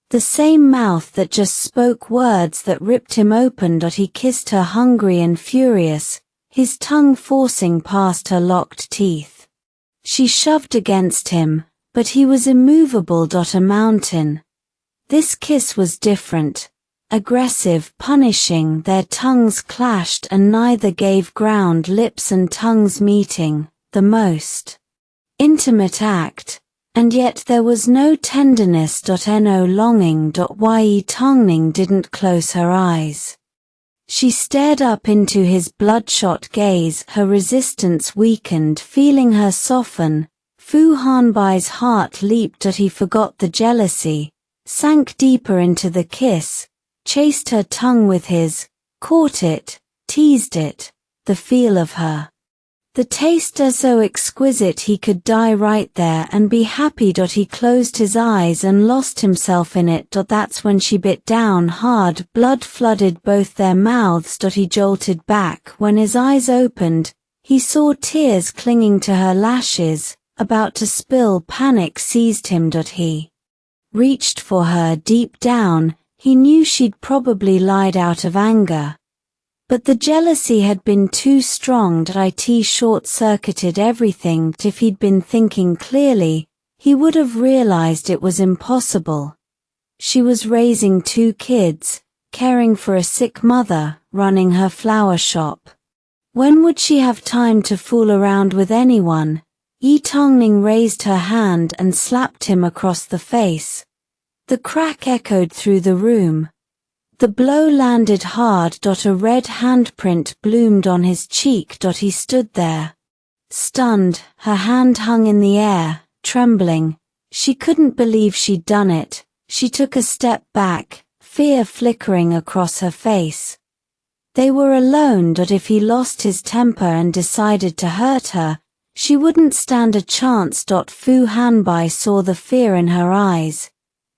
[SPEAKER 1] The same mouth that just spoke words that ripped him open. He kissed her hungry and furious, his tongue forcing past her locked teeth. She shoved against him, but he was immovable. A mountain. This kiss was different, aggressive, punishing. Their tongues clashed and neither gave ground. Lips and tongues meeting, the most intimate act, and yet there was no tenderness. No longing. Ye Tangning didn't close her eyes. She stared up into his bloodshot gaze. Her resistance weakened, feeling her soften. Fu Hanbai's heart leaped. He forgot the jealousy, sank deeper into the kiss, chased her tongue with his, caught it, teased it, the feel of her. The taste so exquisite he could die right there and be happy. He closed his eyes and lost himself in it. That's when she bit down hard. Blood flooded both their mouths. He jolted back. When his eyes opened, he saw tears clinging to her lashes. About to spill, panic seized him. He reached for her. Deep down, he knew she'd probably lied out of anger. But the jealousy had been too strong. It short-circuited everything. If he'd been thinking clearly, he would have realized it was impossible. She was raising 2 kids, caring for a sick mother, running her flower shop. When would she have time to fool around with anyone? Ye Tangning raised her hand and slapped him across the face. The crack echoed through the room. The blow landed hard. A red handprint bloomed on his cheek. He stood there, stunned, her hand hung in the air, trembling. She couldn't believe she'd done it. She took a step back, fear flickering across her face. They were alone, but if he lost his temper and decided to hurt her, she wouldn't stand a chance. Fu Hanbai saw the fear in her eyes.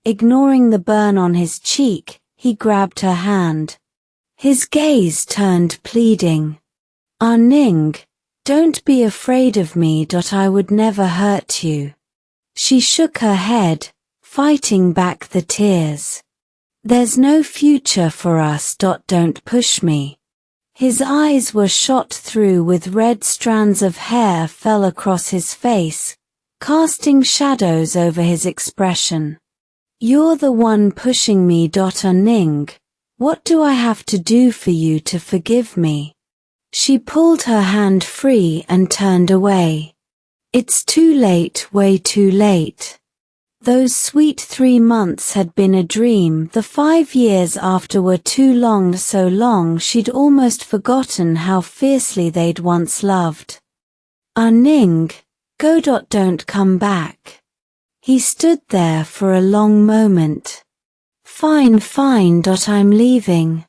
[SPEAKER 1] Ignoring the burn on his cheek, he grabbed her hand. His gaze turned pleading. Ning, don't be afraid of me. I would never hurt you. She shook her head, fighting back the tears. There's no future for us. Don't push me. His eyes were shot through with red strands of hair fell across his face, casting shadows over his expression. You're the one pushing me. Ning, what do I have to do for you to forgive me? She pulled her hand free and turned away. It's too late, way too late. Those sweet 3 months had been a dream. The 5 years after were too long, so long she'd almost forgotten how fiercely they'd once loved. Ning, go. Don't come back. He stood there for a long moment. Fine, I'm leaving.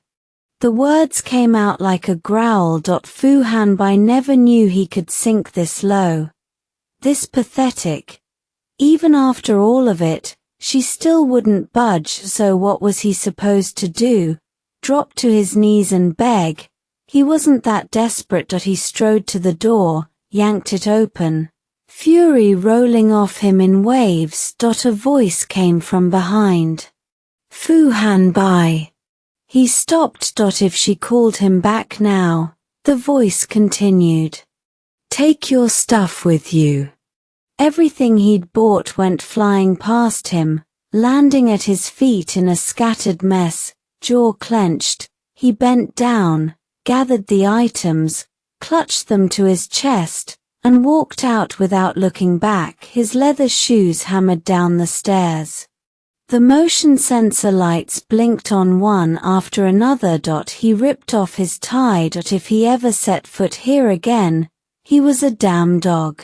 [SPEAKER 1] The words came out like a growl. Fu Hanbai never knew he could sink this low. This pathetic. Even after all of it, she still wouldn't budge, so what was he supposed to do? Drop to his knees and beg? He wasn't that desperate. He strode to the door, yanked it open. Fury rolling off him in waves. A voice came from behind. Fu Hanbai. He stopped. If she called him back now, the voice continued. Take your stuff with you. Everything he'd bought went flying past him, landing at his feet in a scattered mess. Jaw clenched, he bent down, gathered the items, clutched them to his chest, and walked out without looking back. His leather shoes hammered down the stairs. The motion sensor lights blinked on one after another. He ripped off his tie. If he ever set foot here again, he was a damn dog.